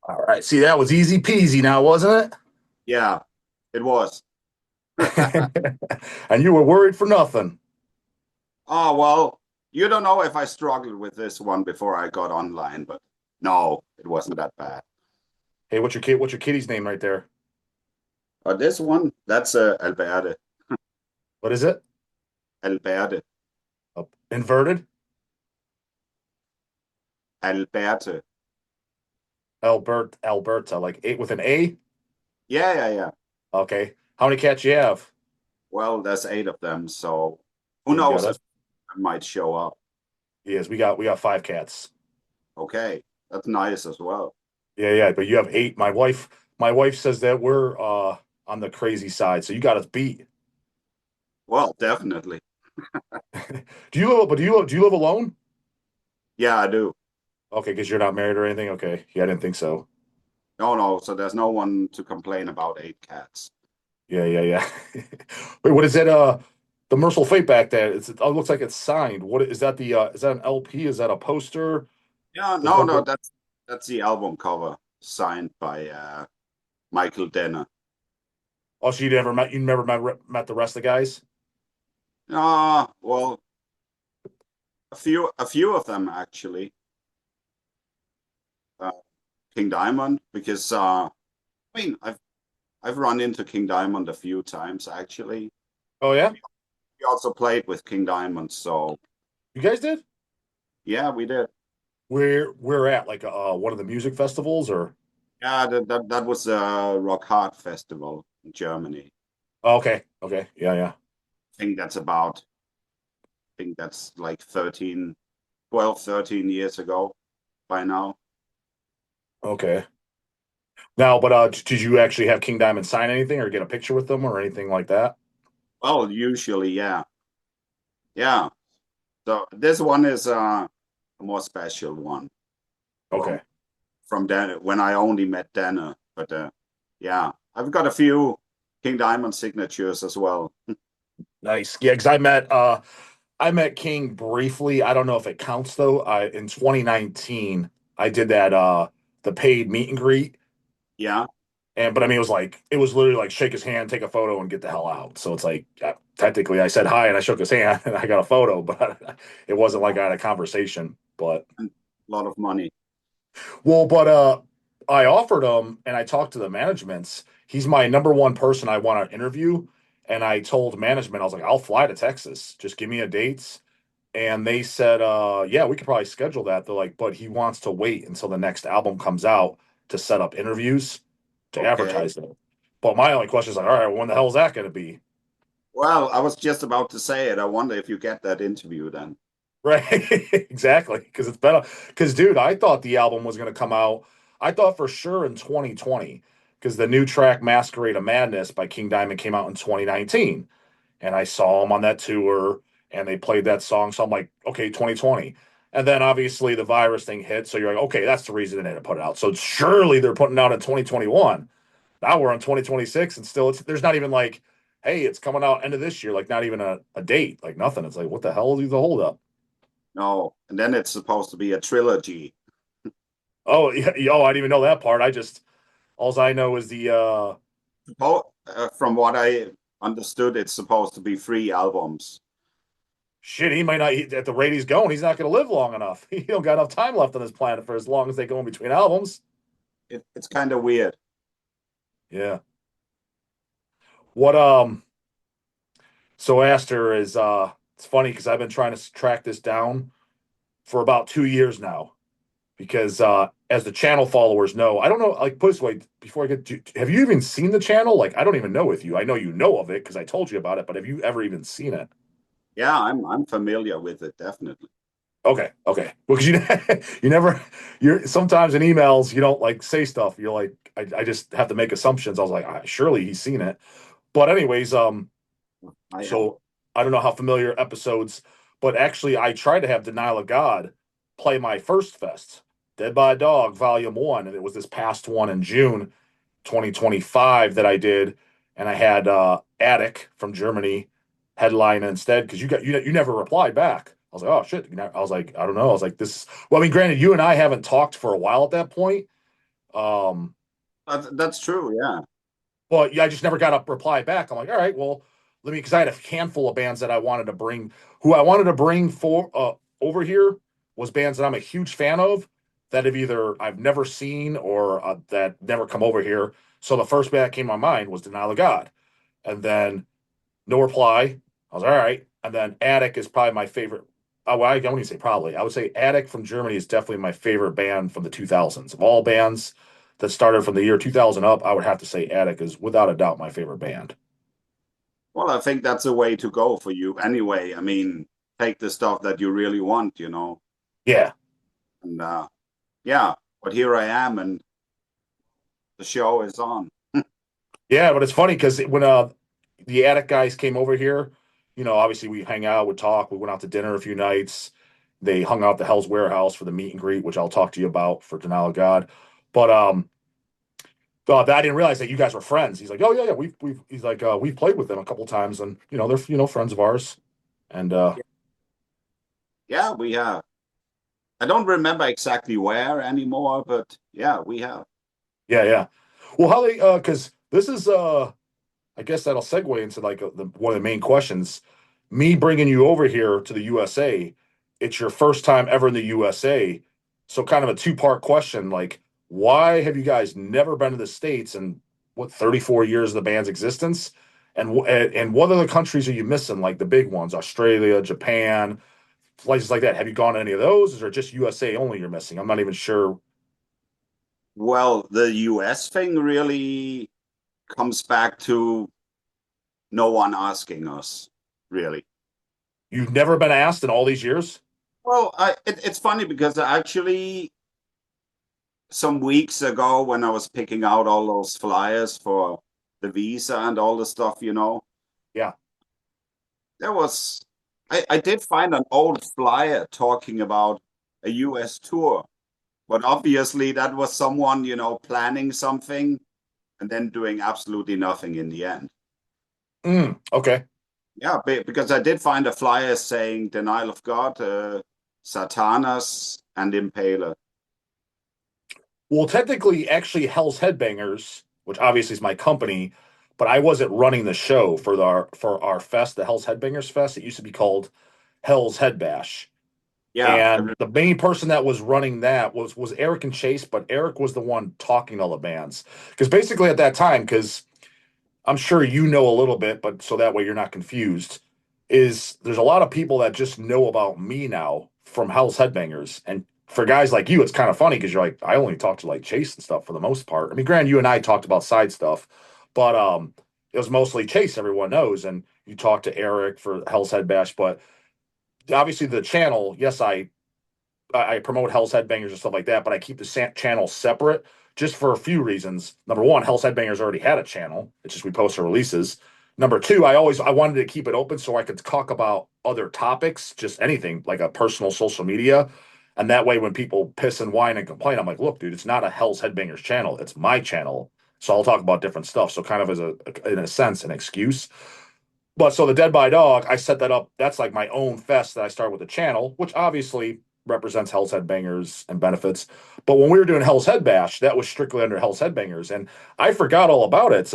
All right. See, that was easy peasy now, wasn't Yeah, it was. it? And you were worried for nothing. Oh, well, you don't know if I struggled with this one before I got online, but no, it wasn't that bad. Hey, what's your kitty's name right there? This one, that's Alberte. What is it? Alberte. Inverted? Alberte. Alberta, like eight with an A? Yeah, yeah, yeah. Okay. How many cats you have? Well, there's eight of them, so who Yeah, you got knows if us. I might show up. Yes, we got five cats. Okay, that's nice as well. Yeah, yeah, but you have eight. My wife says that we're on the crazy side, so you got us beat. Well, definitely. Do you live alone? Yeah, I do. Okay, because you're not married or anything. Okay, yeah, I didn't think so. No, no, so there's no one to complain about eight cats. Yeah, yeah, yeah. Wait, what is that? The Merciful Fate back there. It looks like it's signed. What is that? Is that an LP? Is that a poster? Yeah, The no, one no, with, that's the album cover signed by Michael Denner. oh, so you never met the rest of the guys? Well, a few of them actually. Uh, King Diamond, because I mean, I've run into King Diamond a few times actually. Oh yeah, We also played with King Diamond, so you guys did. yeah, we did. We're at like one of the music festivals or Yeah, that was a Rockart festival in Germany. oh, okay, okay, yeah, yeah, think that's about, I think that's like 12, 13 years ago by now. okay. Now, but did you actually have King Diamond sign anything or get a picture with them or anything like that? Well, usually, yeah. Yeah. So this one is a more special one from Okay. Dan when I only met Dana. But yeah, I've got a few King Diamond signatures as well. Nice. Yeah, because I met King briefly. I don't know if it counts though. In 2019, I did that the paid meet and greet. Yeah. And but I mean it was literally like shake his hand, take a photo, and get the hell out. So it's like technically I said hi and I shook his hand and I got a photo, but it wasn't like I had a conversation. But And a lot of money. I offered him and I talked to the managements. He's my number one person I want to interview. And I told management, I was like, I'll fly to Texas. Just give me a dates. And they said, yeah, we could probably schedule that. They're like, but he wants to wait until the next album comes out to set up interviews to Okay. advertise it. But my only question is like, all right, when the hell is that going to be? Well, I was just about to say it. I wonder if you get that interview then. Right. Exactly. Because it's better. Because, dude, I thought the album was going to come out. I thought for sure in 2020, because the new track Masquerade of Madness by King Diamond came out in 2019. And I saw them on that tour and they played that song. So I'm like, okay, 2020. And then obviously the virus thing hit. So you're like, okay, that's the reason they didn't put it out. So surely they're putting it out in 2021. Now we're on 2026 and still there's not even like, hey, it's coming out end of this year. Like not even a date, like nothing. It's like, what the hell is the holdup? No. And then it's supposed to be a trilogy. Oh, yeah, oh, I didn't even know that part. All I know is the From what I understood, it's supposed to be three albums. shit. He might not at the rate he's going. He's not going to live long enough. He don't got enough time left on this planet for as long as they go in between albums. It's kind of weird. Yeah. What So Azter is it's funny because I've been trying to track this down for about 2 years now because as the channel followers know, I don't know, like put it this way, before I get to, have you even seen the channel? Like I don't even know with you. I know you know of it because I told you about it, but have you ever even seen it? Yeah, I'm familiar with it, definitely. Okay, okay. Well, because you never you're sometimes in emails you don't like say stuff. You're like I just have to make assumptions. I was like, surely he's seen it. But anyways, I have. so I don't know how familiar episodes, but actually I tried to have Denial of God play my first fest, Dead by a Dog Volume One, and it was this past one in June 2025 that I did, and I had Attic from Germany headline instead because you never replied back. I was like, oh shit. I was like, I don't know. I was like, this. Well, I mean, granted, you and I haven't talked for a while at that point. Um, That's true. Yeah. but yeah, I just never got a reply back. I'm like, all right, well, let me, because I had a handful of bands that I wanted to bring, who I wanted to bring for over here was bands that I'm a huge fan of that have either I've never seen or that never come over here. So the first band that came to my mind was Denial of God, and then no reply. I was all right, and then Attic is probably my favorite. Oh, well, I don't even say probably. I would say Attic from Germany is definitely my favorite band from the 2000s. Of all bands that started from the year 2000 up, I would have to say Attic is without a doubt my favorite band. Well, I think that's a way to go for you anyway. I mean, take the stuff that you really want, you know. Yeah, And yeah, but here I am, and the show is on. yeah, but it's funny because when the Attic guys came over here, obviously we hang out, we talk, we went out to dinner a few nights. They hung out at the Hell's Warehouse for the meet and greet, which I'll talk to you about for Denial of God. But I didn't realize that you guys were friends. He's like, oh yeah, yeah, he's like, we've played with them a couple times, and they're friends of ours, and Yeah, we have. I don't remember exactly where anymore, but yeah, we have. yeah, yeah. Well, how they because this is I guess that'll segue into like one of the main questions. Me bringing you over here to the USA, it's your first time ever in the USA, so kind of a two-part question. Like, why have you guys never been to the States in what 34 years of the band's existence? And what other countries are you missing? Like the big ones, Australia, Japan, places like that. Have you gone to any of those? Or just USA only you're missing? I'm not even sure. Well, the US thing really comes back to no one asking us, really. You've never been asked in all these years? Well, it's funny because actually, some weeks ago, when I was picking out all those flyers for the visa and all the stuff, Yeah. there was, I did find an old flyer talking about a US tour, but obviously that was someone, planning something and then doing absolutely nothing in the end. Okay. Yeah, because I did find a flyer saying Denial of God, Satanas, and Impaler. Well, technically, actually, Hell's Headbangers, which obviously is my company, but I wasn't running the show for our fest, the Hell's Headbangers Fest. It used to be called Hell's Head Bash. Yeah, And the main person that was running that was Eric and Chase, but Eric was the one talking to all the bands. Because basically at that time, because I'm sure you know a little bit, but so that way you're not confused, is there's a lot of people that just know about me now from Hell's Headbangers. And for guys like you, it's kind of funny because you're like, I only talk to like Chase and stuff for the most part. I mean, granted, you and I talked about side stuff, but it was mostly Chase, everyone knows. And you talked to Eric for Hell's Head Bash, but obviously the channel, yes, I promote Hell's Headbangers and stuff like that, but I keep the channel separate just for a few reasons. Number one, Hell's Headbangers already had a channel. It's just we post our releases. Number two, I wanted to keep it open so I could talk about other topics, just anything like a personal social media. And that way, when people piss and whine and complain, I'm like, look, dude, it's not a Hell's Headbangers channel. It's my channel. So I'll talk about different stuff. So kind of as in a sense, an excuse. But so the Dead by Dog, I set that up. That's like my own fest that I start with the channel, which obviously represents Hell's Headbangers and benefits. But when we were doing Hell's Head Bash, that was strictly under Hell's Headbangers, and I forgot all about it.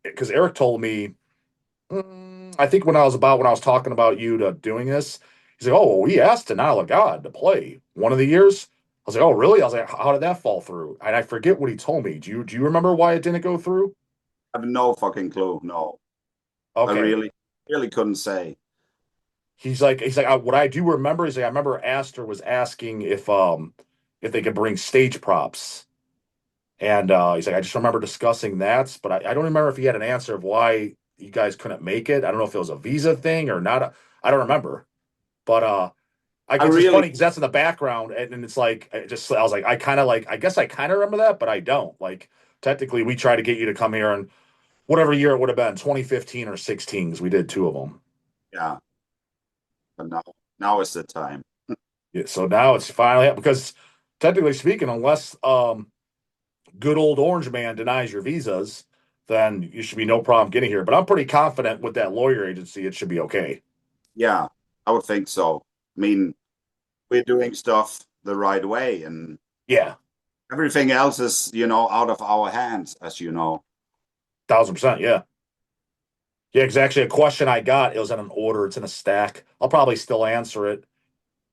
Because Eric told me, I think when I was talking about you to doing this, he's like, "Oh, well, we asked Denial of God to play one of the years." I was like, "Oh, really?" I was like, "How did that fall through?" And I forget what he told me. Do you remember why it didn't go through? I have no fucking clue. No, I Okay. really couldn't say. He's like what I do remember is like, I remember Azter was asking if they could bring stage props, and he's like I just remember discussing that, but I don't remember if he had an answer of why you guys couldn't make it. I don't know if it was a visa thing or not. I don't remember, but I it's just really, funny because that's in the background, and it's like I was like I kind of like I guess I kind of remember that, but I don't like technically we tried to get you to come here and whatever year it would have been 2015 or 16 because we did two of them. yeah, but now is the time. Yeah, so now it's finally because technically speaking, unless good old Orange Man denies your visas, then you should be no problem getting here. But I'm pretty confident with that lawyer agency, it should be okay. Yeah, I would think so. I mean, we're doing stuff the right way, and Yeah. Everything else is, out of our hands, as you know. 1,000%, yeah. Yeah, because actually a question I got, it was on an order, it's in a stack. I'll probably still answer it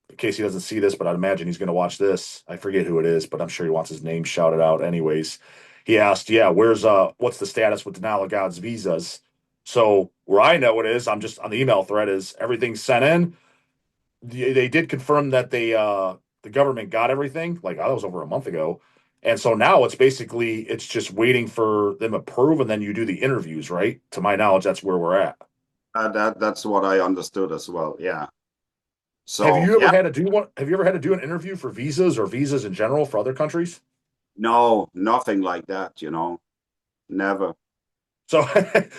in case he doesn't see this, but I'd imagine he's going to watch this. I forget who it is, but I'm sure he wants his name shouted out anyways. He asked, "Yeah, what's the status with denial of God's visas?" So where I know it is, I'm just on the email thread is everything's sent in. They did confirm that the government got everything. Like that was over a month ago, and so now it's just waiting for them to approve, and then you do the interviews, right? To my knowledge, that's where we're at. That's what I understood as well. Yeah. Have So you ever yeah, had to do one? Have you ever had to do an interview for visas or visas in general for other countries? no, nothing like that. Never. So,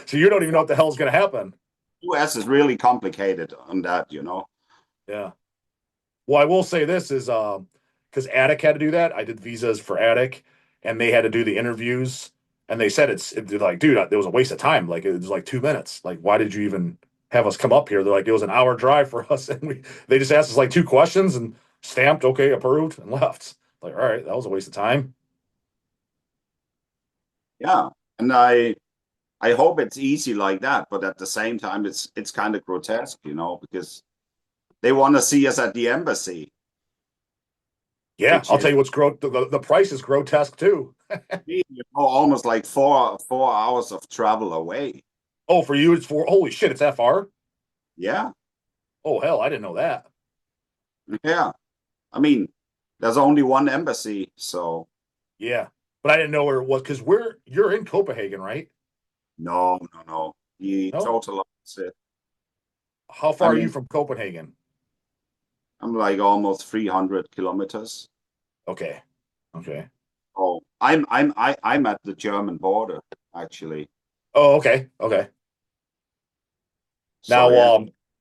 so you don't even know what the hell's going to happen. US is really complicated on that. Yeah. Well, I will say this is because Attic had to do that. I did visas for Attic, and they had to do the interviews, and they said it's like, dude, it was a waste of time. Like it was like 2 minutes. Like, why did you even have us come up here? They're like, it was an hour drive for us, and they just asked us like two questions and stamped, okay, approved, and left. Like, all right, that was a waste of time. Yeah. And I hope it's easy like that, but at the same time, it's kind of grotesque, because they want to see us at the embassy, Yeah, which I'll is tell you what's the price is grotesque too. almost like four hours of travel away. Oh, for you, it's for holy shit, it's FR. Yeah, Oh hell, I didn't know that. yeah. I mean, there's only one embassy, so Yeah, but I didn't know where it was because you're in Copenhagen, right? no, no, no. The No, total opposite. how I far are you mean, from Copenhagen? I'm like almost 300 kilometers. Okay, okay. Oh, I'm at the German border actually. Oh, okay, okay. So Now, yeah,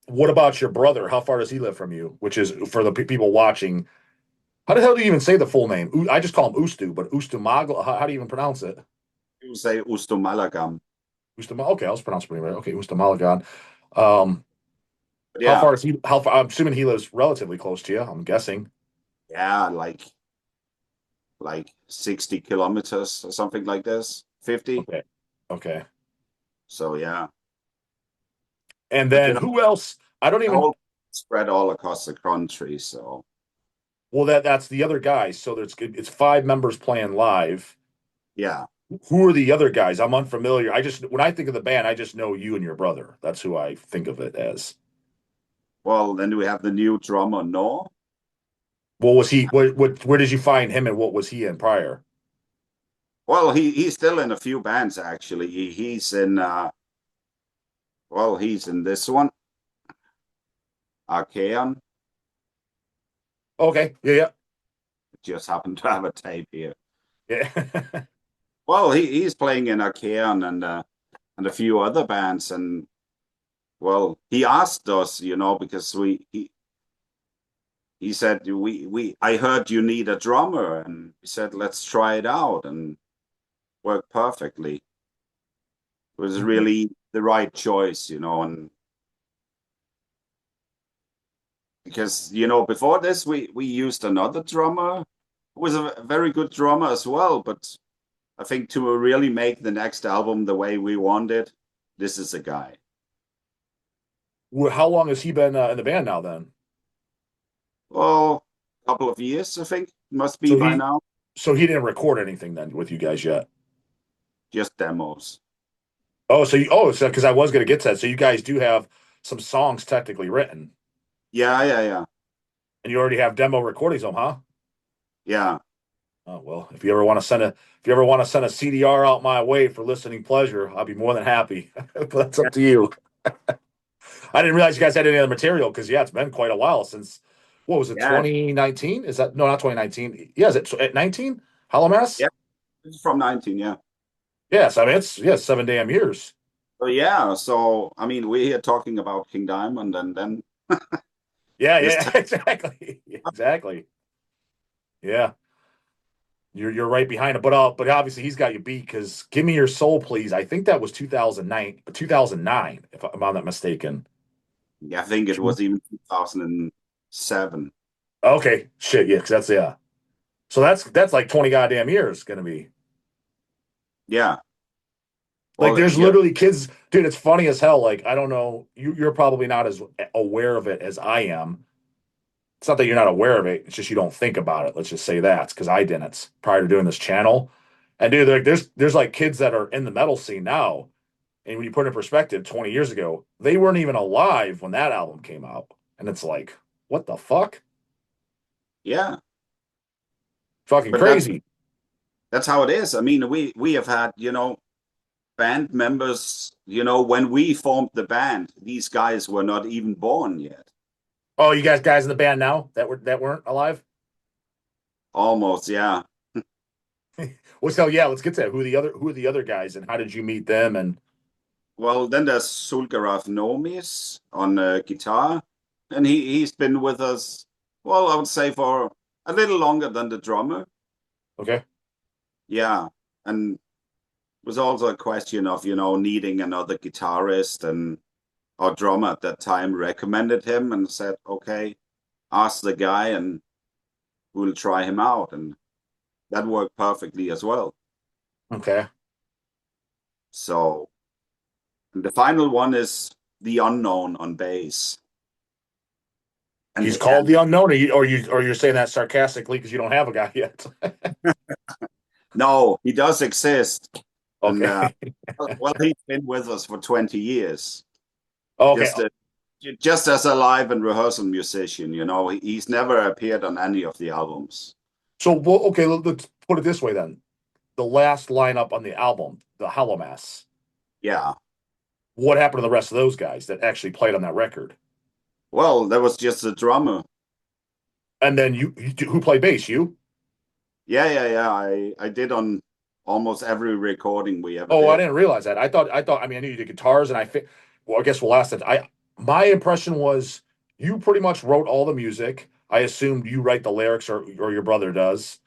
what about your brother? How far does he live from you? Which is for the people watching. How the hell do you even say the full name? I just call him Ustu, but Ustumagla. How do you even pronounce it? you say Ustomalagam. Ustum. Okay, I was pronouncing pretty right. Okay, Ustumalagan. Um, But how yeah, far is he? How far? I'm assuming he lives relatively close to you. I'm guessing. yeah, like 60 kilometers or something like this, 50. Okay. Okay. So yeah, And but then who else? I don't the even. whole spread all across the country. So Well, that's the other guys. So it's five members playing live. yeah, Who are the other guys? I'm unfamiliar. I just when I think of the band, I just know you and your brother. That's who I think of it as. well, then we have the new drummer, No. What was he? Where did you find him, and what was he in prior? Well, he's still in a few bands actually. He's in he's in this one, Archeon. Okay, yeah, Just happened to have a tape here. yeah, yeah. Well, he's playing in Archeon and a few other bands, and well, he asked us, because he said we I heard you need a drummer, and we said let's try it out, and worked perfectly. It was really the right choice, and because before this we used another drummer who was a very good drummer as well, but I think to really make the next album the way we wanted, this is a guy. How long has he been in the band now? Then, Well, a couple of years, I think, must be so by he now. so he didn't record anything then with you guys yet. Just demos. So because I was gonna get to that. So you guys do have some songs technically written, Yeah, yeah, yeah. and you already have demo recordings of them, huh? Yeah. Oh well, if you ever want to send a CDR out my way for listening pleasure, I'll be more than happy. But that's Yeah. up to you. I didn't realize you guys had any other material because yeah, it's been quite a while since what was it, Yeah. 2019? Is that no, not 2019? Yeah, is it at 19? Hallowmass? Yeah. This is from 19, yeah. Yes, I mean it's 7 damn years. So yeah, so I mean we're here talking about King Diamond and then Yeah, this yeah, time exactly, exactly. Yeah, you're right behind it, but obviously he's got you beat because "Give Me Your Soul, Please." I think that was 2009, 2009, if I'm not mistaken. I think it was even 2007. Okay, shit, yeah, because that's yeah. So that's like 20 goddamn years gonna be. Yeah. Like Well, there's yeah, literally kids, dude, it's funny as hell. Like, I don't know, you're probably not as aware of it as I am. It's not that you're not aware of it, it's just you don't think about it. Let's just say that because I didn't prior to doing this channel. And dude, like there's like kids that are in the metal scene now. And when you put it in perspective, 20 years ago, they weren't even alive when that album came out. And it's like, what the fuck? yeah. Fucking But crazy. that's how it is. I mean, we have had, band members, when we formed the band, these guys were not even born yet. Oh, you guys in the band now that weren't alive? Almost, yeah. Well, so yeah, let's get to that. Who are the other guys and how did you meet them? And Well, then there's Sulgaraf Nomis on guitar, and he's been with us, well, I would say for a little longer than the drummer. okay. Yeah, and it was also a question of, needing another guitarist, and our drummer at that time recommended him and said, okay, ask the guy and we'll try him out. And that worked perfectly as well. Okay. So and the final one is the unknown on bass. He's called And the unknown, or you're saying that sarcastically because you don't have a guy yet. no, he does exist. And Okay. well, he's been with us for 20 years, Okay. just just as a live and rehearsal musician. He's never appeared on any of the albums. So well, okay, let's put it this way then. The last lineup on the album, the Hallowmass. Yeah. What happened to the rest of those guys that actually played on that record? Well, that was just the drummer. And then who played bass? You? Yeah, yeah, yeah. I did on almost every recording we ever Oh, I did. didn't realize that. I thought. I mean, I knew you did guitars, and well, I guess we'll ask that. My impression was you pretty much wrote all the music. I assumed you write the lyrics, or your brother does,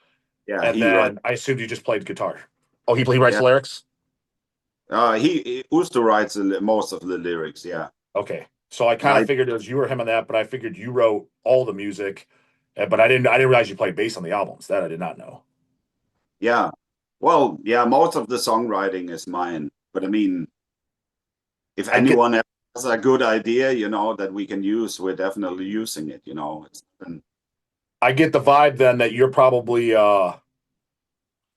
Yeah, and he writes. then I assumed you just played guitar. Oh, he writes Yeah, lyrics. he Usto writes most of the lyrics. Yeah, Okay, so I and kind of figured it was you or him on that, but I figured you wrote all the music, but I didn't realize you played bass on the albums. That I did not know. yeah. Well, yeah, most of the songwriting is mine. But I mean, if I get anyone else has a good idea, that we can use, we're definitely using it. It's been, I get the vibe then that you're probably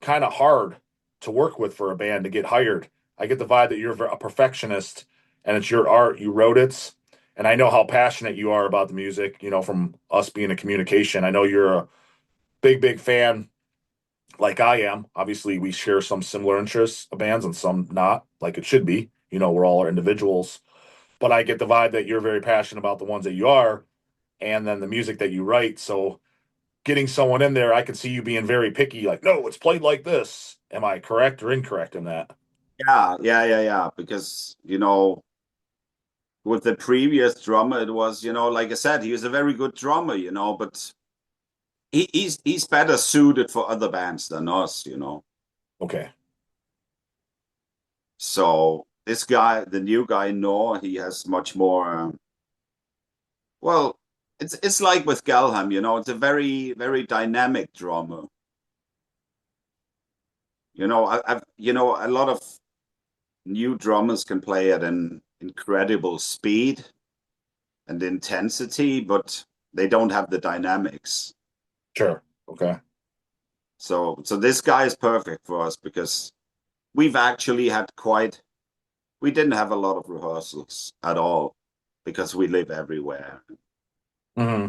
kind of hard to work with for a band to get hired. I get the vibe that you're a perfectionist and it's your art. You wrote it. And I know how passionate you are about the music, from us being in communication. I know you're a big fan like I am. Obviously, we share some similar interests of bands and some not, like it should be. We're all individuals. But I get the vibe that you're very passionate about the ones that you are and then the music that you write. So getting someone in there, I could see you being very picky, like, no, it's played like this. Am I correct or incorrect in that? yeah, yeah, yeah, yeah. Because, with the previous drummer, it was, like I said, he was a very good drummer, but he's better suited for other bands than us. Okay. So this guy, the new guy, Nor, he has much more. Well, it's like with Galham, it's a very very dynamic drummer. A lot of new drummers can play at an incredible speed and intensity, but they don't have the dynamics. Sure. Okay. So this guy is perfect for us because we've actually had we didn't have a lot of rehearsals at all because we live everywhere. Hmm.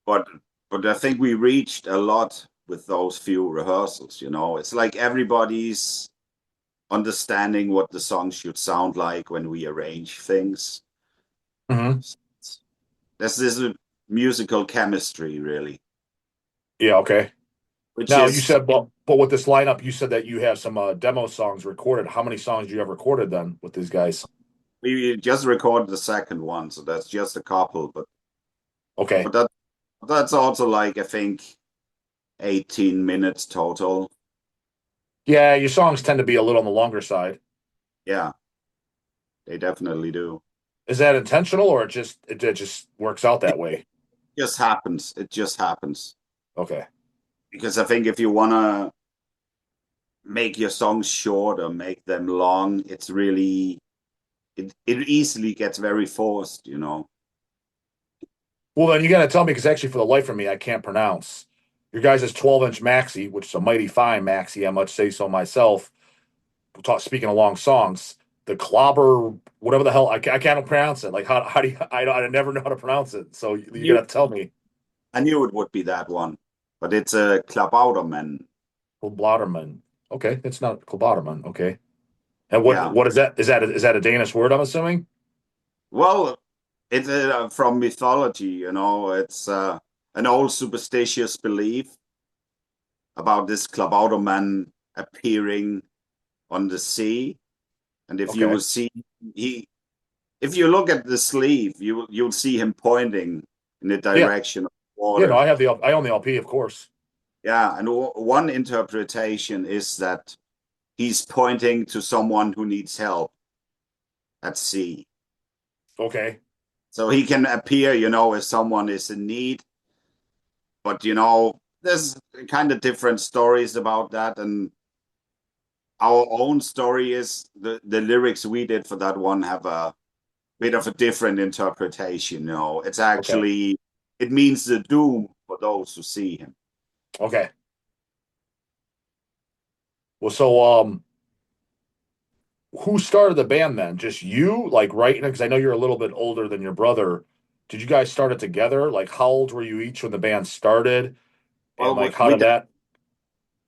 But I think we reached a lot with those few rehearsals. It's like everybody's understanding what the song should sound like when we arrange things. Hmm. There's this musical chemistry, really, Yeah. Okay. which Now you is said, but with this lineup, you said that you have some demo songs recorded. How many songs do you have recorded then with these guys? we just recorded the second one, so that's just a couple. But Okay. but that's also like I think 18 minutes total. Yeah, your songs tend to be a little on the longer side. Yeah, they definitely do. Is that intentional or it just works out that way? Just happens. It just happens. Okay. because I think if you want to make your songs short or make them long, it's really it easily gets very forced, you know. Well, then you got to tell me because actually, for the life of me, I can't pronounce your guys' 12-inch maxi, which is a mighty fine maxi. I much say so myself. Speaking of long songs, the clobber, whatever the hell, I can't pronounce it. Like how do you? I never know how to pronounce it. So you got You, to tell me. I knew it would be that one, but it's a Klabauterman. Klobotterman. Okay, it's not Klobotterman. Okay, and Yeah. what is that? Is that a Danish word? I'm assuming. Well, it's from mythology, you know. It's an old superstitious belief about this Klabauterman appearing on the sea. And if you Okay. will see, he, if you look at the sleeve, you'll see him pointing in the Yeah. direction of Yeah. No, water. I own the LP, of course. Yeah, and one interpretation is that he's pointing to someone who needs help at sea. Okay. So he can appear, you know, if someone is in need. But, you know, there's kind of different stories about that. And our own story is the lyrics we did for that one have a bit of a different interpretation, you know. It's Okay. actually, it means the doom for those who see him. Okay. Well, so who started the band then? Just you, like right? Because I know you're a little bit older than your brother. Did you guys start it together? Like, how old were you each when the band started? And Well, like, how did that?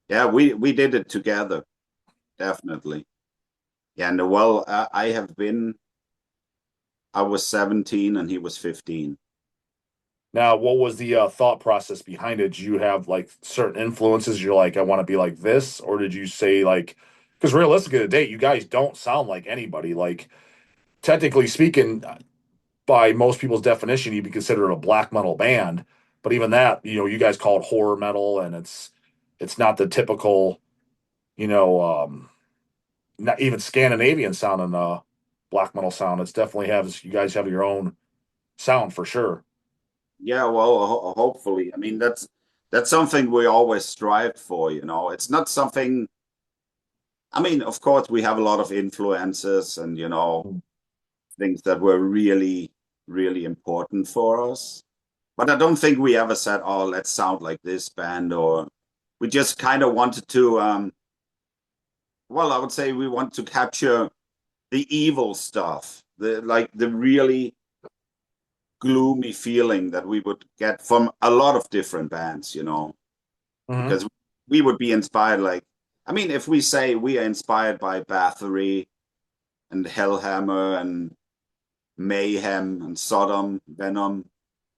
yeah, we did it together, definitely. Yeah, and well, I have been, I was 17 and he was 15. Now, what was the thought process behind it? Did you have like certain influences? You're like, I want to be like this, or did you say like, because realistically, to date, you guys don't sound like anybody. Like, technically speaking, by most people's definition, you'd be considered a black metal band. But even that, you guys call it horror metal, and it's not the typical, you know, not even Scandinavian sound and black metal sound. It's definitely has you guys have your own sound for sure. Yeah, well, hopefully. I mean, that's something we always strive for, you know. It's not something, I mean, of course, we have a lot of influences and, you know, things that were really, really important for us. But I don't think we ever said, oh, let's sound like this band, or we just kind of wanted to, well, I would say we want to capture the evil stuff, the really gloomy feeling that we would get from a lot of different bands, you know, Mm-hmm. because we would be inspired. Like, I mean, if we say we are inspired by Bathory and Hellhammer and Mayhem and Sodom, Venom,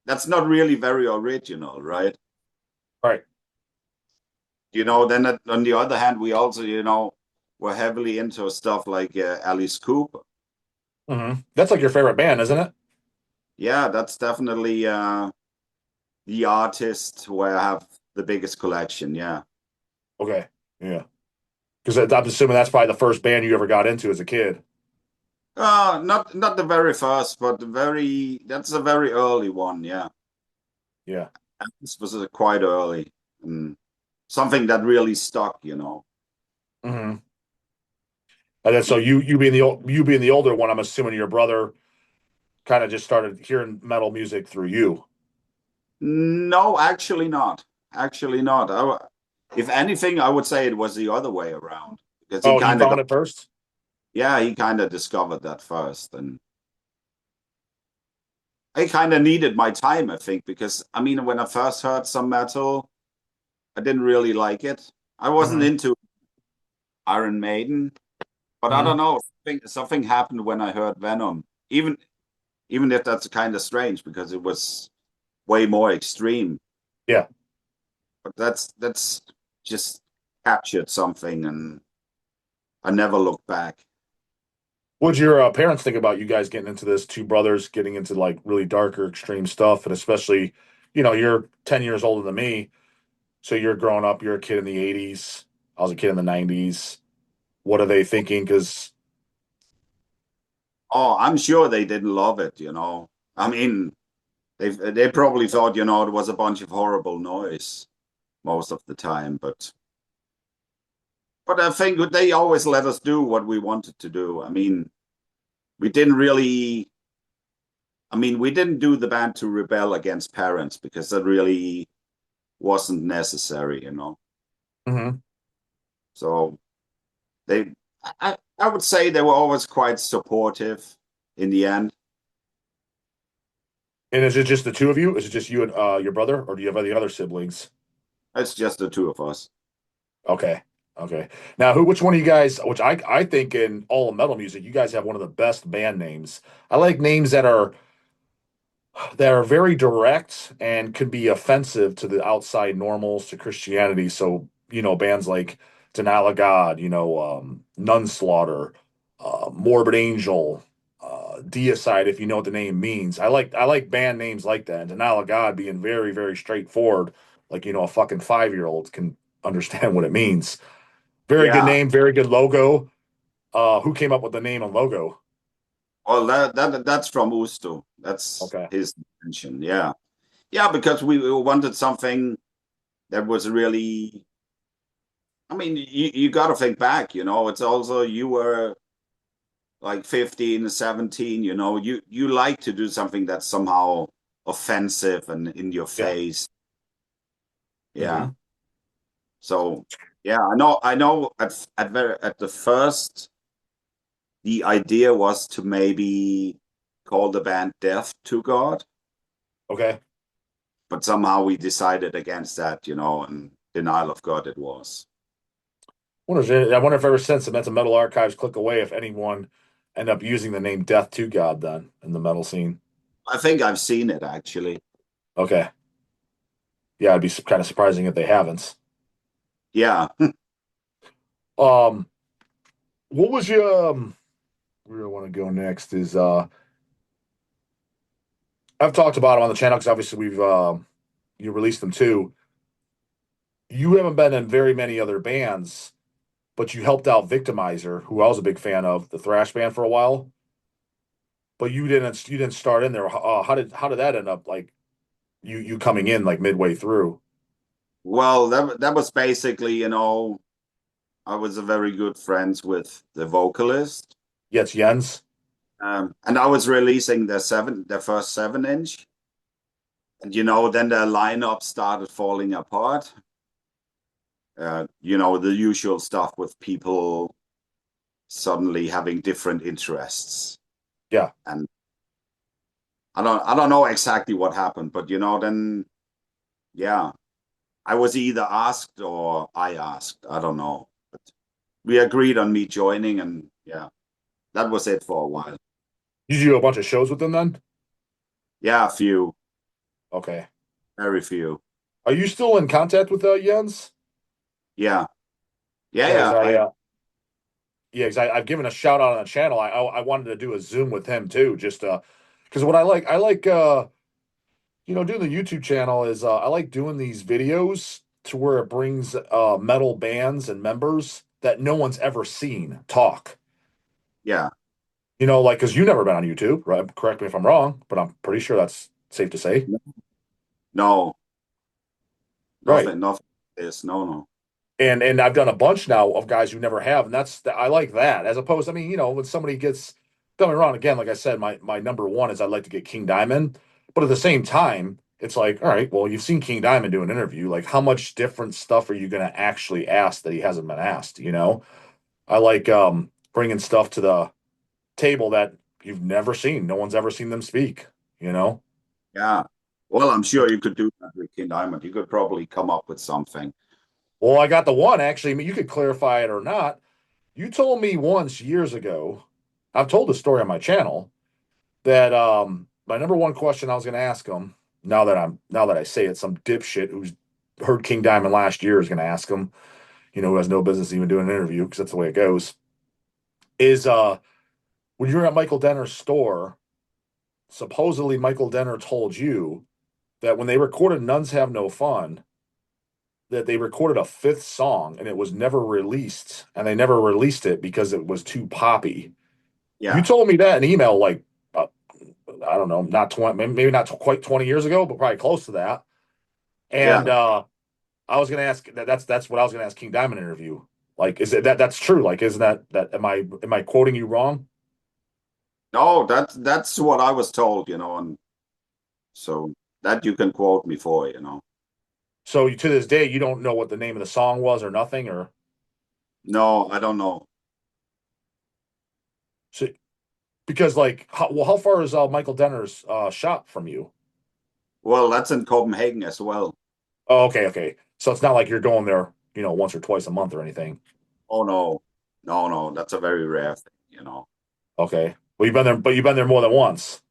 that's not really very original, right? Right. You know, then on the other hand, we also, you know, were heavily into stuff like Alice Cooper. Mm-hmm. That's like your favorite band, isn't it? Yeah, that's definitely the artist where I have the biggest collection. Yeah. Okay. Yeah. Because I'm assuming that's probably the first band you ever got into as a kid. Not the very first, but that's a very early one. Yeah, Yeah. this was quite early and something that really stuck. You know. Mm-hmm. And then so you being the older one, I'm assuming your brother kind of just started hearing metal music through you. No, actually not. Actually not. If anything, I would say it was the other way around because he Oh, he kind of found got, it first? yeah, he kind of discovered that first, and I kind of needed my time, I think, because I mean, when I first heard some metal, I didn't really like it. I wasn't Mm-hmm. into Iron Maiden, but I don't Mm-hmm. know. Something happened when I heard Venom. Even if that's kind of strange because it was way more extreme. Yeah. But that's just captured something, and I never looked back. What'd your parents think about you guys getting into this? Two brothers getting into like really darker, extreme stuff, and especially, you're 10 years older than me, so you're growing up. You're a kid in the '80s. I was a kid in the '90s. What are they thinking? Because Oh, I'm sure they didn't love it. You know, I mean, they probably thought, you know, it was a bunch of horrible noise most of the time. But I think they always let us do what we wanted to do. I mean, we didn't really. I mean, we didn't do the band to rebel against parents because that really wasn't necessary, you know. Hmm. So they, I would say they were always quite supportive in the end. And is it just the two of you? Is it just you and your brother, or do you have any other siblings? It's just the two of us. Okay. Okay. Now, which one of you guys, which I think in all of metal music, you guys have one of the best band names. I like names that are very direct and could be offensive to the outside normals to Christianity. So, bands like Denial of God, Nunslaughter, Morbid Angel, Deicide, if you know what the name means. I like band names like that. And Denial of God being very, very straightforward, like a fucking 5-year-old can understand what it means. Very good Yeah. name, very good logo. Who came up with the name and logo? Well, that's from Usto. That's Okay. his intention. Yeah. Yeah, because we wanted something that was really. I mean, you got to think back. It's also you were like 15, 17. You like to do something that's somehow offensive and in your Yeah. face. Yeah. Hmm. So yeah, I know at the first the idea was to maybe call the band Death to God, Okay. but somehow we decided against that, and Denial of God it was. I wonder if ever since the Mental Metal Archives click away, if anyone end up using the name Death to God then in the metal scene. I think I've seen it actually. Okay. Yeah, it'd be kind of surprising if they haven't. Yeah. Um, what was your where I want to go next is I've talked about them on the channel because obviously we've you released them too. You haven't been in very many other bands, but you helped out Victimizer, who I was a big fan of, the thrash band for a while. But you didn't start in there. How did that end up like you coming in like midway through? Well, that was basically, I was a very good friends with the vocalist. Yeah, it's Jens. And I was releasing their first 7-inch. And then the lineup started falling apart. The usual stuff with people suddenly having different interests. Yeah. And I don't know exactly what happened, but then yeah, I was either asked or I asked. I don't know. But we agreed on me joining, and yeah, that was it for a while. You do a bunch of shows with them then? Yeah, a few, Okay. very few. Are you still in contact with Jens? Yeah, yeah, Yeah, yeah. because I've given a shout out on the channel. I wanted to do a Zoom with him too, just because what I like doing the YouTube channel is I like doing these videos to where it brings metal bands and members that no one's ever seen talk. Yeah. Like because you've never been on YouTube, right? Correct me if I'm wrong, but I'm pretty sure that's safe to say. No, Right. nothing is no. And I've done a bunch now of guys who never have, and I like that as opposed. I mean, when somebody gets, don't me wrong, again, like I said, my number one is I'd like to get King Diamond, but at the same time, it's like, all right, well, you've seen King Diamond do an interview, like how much different stuff are you going to actually ask that he hasn't been asked? I like bringing stuff to the table that you've never seen, no one's ever seen them speak. You know. Yeah. Well, I'm sure you could do that with King Diamond. You could probably come up with something. Well, I got the one actually. I mean, you could clarify it or not. You told me once years ago, I've told the story on my channel, that my number one question I was going to ask him, now that I say it, some dipshit who's heard King Diamond last year is going to ask him, who has no business even doing an interview because that's the way it goes, is when you were at Michael Denner's store, supposedly Michael Denner told you that when they recorded Nuns Have No Fun, that they recorded a fifth song and it was never released, and they never released it because it was too poppy. You Yeah. told me that in email like uh, I don't know, not 20, maybe not quite 20 years ago, but probably close to that. And Yeah. I was gonna ask that's what I was gonna ask King Diamond interview. Like, is it that's true? Like, isn't that am I quoting you wrong? No, that's what I was told, and so that you can quote me for. So to this day, you don't know what the name of the song was or nothing, or No, I don't know. so because like how far is Michael Denner's shop from you? Well, that's in Copenhagen as well. Oh, okay. So it's not like you're going there, once or twice a month or anything. Oh no, no, no, that's a very rare thing. Okay. Well, you've been there more than once.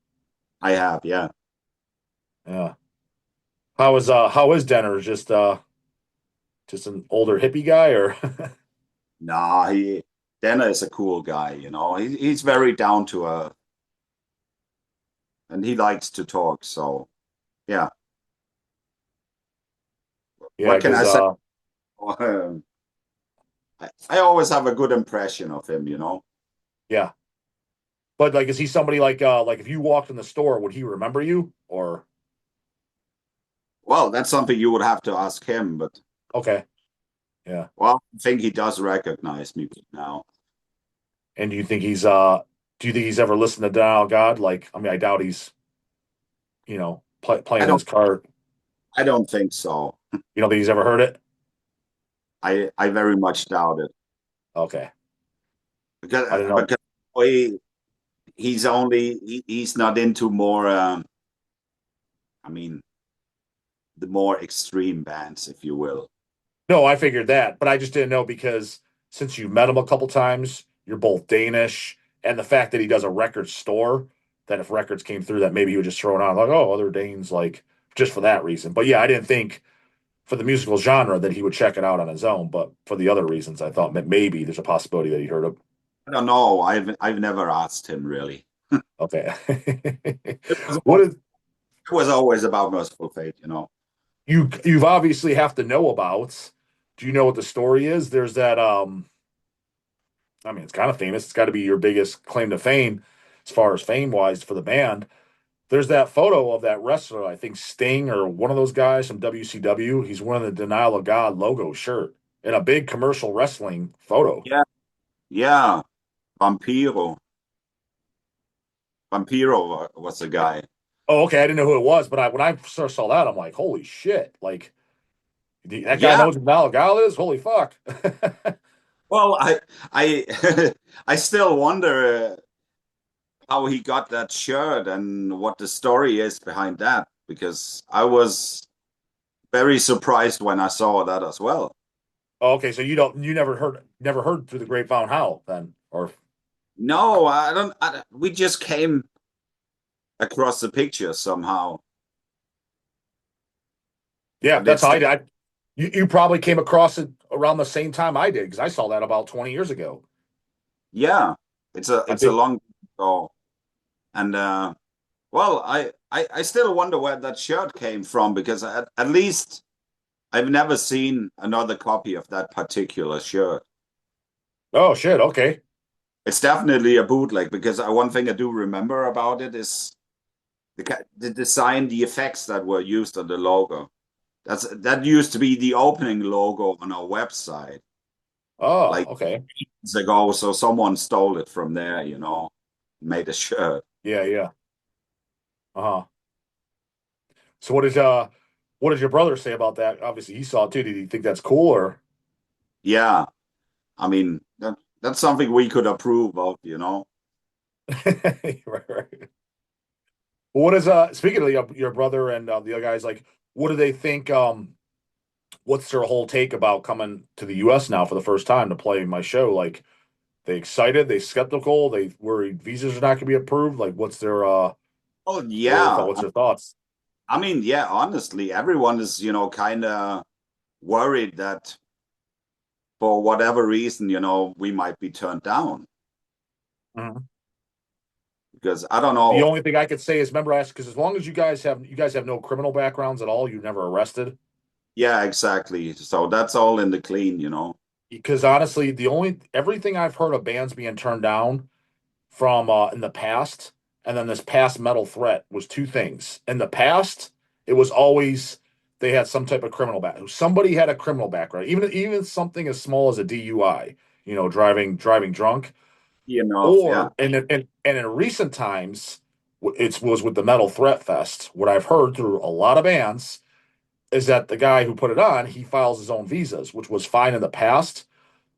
I have, yeah. Yeah. How is Denner? Just an older hippie guy or Nah, Dana is a cool guy. He's very down to earth and he likes to talk. So yeah, yeah, what can because I say? I always have a good impression of him. yeah. But like, is he somebody like if you walked in the store, would he remember you? Or Well, that's something you would have to ask him, but okay, yeah. well, I think he does recognize me now. And do you think he's ever listened to Dial God? Like, I mean, I doubt he's I playing don't his card. I don't think so. You don't think he's ever heard it? I very much doubt it Okay, because I didn't know. because he's not into more I mean the more extreme bands, if you will. No, I figured that, but I just didn't know because since you met him a couple times, you're both Danish, and the fact that he does a record store, that if records came through, that maybe he would just throw it on like, oh, other Danes, like just for that reason. But yeah, I didn't think for the musical genre that he would check it out on his own. But for the other reasons, I thought maybe there's a possibility that he heard it. I don't know. I've never asked him really. Okay. It was What is it was always about Merciful Fate. you've obviously have to know about? Do you know what the story is? There's that I mean, it's kind of famous. It's got to be your biggest claim to fame as far as fame wise for the band. There's that photo of that wrestler, I think Sting or one of those guys from WCW. He's wearing the Denial of God logo shirt in a big commercial wrestling photo. Yeah, yeah. Vampiro. Vampiro was the guy. Oh, okay. I didn't know who it was, but when I first saw that, I'm like, holy shit! Like that guy Yeah. knows who Denial of God is. Holy fuck! Well, I I still wonder how he got that shirt and what the story is behind that because I was very surprised when I saw that as well. Oh, okay, so you never heard through the grapevine how then, or No, I don't. We just came across the picture somehow. yeah, But that's how it's I did. You probably came across it around the same time I did because I saw that about 20 years ago. yeah, it's a I it's a think long ago, and well, I still wonder where that shirt came from because at least I've never seen another copy of that particular shirt. oh shit, okay. It's definitely a bootleg because one thing I do remember about it is the design, the effects that were used on the logo. That used to be the opening logo on our website Oh, like okay. years ago. So someone stole it from there, made a shirt. Yeah. Uh-huh. So what did your brother say about that? Obviously he saw it too. Did he think that's cool or Yeah, I mean that's something we could approve of. right. What is speaking of your brother and the other guys, like what do they think what's their whole take about coming to the US now for the first time to play my show? Like they excited, they skeptical, they worried visas are not gonna be approved. Like Oh what are their yeah, what's their thoughts? I mean yeah. Honestly, everyone is kind of worried that for whatever reason, we might be turned down Mhm. because I don't The know. only thing I could say is remember ask because as long as you guys have no criminal backgrounds at all, you never arrested. Yeah, exactly. So that's all in the clean. Because honestly, the only everything I've heard of bands being turned down from in the past, and then this past metal threat was two things. In the past, it was always they had some type of criminal back. Somebody had a criminal background, even something as small as a DUI, driving drunk, enough, yeah. or and in recent times, it was with the Metal Threat Fest. What I've heard through a lot of bands is that the guy who put it on, he files his own visas, which was fine in the past.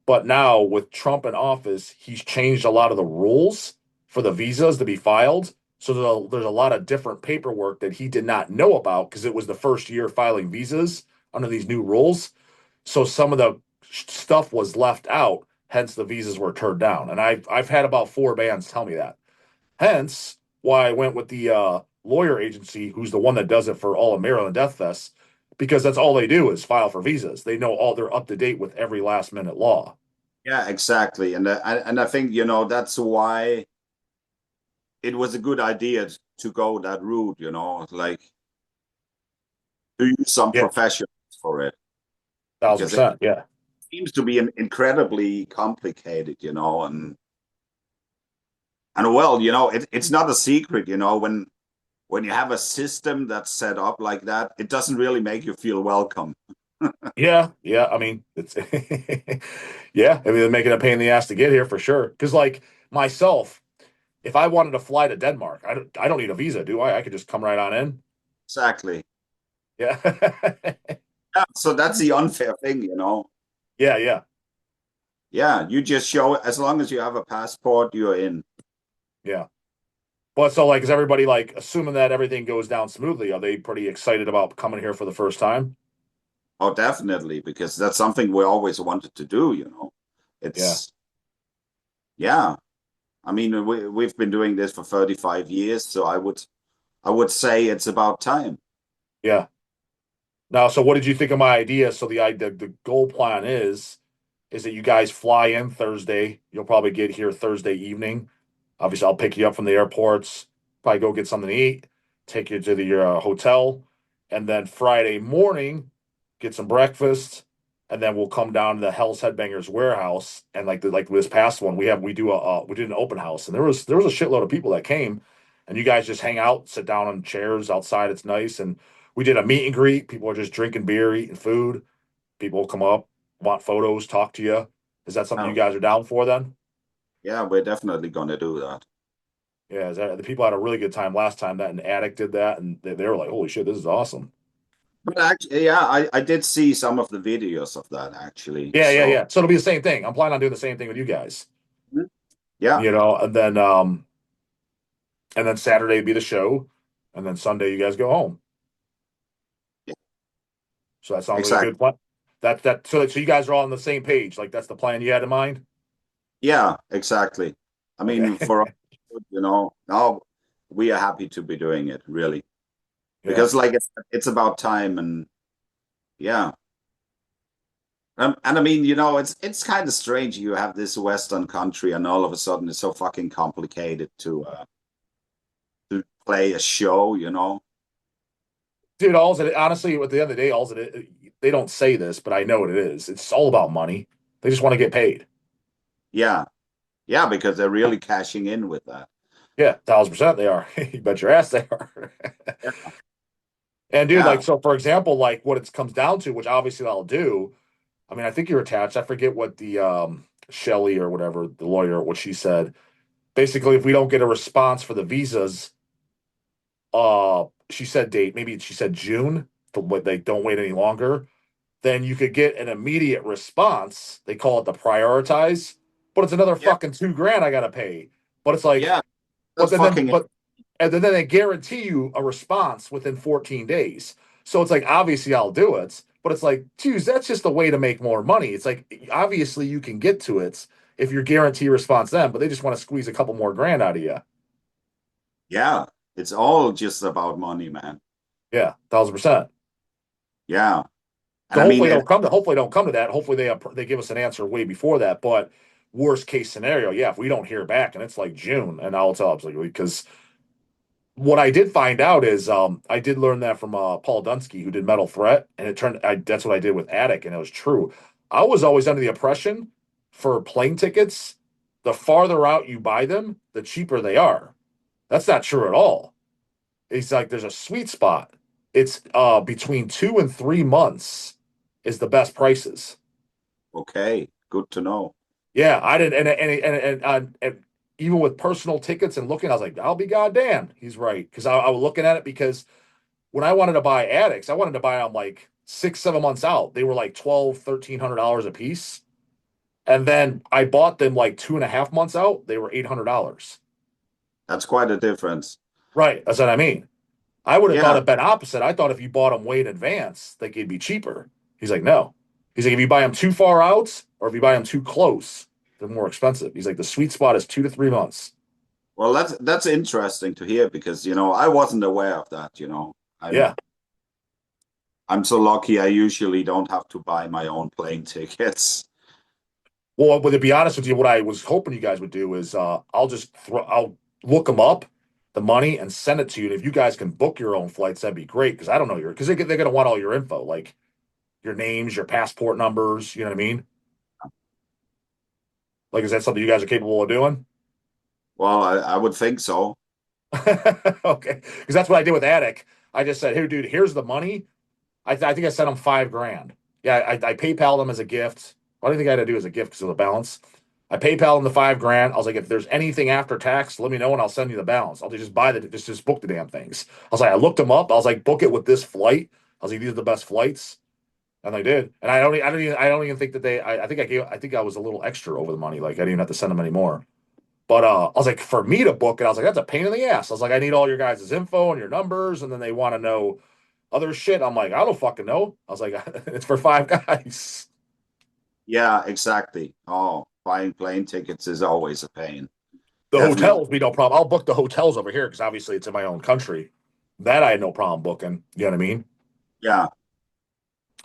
But now with Trump in office, he's changed a lot of the rules for the visas to be filed. So there's a lot of different paperwork that he did not know about because it was the first year filing visas under these new rules. So some of the stuff was left out, hence the visas were turned down. And I've had about 4 bands tell me that. Hence why I went with the lawyer agency, who's the one that does it for all of Maryland Death Fest, because that's all they do is file for visas. They know they're up to date with every last minute law. Yeah, exactly. And I think, that's why it was a good idea to go that route, like to use some Yeah, professionals for it, thousand because it percent. Yeah, seems to be incredibly complicated, and well, it's not a secret, when you have a system that's set up like that, it doesn't really make you feel welcome. yeah. I mean, it's yeah. I mean, they're making a pain in the ass to get here for sure. Because like myself, if I wanted to fly to Denmark, I don't need a visa, do I? I could just come right on in. Exactly. Yeah, Yeah, so that's the unfair thing, yeah. Yeah, you just show it as long as you have a passport, you're in. Yeah. But so like, is everybody like assuming that everything goes down smoothly? Are they pretty excited about coming here for the first time? Oh, definitely, because that's something we always wanted to do. Yeah, It's yeah. I mean, we've been doing this for 35 years, so I would say it's about time. yeah. Now, so what did you think of my idea? So the goal plan is that you guys fly in Thursday. You'll probably get here Thursday evening. Obviously, I'll pick you up from the airports, probably go get something to eat, take you to the hotel, and then Friday morning, get some breakfast, and then we'll come down to the Hell's Headbangers warehouse. And like this past one, we did an open house, and there was a shitload of people that came, and you guys just hang out, sit down on chairs outside. It's nice, and we did a meet and greet. People are just drinking beer, eating food. People come up, want photos, talk to you. Is that something you Oh, guys are down for then? yeah, we're definitely gonna do that. Yeah, the people had a really good time last time. That an addict did that, and they were like, "Holy shit, this is awesome!" But actually, yeah, I did see some of the videos of that actually. Yeah. So So it'll be the same thing. I'm planning on doing the same thing with you guys. yeah, And then Saturday be the show, and then Sunday you guys go home. yeah, So that sounds like a exactly. good plan. So you guys are all on the same page. Like that's the plan you had in mind. Yeah, exactly. I Okay. mean, for us, now we are happy to be doing it, really, Yeah. because like it's about time, and yeah. And I mean, it's kind of strange. You have this Western country, and all of a sudden, it's so fucking complicated to play a show. Dude, honestly, at the end of the day, they don't say this, but I know what it is. It's all about money. They just want to get paid. Yeah, yeah, because they're really cashing in with that. Yeah, 1,000% they are. You bet your ass they are. Yeah, And dude, yeah, like, so for example, like what it comes down to, which obviously I'll do. I mean, I think you're attached. I forget what the Shelley or whatever, the lawyer, what she said. Basically, if we don't get a response for the visas, she said date, maybe she said June, but they don't wait any longer, then you could get an immediate response. They call it the prioritize, but it's another yeah, fucking 2 grand I gotta pay. But it's like, yeah. but That's then fucking but and then they guarantee you a response within 14 days. So it's like obviously I'll do it, but it's like, geez, that's just a way to make more money. It's like obviously you can get to it if you're guaranteed response then, but they just want to squeeze a couple more grand out of you. yeah. It's all just about money, man. Yeah, 1,000%. Yeah, and So I mean, hopefully don't come to that. Hopefully they give us an answer way before that. But worst case scenario, yeah, if we don't hear back and it's like June, and I'll tell absolutely because what I did find out is I did learn that from Paul Dunsky who did Metal Threat, and that's what I did with Attic, and it was true. I was always under the impression for plane tickets, the farther out you buy them, the cheaper they are. That's not true at all. It's like there's a sweet spot. it's between 2 and 3 months is the best prices. Okay, good to know. Yeah, I didn't, and even with personal tickets and looking, I was like, I'll be goddamn. He's right because I was looking at it because when I wanted to buy addicts, I wanted to buy them like 6, 7 months out. They were like 12, $1,300 a piece. And then I bought them like 2.5 months out. They were $800. That's quite a difference. Right. That's what I mean. I would have thought Yeah. it been opposite. I thought if you bought them way in advance, like it'd be cheaper. He's like, no. He's like, if you buy them too far out or if you buy them too close, they're more expensive. He's like, the sweet spot is 2 to 3 months. Well, that's interesting to hear because, I wasn't aware of that, you know. I'm Yeah. I'm so lucky I usually don't have to buy my own plane tickets. Well, but to be honest with you, what I was hoping you guys would do is I'll look them up, the money, and send it to you. And if you guys can book your own flights, that'd be great because I don't know because they're gonna want all your info, like your names, your passport numbers. You know what I mean? Like, is that something you guys are capable of doing? Well, I would think so. Okay, because that's what I did with Attic. I just said, "Hey, dude, here's the money." I think I sent him 5 grand. Yeah, I PayPal them as a gift. I don't think I had to do as a gift because of the balance. I PayPal them the 5 grand. I was like, if there's anything after tax, let me know and I'll send you the balance. I'll just buy the just book the damn things. I was like, I looked them up. I was like, book it with this flight. I was like, these are the best flights, and they did. And I don't even think that I think I was a little extra over the money. Like I didn't even have to send them anymore. But I was like, for me to book it, I was like, that's a pain in the ass. I was like, I need all your guys' info and your numbers, and then they want to know other shit. I'm like, I don't fucking know. I was like, it's for 5 guys. Yeah, exactly. Oh, buying plane tickets is always a pain. The Definitely. hotels be no problem. I'll book the hotels over here because obviously it's in my own country. That I had no problem booking. You know what I mean? Yeah.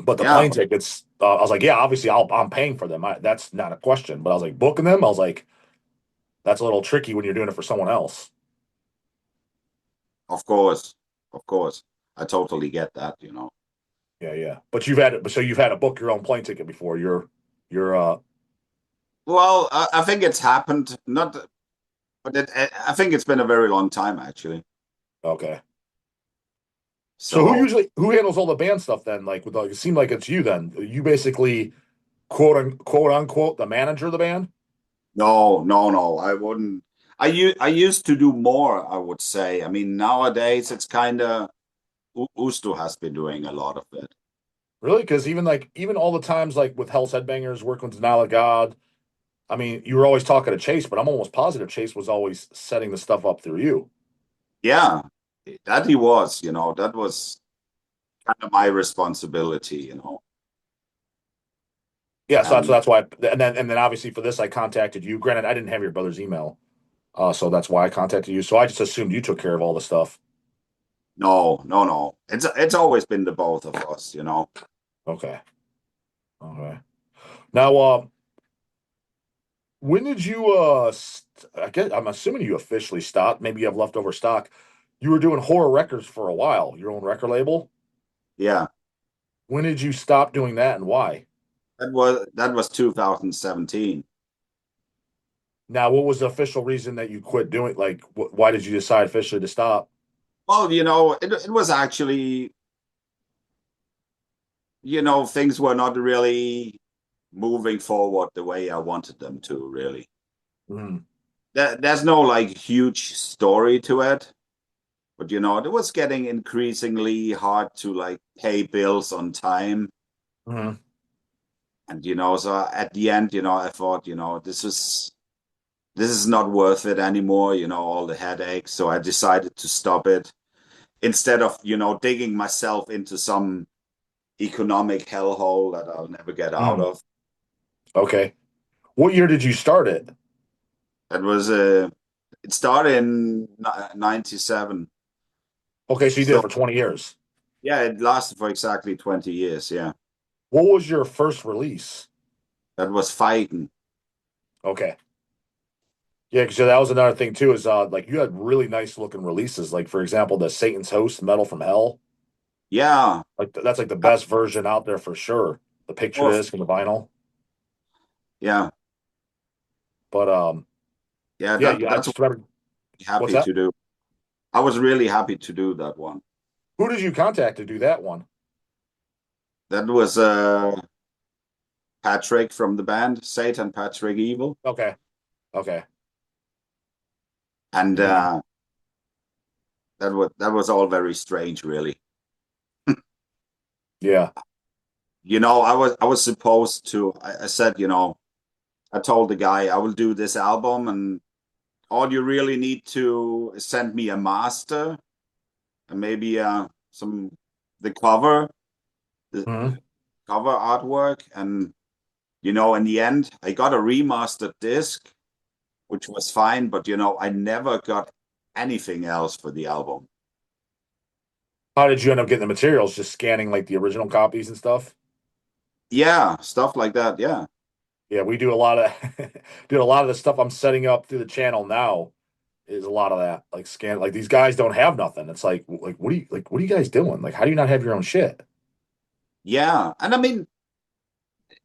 But the Yeah, plane tickets, I was like, yeah, obviously I'm paying for them. That's not a question. But I was like, booking them, I was like, that's a little tricky when you're doing it for someone else. of course. Of course. I totally get that. Yeah, yeah. But you've had to book your own plane ticket before. You're Well, I think it's happened, not, but I think it's been a very long time actually. okay. So So, who handles all the band stuff then? Like with it seemed like it's you then. You basically quote unquote the manager of the band. no, no, no, I wouldn't. I used to do more, I would say. I mean, nowadays it's kind of Usto has been doing a lot of it. Really? Because even all the times like with Hell's Headbangers working with Denial of God, I mean, you were always talking to Chase, but I'm almost positive Chase was always setting the stuff up through you. Yeah, that he was. That was kind of my responsibility. Yeah, so And that's why. And then obviously for this, I contacted you. Granted, I didn't have your brother's email, so that's why I contacted you. So I just assumed you took care of all the stuff. no, no, no. It's always been the both of us. Okay. Okay. Now, when did you I guess I'm assuming you officially stopped. Maybe you have leftover stock. You were doing horror records for a while, your own record label. Yeah, When did you stop doing that and why? that was 2017. Now, what was the official reason that you quit doing? Like, why did you decide officially to stop? Well, it was actually, things were not really moving forward the way I wanted them to, really. Mm-hmm. There's no like huge story to it, but it was getting increasingly hard to like pay bills on time. Mm-hmm. And so at the end, I thought, this is not worth it anymore, all the headaches. So I decided to stop it instead of, digging myself into some economic hellhole that I'll never get out Mm-hmm. of. Okay. What year did you start it? That was it started in 97. Okay, so you did it So for 20 years. yeah, it lasted for exactly 20 years. Yeah. What was your first release? That was fighting. Okay. Yeah, because that was another thing too, is like you had really nice looking releases. Like for example, the Satan's Host Metal from Hell. Yeah. Like that's like the Uh, best version out there for sure. The picture Or, disc and the vinyl. yeah. But Yeah, yeah, yeah. I that's what just remember I'm what's happy that? to do. I was really happy to do that one. Who did you contact to do that one? That was Patrick from the band, Satan Patrick Evil. Okay. Okay. And Yeah. that was all very strange, really. Yeah. I was supposed to. I said, I told the guy I will do this album, and all you really need to send me a master and maybe some the cover, the Mhm. cover artwork, and in the end, I got a remastered disc, which was fine, but I never got anything else for the album. How did you end up getting the materials? Just scanning like the original copies and stuff? Yeah, stuff like that. Yeah. Yeah, we do a lot of do a lot of the stuff I'm setting up through the channel now is a lot of that. Like scan like these guys don't have nothing. It's like what are you guys doing? Like how do you not have your own shit? Yeah. And I mean,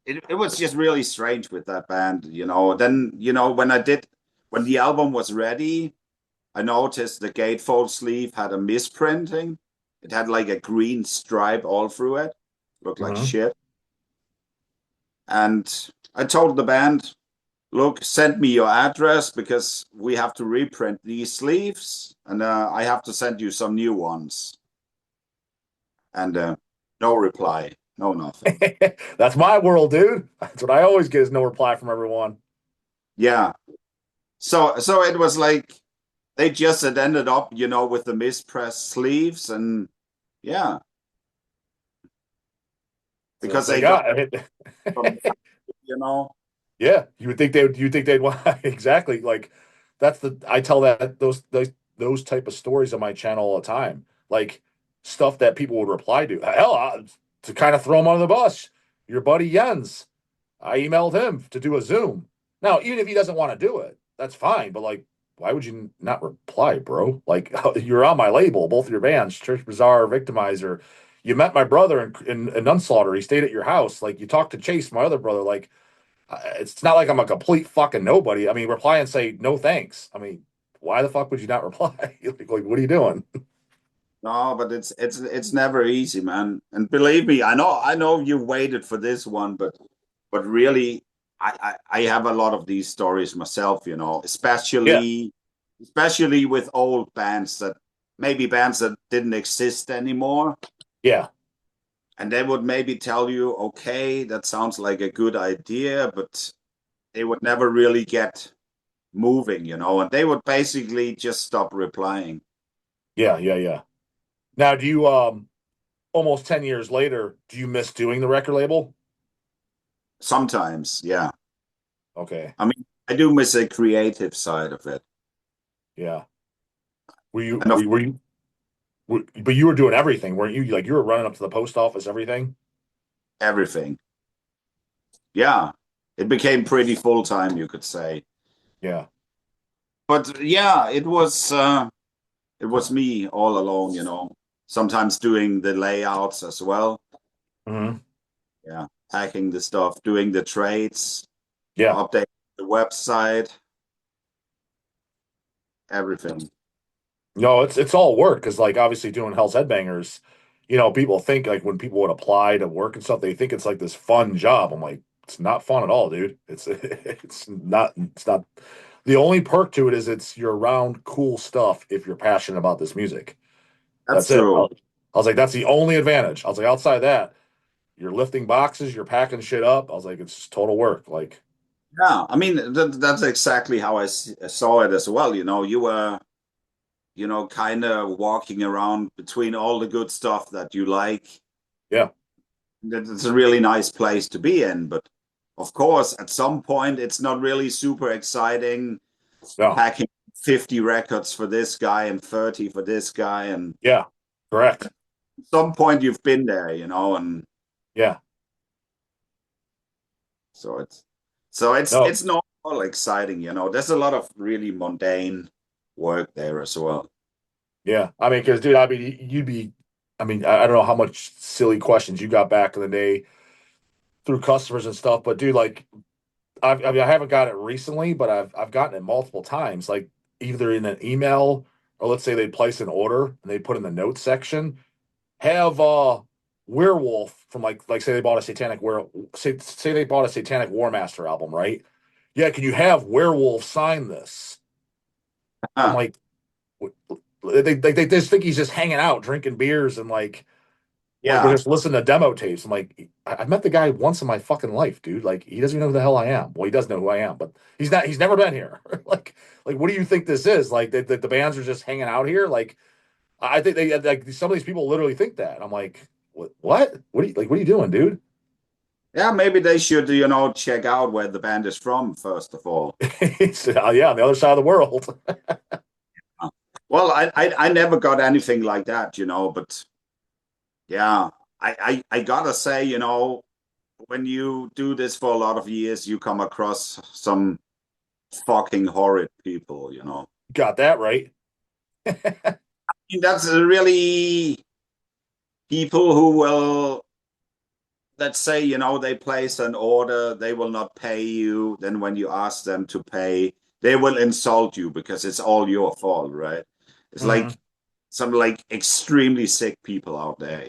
it was just really strange with that band. Then, when the album was ready, I noticed the gatefold sleeve had a misprinting. It had like a green stripe all through it. Looked like Hmm. shit. And I told the band, look, send me your address because we have to reprint these sleeves and I have to send you some new ones. And no reply, no nothing. That's my world, dude. That's what I always get is no reply from everyone. Yeah. So it was like they just had ended up, with the mispressed sleeves and yeah, So it's because like they got ah, from you know. yeah, you think they'd want exactly like that's the I tell that those type of stories on my channel all the time. Like stuff that people would reply to. Hell, to kind of throw them under the bus. Your buddy Jens, I emailed him to do a Zoom. Now, even if he doesn't want to do it, that's fine. But like, why would you not reply, bro? Like, you're on my label, both of your bands, Church Bazaar, Victimizer. You met my brother in Nunslaughter. He stayed at your house. Like, you talked to Chase, my other brother. Like, it's not like I'm a complete fucking nobody. I mean, reply and say no thanks. I mean, why the fuck would you not reply? Like, what are you doing? No, but it's never easy, man. And believe me, I know you waited for this one, but really, I have a lot of these stories myself, Yeah, especially with old bands that maybe bands that didn't exist anymore, yeah, and they would maybe tell you, okay, that sounds like a good idea, but they would never really get moving, and they would basically just stop replying. yeah. Now, do you almost 10 years later, do you miss doing the record label? Sometimes, yeah. Okay, I mean, I do miss a creative side of it. yeah. Were you And were of you, were you but you were doing everything, weren't you? Like you were running up to the post office, everything. everything. Yeah. It became pretty full time, you could say. Yeah. But yeah, it was me all alone, sometimes doing the layouts as well. Hmm. Yeah. Packing the stuff, doing the trades, Yeah. updating the website, everything. No, it's all work because like obviously doing Hell's Headbangers, people think like when people would apply to work and stuff, they think it's like this fun job. I'm like, it's not fun at all, dude. It's not the only perk to it is you're around cool stuff if you're passionate about this music. That's That's it. I true. was like, that's the only advantage. I was like, outside that, you're lifting boxes, you're packing shit up. I was like, it's total work. Like, Yeah. I mean, that's exactly how I saw it as well. You were kind of walking around between all the good stuff that you like. yeah, It's a really nice place to be in. But of course, at some point, it's not really super exciting no, packing 50 records for this guy and 30 for this guy. And yeah, correct. at some point, you've been there, and Yeah, so it's no, it's not all exciting. There's a lot of really mundane work there as well. yeah. I mean, because dude, I mean, you'd be, I mean, I don't know how much silly questions you got back in the day through customers and stuff, but dude, like, I mean, I haven't got it recently, but I've gotten it multiple times, like either in an email or let's say they place an order and they put in the notes section. have Werewolf from like say they bought a satanic say they bought a Satanic War Master album, right? Yeah, can you have Werewolf sign this? I'm Huh. like, they just think he's just hanging out, drinking beers, and like we're Yeah. just listening to demo tapes. I'm like, I met the guy once in my fucking life, dude. Like he doesn't even know who the hell I am. Well, he does know who I am, but he's never been here. like what do you think this is? Like the bands are just hanging out here? Like I think they like some of these people literally think that. I'm like, what? What are you doing, dude? Yeah, maybe they should, check out where the band is from, first of all. Yeah, on the other side of the world. Well, I never got anything like that, but yeah, I gotta say, when you do this for a lot of years, you come across some fucking horrid people. Got that right. That's really people who will, let's say, they place an order, they will not pay you. Then when you ask them to pay, they will insult you because it's all your fault, right? It's Mhm. like some like extremely sick people out there.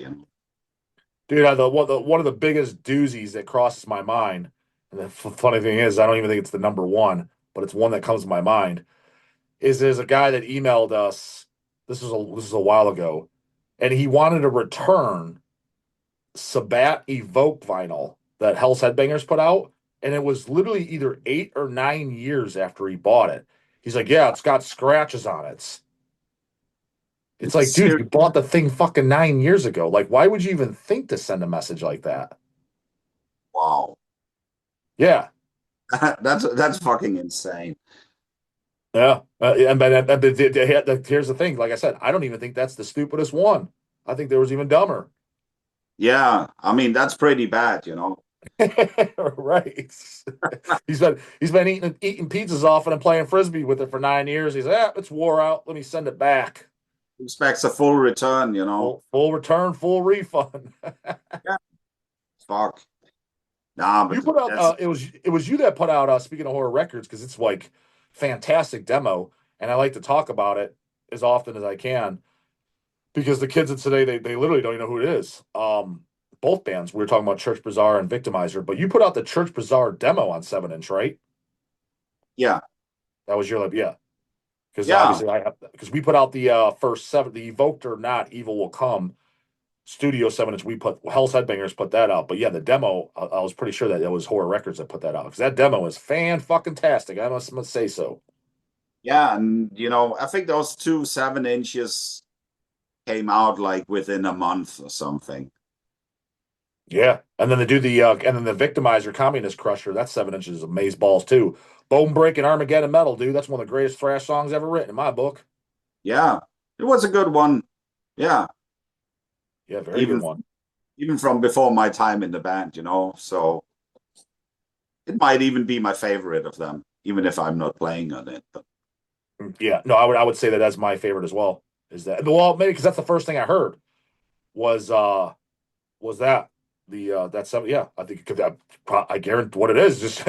Dude, one of the biggest doozies that crosses my mind, and the funny thing is, I don't even think it's the number one, but it's one that comes to my mind. Is there's a guy that emailed us. This was a while ago, and he wanted to return Sabat Evoke vinyl that Hell's Headbangers put out, and it was literally either 8 or 9 years after he bought it. He's like, "Yeah, it's got scratches on it." It's like, dude, Ser- you bought the thing fucking 9 years ago. Like, why would you even think to send a message like that? wow. Yeah, That's fucking insane. yeah. Here's the thing. Like I said, I don't even think that's the stupidest one. I think there was even dumber. Yeah, I mean that's pretty bad. Right. He's been eating pizzas often and playing frisbee with it for 9 years. He's it's wore out. Let me send it back. Expects a full return. Full return, full refund. Yeah, fuck. Nah, You but put out that's it was you that put out speaking of horror records because it's like fantastic demo and I like to talk about it as often as I can because the kids of today they literally don't even know who it is. Both bands we were talking about Church Bazaar and Victimizer, but you put out the Church Bazaar demo on 7 inch, right? yeah, That was your like yeah. Because yeah. obviously I have because we put out the first seven, the Evoked or Not, Evil Will Come Studio 7 inch. We put Hell's Headbangers put that out, but yeah, the demo I was pretty sure that it was Horror Records that put that out because that demo is fan fucking tastic. I must say so. Yeah, and I think those two 7 inches came out like within a month or something. Yeah, and then they do the and then the Victimizer Communist Crusher. That's 7 inches of maze balls too. Bone Break and Armageddon Metal, dude. That's one of the greatest thrash songs ever written in my book. Yeah, it was a good one. Yeah, Yeah, very good even one. even from before my time in the band. So it might even be my favorite of them, even if I'm not playing on it. But Yeah, no, I would say that that's my favorite as well. Is that well maybe because that's the first thing I heard was that the that seven yeah I think I guarantee what it is just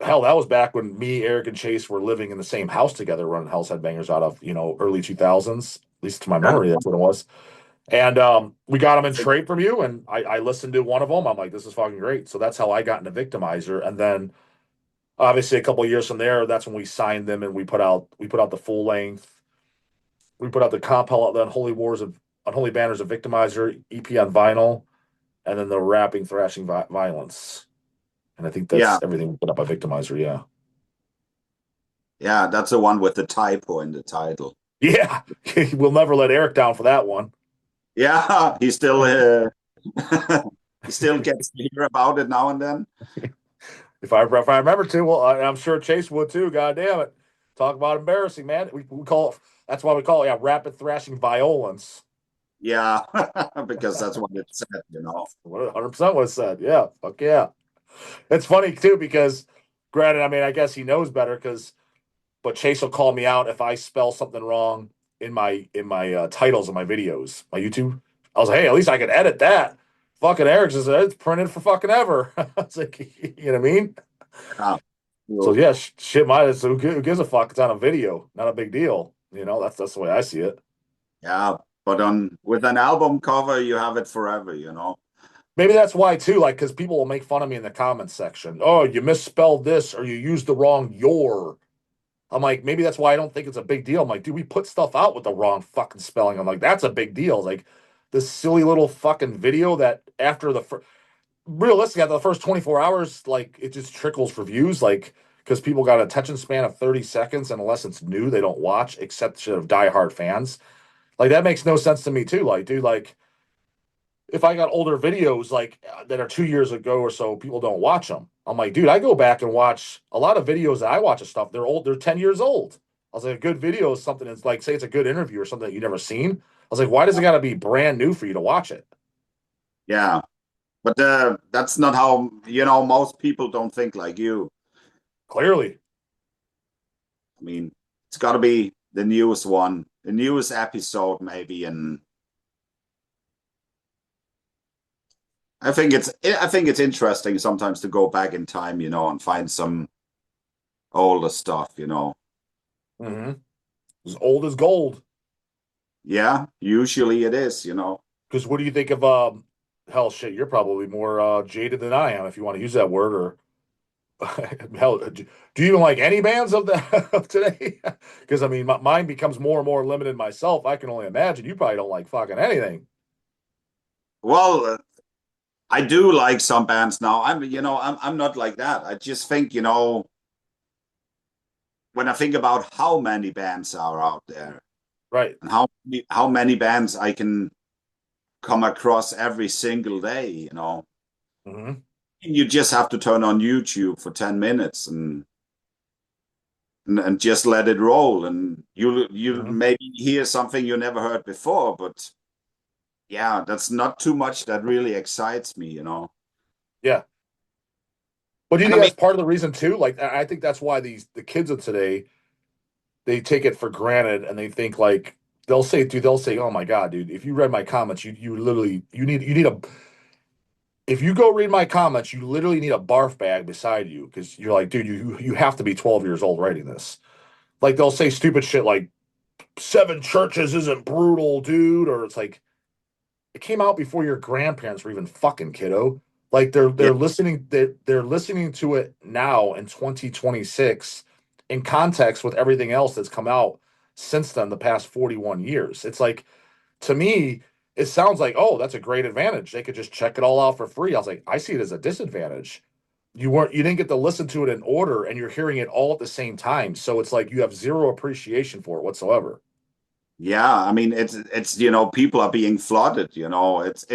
hell that was back when me Eric and Chase were living in the same house together running Hell's Headbangers out of early 2000s at least to my yeah, memory that's what it was and we got them in trade from you and I listened to one of them. I'm like, this is fucking great. So that's how I got into Victimizer, and then obviously a couple of years from there that's when we signed them and we put out the full length. We put out the compel the Unholy Banners of Victimizer EP on vinyl, and then the rapping, thrashing violence. And I think yeah, that's everything we put up by Victimizer. Yeah. yeah. That's the one with the typo in the title. Yeah. We'll never let Eric down for that one. Yeah, he still he still gets to hear about it now and then. If I remember to, well, I'm sure Chase would too. God damn it. Talk about embarrassing, man. We call it, that's why we call it, yeah, rapid thrashing violence. Yeah, because that's what it said. 100% what it said. Yeah. Fuck yeah. It's funny too, because granted, I mean, I guess he knows better but Chase will call me out if I spell something wrong in my titles of my videos, my YouTube. I was like, hey, at least I can edit that. Fucking Eric says it's printed for fucking ever. I was like, you know what I mean? Yeah. So Well, yeah, shit. Who gives a fuck? It's on a video, not a big deal. That's the way I see it. yeah. But on with an album cover, you have it forever, you know. Maybe that's why too, like, because people will make fun of me in the comments section. Oh, you misspelled this or you used the wrong your. I'm like, maybe that's why I don't think it's a big deal. I'm like, dude, we put stuff out with the wrong fucking spelling. I'm like, that's a big deal. Like this silly little fucking video that after the realistically after the first 24 hours, like it just trickles for views, like because people got an attention span of 30 seconds, and unless it's new, they don't watch, except shit of diehard fans. Like that makes no sense to me too. Like, dude, like if I got older videos like that are 2 years ago or so, people don't watch them. I'm like, dude, I go back and watch a lot of videos that I watch of stuff. They're old. They're 10 years old. I was like, a good video is something that's like, say it's a good interview or something that you've never seen. I was like, why does it got to be brand new for you to watch it? Yeah, but that's not how, you know, most people don't think like you. Clearly. I mean, it's got to be the newest one, the newest episode, maybe. And I think it's interesting sometimes to go back in time, you know, and find some older stuff, you know. Mm-hmm. As old as gold. Yeah, usually it is, you know. Because what do you think of hell shit? You're probably more jaded than I am, if you want to use that word, or hell, do you even like any bands of the of today? Because I mean, mine becomes more and more limited myself. I can only imagine you probably don't like fucking anything. Well, I do like some bands now. I'm not like that. I just think, you know, when I think about how many bands are out there Right. and how many bands I can come across every single day, you know, Mm-hmm. you just have to turn on YouTube for 10 minutes and just let it roll, and you Mm-hmm. maybe hear something you never heard before, but yeah, that's not too much that really excites me, you know. Yeah. But do you And I think mean, that's part of the reason too? Like, I think that's why the kids of today they take it for granted and they think like they'll say, oh my god, dude, if you read my comments, you literally you need a if you go read my comments, you literally need a barf bag beside you because you're like, dude, you have to be 12 years old writing this. Like they'll say stupid shit like seven churches isn't brutal, dude, or it's like it came out before your grandparents were even fucking kiddo. Like yeah, they're listening to it now in 2026 in context with everything else that's come out since then the past 41 years. It's like to me, it sounds like, oh, that's a great advantage. They could just check it all out for free. I was like, I see it as a disadvantage. You didn't get to listen to it in order and you're hearing it all at the same time. So it's like you have zero appreciation for it whatsoever. yeah, I mean, it's you know, people are being flooded, you know. It's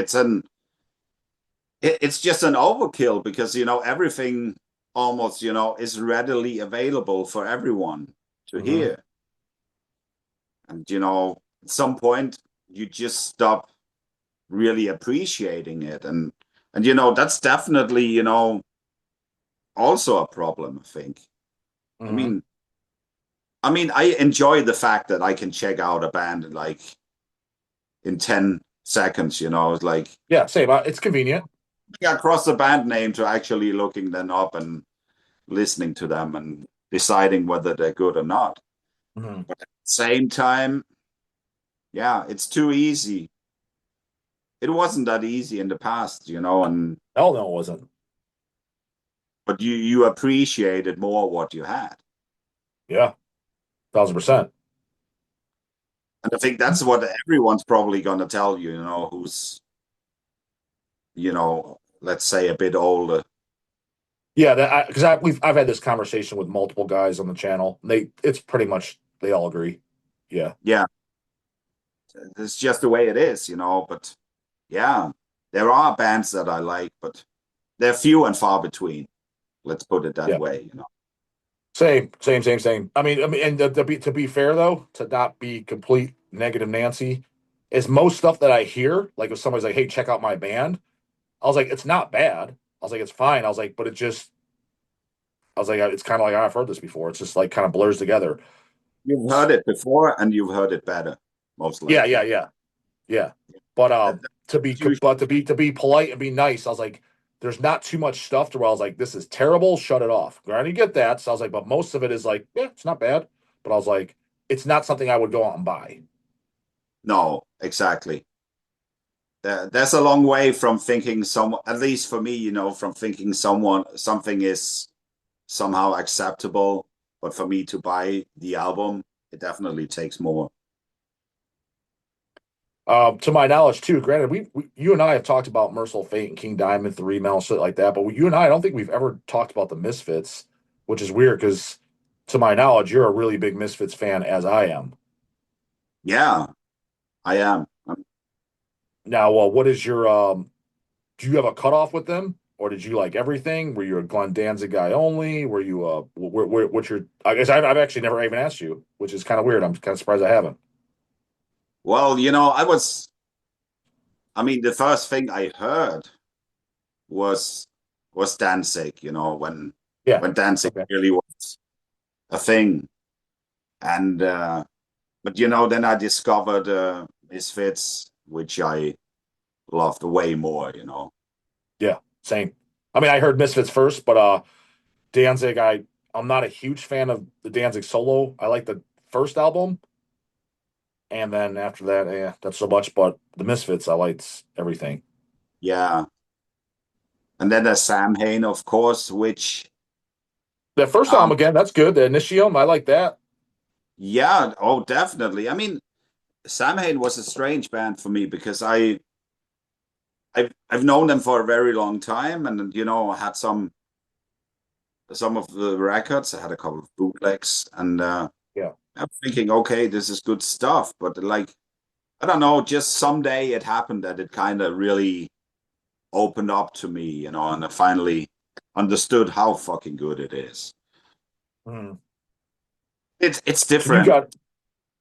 just an overkill because, you know, everything almost, you know, is readily available for everyone to Mm-hmm. hear. And, you know, at some point you just stop really appreciating it. And you know, that's definitely, you know, also a problem, I think. I Mm-hmm. mean, I enjoy the fact that I can check out a band like in 10 seconds, you know. It's like Yeah, same. It's convenient. across the band name to actually looking them up and listening to them and deciding whether they're good or not. Mm-hmm. But at the same time, yeah, it's too easy. It wasn't that easy in the past, you know, and Hell no, it wasn't. but you appreciated more what you had. Yeah, 1000%. And I think that's what everyone's probably going to tell you, you know, who's, you know, let's say a bit older. Yeah, that because I've had this conversation with multiple guys on the channel. It's pretty much they all agree. Yeah, Yeah, it's just the way it is, you know. But yeah, there are bands that I like, but they're few and far between. Let's put it that yeah. way, you know. Same. And to be fair though, to not be complete negative Nancy, is most stuff that I hear, like if somebody's like, "Hey, check out my band," I was like, "It's not bad." I was like, "It's fine." I was like, "But it just," I was like, "It's kind of like I've heard this before." It's just like kind of blurs together. You've heard it before and you've heard it better, most Yeah, likely. yeah, yeah, yeah. But That's usually, to be polite and be nice, I was like, "There's not too much stuff to where I was like, this is terrible. Shut it off." Granted, you get that. So I was like, "But most of it is like, yeah, it's not bad." But I was like, "It's not something I would go out and buy." No, exactly. There's a long way from thinking at least for me, from thinking something is somehow acceptable, but for me to buy the album, it definitely takes more. To my knowledge, too. Granted, you and I have talked about Mercyful Fate and King Diamond, Three Metal, shit like that, but you and I don't think we've ever talked about the Misfits, which is weird because, to my knowledge, you're a really big Misfits fan, as I am. Yeah, I am. Now, what is your do you have a cutoff with them, or did you like everything? Were you a Glenn Danzig guy only? Were you what's your? I guess I've actually never even asked you, which is kind of weird. I'm kind of surprised I haven't. Well, I mean, the first thing I heard was Danzig, Yeah. when Danzig Okay. really was a thing. And but then I discovered Misfits, which I loved way more. Yeah. Same. I mean, I heard Misfits first, but Danzig, I'm not a huge fan of the Danzig solo. I like the first album, and then after that, yeah, that's so much. But the Misfits, I liked everything. Yeah. And then there's Samhain, of course, which The first album um again, that's good. The Initium, I like that. yeah, oh definitely. I mean, Samhain was a strange band for me because I've known them for a very long time, and I had some of the records. I had a couple of bootlegs, and Yeah. I'm thinking, okay, this is good stuff. But like, I don't know, just someday it happened that it kind of really opened up to me, and I finally understood how fucking good it is. Mhm. It's So you different. got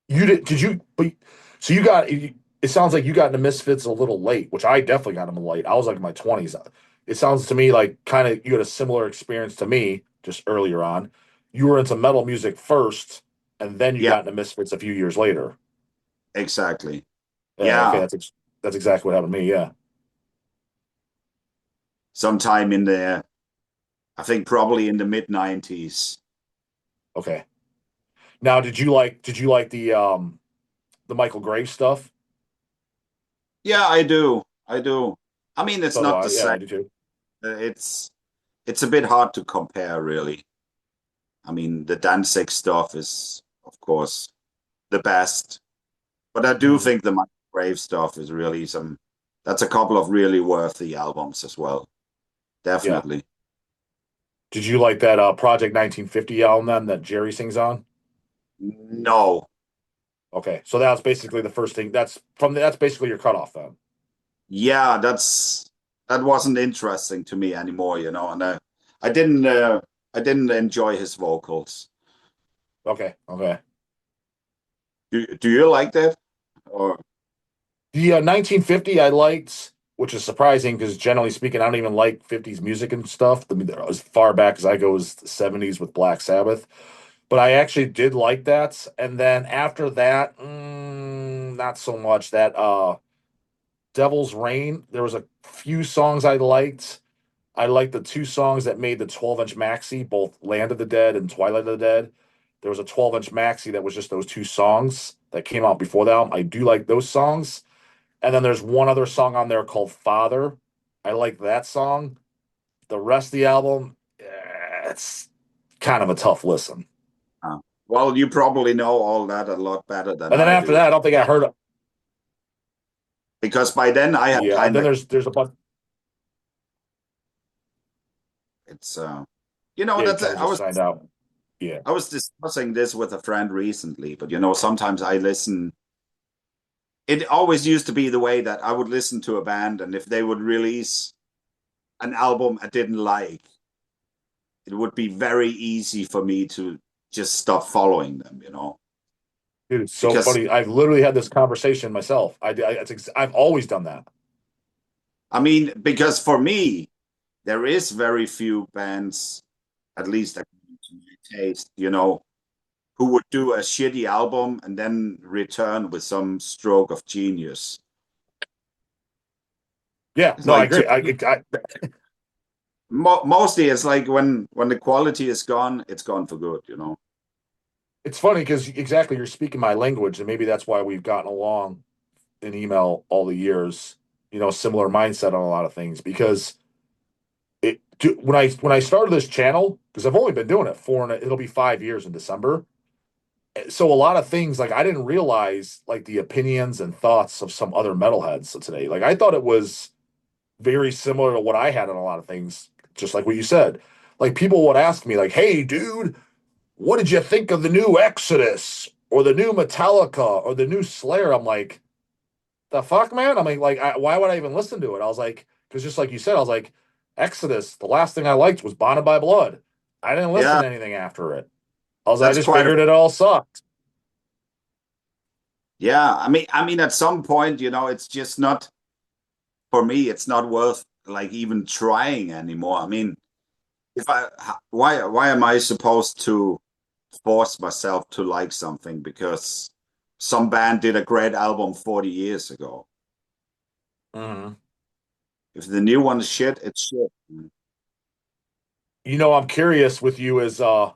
you did you but so you got it sounds like you got into Misfits a little late, which I definitely got them late. I was like in my 20s. It sounds to me like kind of you had a similar experience to me just earlier on. You were into metal music first, and then you Yeah, got into Misfits a few years later. exactly. Okay, Yeah, that's exactly what happened to me. Yeah. sometime in the, I think probably in the mid 90s. Okay. Now, did you like the Michael Graves stuff? Yeah, I do. I do. I mean, it's So do not the I. Yeah, same. I do too. It's it's a bit hard to compare, really. I mean, the Danzig stuff is, of course, the best, but I do Mhm. think the Michael Grave stuff is really some. That's a couple of really worthy albums as well. Yeah. Definitely. Did you like that Project 1950 album then that Jerry sings on? No. Okay, so that's basically the first thing. That's basically your cutoff then. Yeah, that wasn't interesting to me anymore, and I didn't I didn't enjoy his vocals. Okay, okay. Do you like that? Or The 1950 I liked, which is surprising because generally speaking, I don't even like 50s music and stuff. I mean, as far back as I go is the 70s with Black Sabbath. But I actually did like that. And then after that, not so much. That Devil's Rain, there was a few songs I liked. I liked the two songs that made the 12-inch maxi, both Land of the Dead and Twilight of the Dead. There was a 12-inch maxi that was just those two songs that came out before the album. I do like those songs. And then there's one other song on there called Father. I like that song. The rest of the album, it's kind of a tough listen. well, you probably know all that a lot better than And then I after do that, I don't think I heard. because by then I had Yeah, and kind then of there's a bunch. it's Yeah, you that's kind of just signed out. Yeah, I was discussing this with a friend recently, but sometimes I listen. It always used to be the way that I would listen to a band, and if they would release an album I didn't like, it would be very easy for me to just stop following them, dude, it's so because funny. I've literally had this conversation myself. I've always done that. I mean, because for me, there is very few bands, at least according to my taste, who would do a shitty album and then return with some stroke of genius. Yeah, It's no, I like agree. mostly it's like when the quality is gone, it's gone for good. It's funny because exactly you're speaking my language, and maybe that's why we've gotten along an email all the years, similar mindset on a lot of things because when I started this channel, because I've only been doing it it'll be 5 years in December. So a lot of things like I didn't realize like the opinions and thoughts of some other metalheads today. Like I thought it was very similar to what I had on a lot of things, just like what you said. Like people would ask me, like, "Hey, dude, what did you think of the new Exodus or the new Metallica or the new Slayer?" I'm like, "The fuck, man!" I mean, like, why would I even listen to it? I was like, because just like you said, I was like, Exodus. The last thing I liked was Bonded by Blood. I didn't listen Yeah, to anything after it. I that's just quite a figured it all sucked. yeah. I mean, at some point, it's just not for me. It's not worth like even trying anymore. I mean, if I why am I supposed to force myself to like something because some band did a great album 40 years ago? Mhm. If the new one is shit, it's shit. I'm curious with you is I'm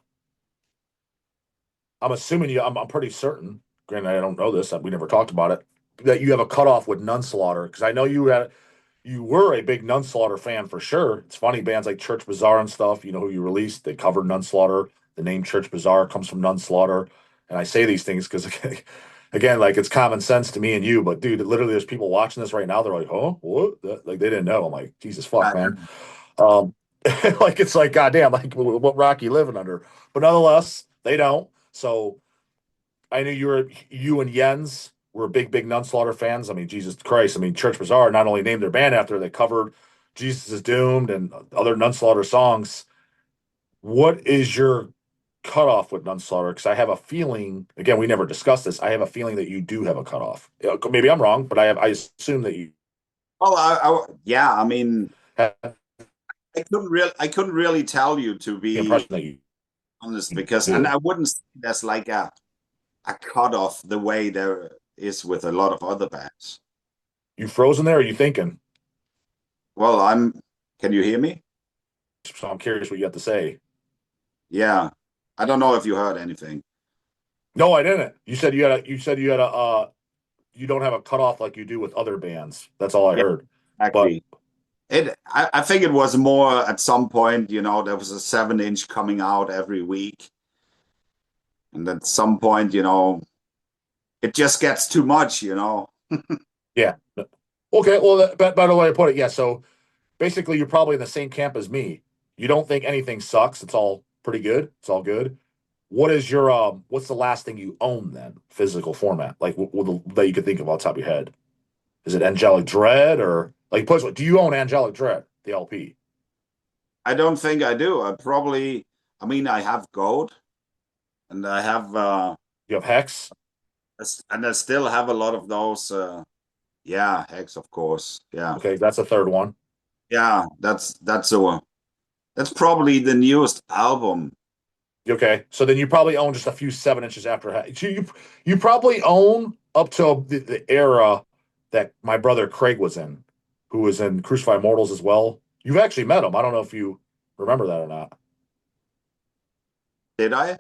assuming I'm pretty certain. Granted, I don't know this. We never talked about it. That you have a cutoff with Nunslaughter because I know you were a big Nunslaughter fan for sure. It's funny bands like Church Bazaar and stuff. You know who you released? They covered Nunslaughter. The name Church Bazaar comes from Nunslaughter. And I say these things because again, like it's common sense to me and you. But dude, literally, there's people watching this right now. They're like, "Huh? What?" Like they didn't know. I'm like, Jesus fuck, man. Um, like it's like goddamn, like what rock you living under? But nonetheless, they don't. So I knew you and Jens were big Nunslaughter fans. I mean, Jesus Christ. I mean, Church Bazaar not only named their band after, they covered Jesus is Doomed and other Nunslaughter songs. What is your cutoff with Nunslaughter? Because I have a feeling, again, we never discussed this. I have a feeling that you do have a cutoff. Maybe I'm wrong, but I assume that you Well, yeah. I mean, have the I couldn't really tell you, to be impression that you honest, because, and do. I wouldn't say there's like a cutoff the way there is with a lot of other bands. You frozen there? Or are you thinking? Well, can you hear me? So I'm curious what you have to say. Yeah. I don't know if you heard anything. No, I didn't. You said you had a you don't have a cutoff like you do with other bands. That's all I Yeah, heard. But exactly. I think it was more at some point, there was a 7-inch coming out every week. And at some point, it just gets too much. yeah. Okay, well, by the way I put it, yeah, so basically you're probably in the same camp as me. You don't think anything sucks. It's all pretty good. It's all good. What's the last thing you own then? Physical format. Like that you could think of off the top of your head. Is it Angelic Dread or like do you own Angelic Dread, the LP? I don't think I do. I mean, I have gold, and I have, You have Hex? and I still have a lot of those. Yeah, Hex, of course. Yeah. Okay, that's the third one. Yeah, that's probably the newest album. Okay, so then you probably own just a few 7 inches after. You probably own up till the era that my brother Craig was in, who was in Crucified Mortals as well. You've actually met him. I don't know if you remember that or not. Did I?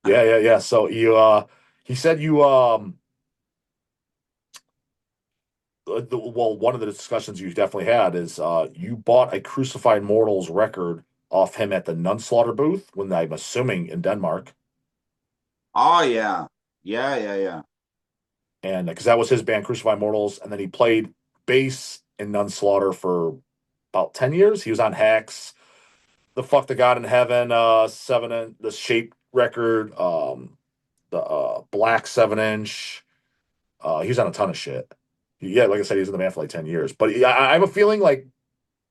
Yeah. So he said well, one of the discussions you definitely had is you bought a Crucified Mortals record off him at the Nunslaughter booth when I'm assuming in Denmark. Oh, yeah. Yeah. And because that was his band, Crucified Mortals, and then he played bass in Nunslaughter for about 10 years. He was on Hex, the Fuck the God in Heaven, the Shape record, the Black 7 inch. He was on a ton of shit. Yeah, like I said, he was in the band for like 10 years. But I have a feeling like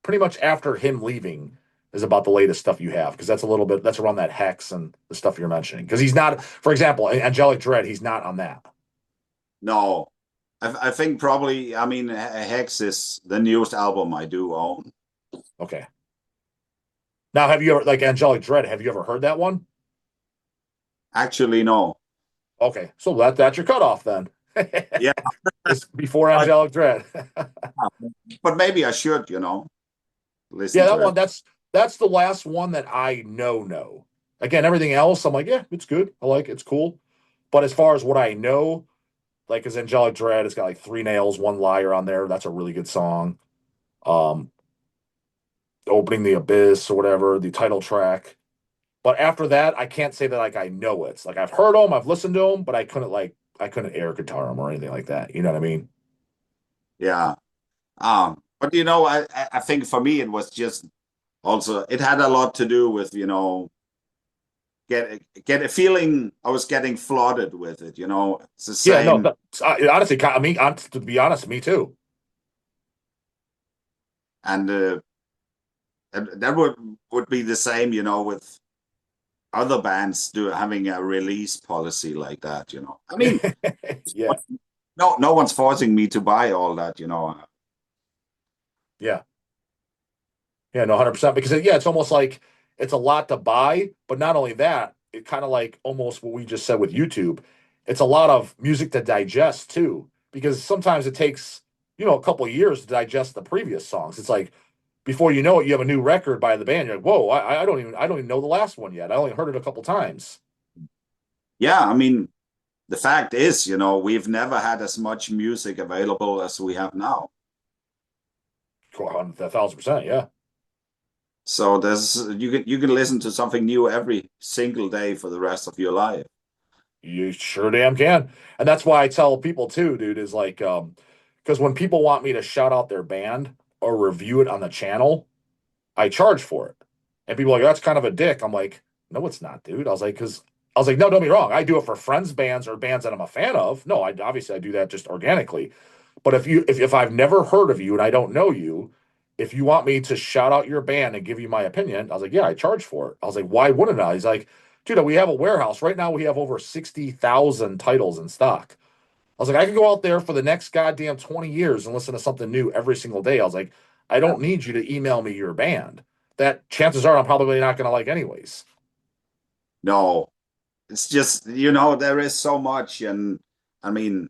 pretty much after him leaving is about the latest stuff you have because that's around that Hex and the stuff you're mentioning. Because he's not, for example, Angelic Dread, he's not on that. No, I think probably. I mean, Hex is the newest album I do own. Okay. Now, have you ever like Angelic Dread? Have you ever heard that one? Actually, no. Okay, so that's your cutoff then. Yeah, It's before but Angelic Dread. but maybe I should, listen Yeah, to that it. one. That's the last one that I know. No, again, everything else, I'm like, yeah, it's good. I like it. It's cool. But as far as what I know, like his Angelic Dread, it's got like Three Nails, One Liar on there. That's a really good song. Um, Opening the Abyss or whatever, the title track. But after that, I can't say that like I know it. Like I've heard them, I've listened to them, but I couldn't air guitar them or anything like that. You know what I mean? Yeah. But I think for me it was just also it had a lot to do with, get a feeling I was getting flooded with it. It's the Yeah, no, same, honestly, I mean, to be honest, me too. and that would be the same, with other bands having a release policy like that. I mean, Yeah, no one's forcing me to buy all that. yeah. Yeah, no, 100%. Because yeah, it's almost like it's a lot to buy, but not only that, it kind of like almost what we just said with YouTube. It's a lot of music to digest too, because sometimes it takes, a couple of years to digest the previous songs. It's like before you know it, you have a new record by the band. You're like, whoa, I don't even know the last one yet. I only heard it a couple times. Yeah, I mean, the fact is, we've never had as much music available as we have now. 1,000%, yeah. So you can listen to something new every single day for the rest of your life. You sure damn can. And that's why I tell people too, dude, is like, because when people want me to shout out their band or review it on the channel, I charge for it. And people are like, that's kind of a dick. I'm like, no, it's not, dude. I was like, no, don't get me wrong. I do it for friends' bands or bands that I'm a fan of. No, I do that just organically. But if I've never heard of you and I don't know you, if you want me to shout out your band and give you my opinion, I was like, yeah, I charge for it. I was like, why wouldn't I? He's like, dude, we have a warehouse. Right now we have over 60,000 titles in stock. I was like, I could go out there for the next goddamn 20 years and listen to something new every single day. I was like, I Yeah. don't need you to email me your band. That chances are I'm probably not going to like anyways. No, it's just, there is so much. And I mean,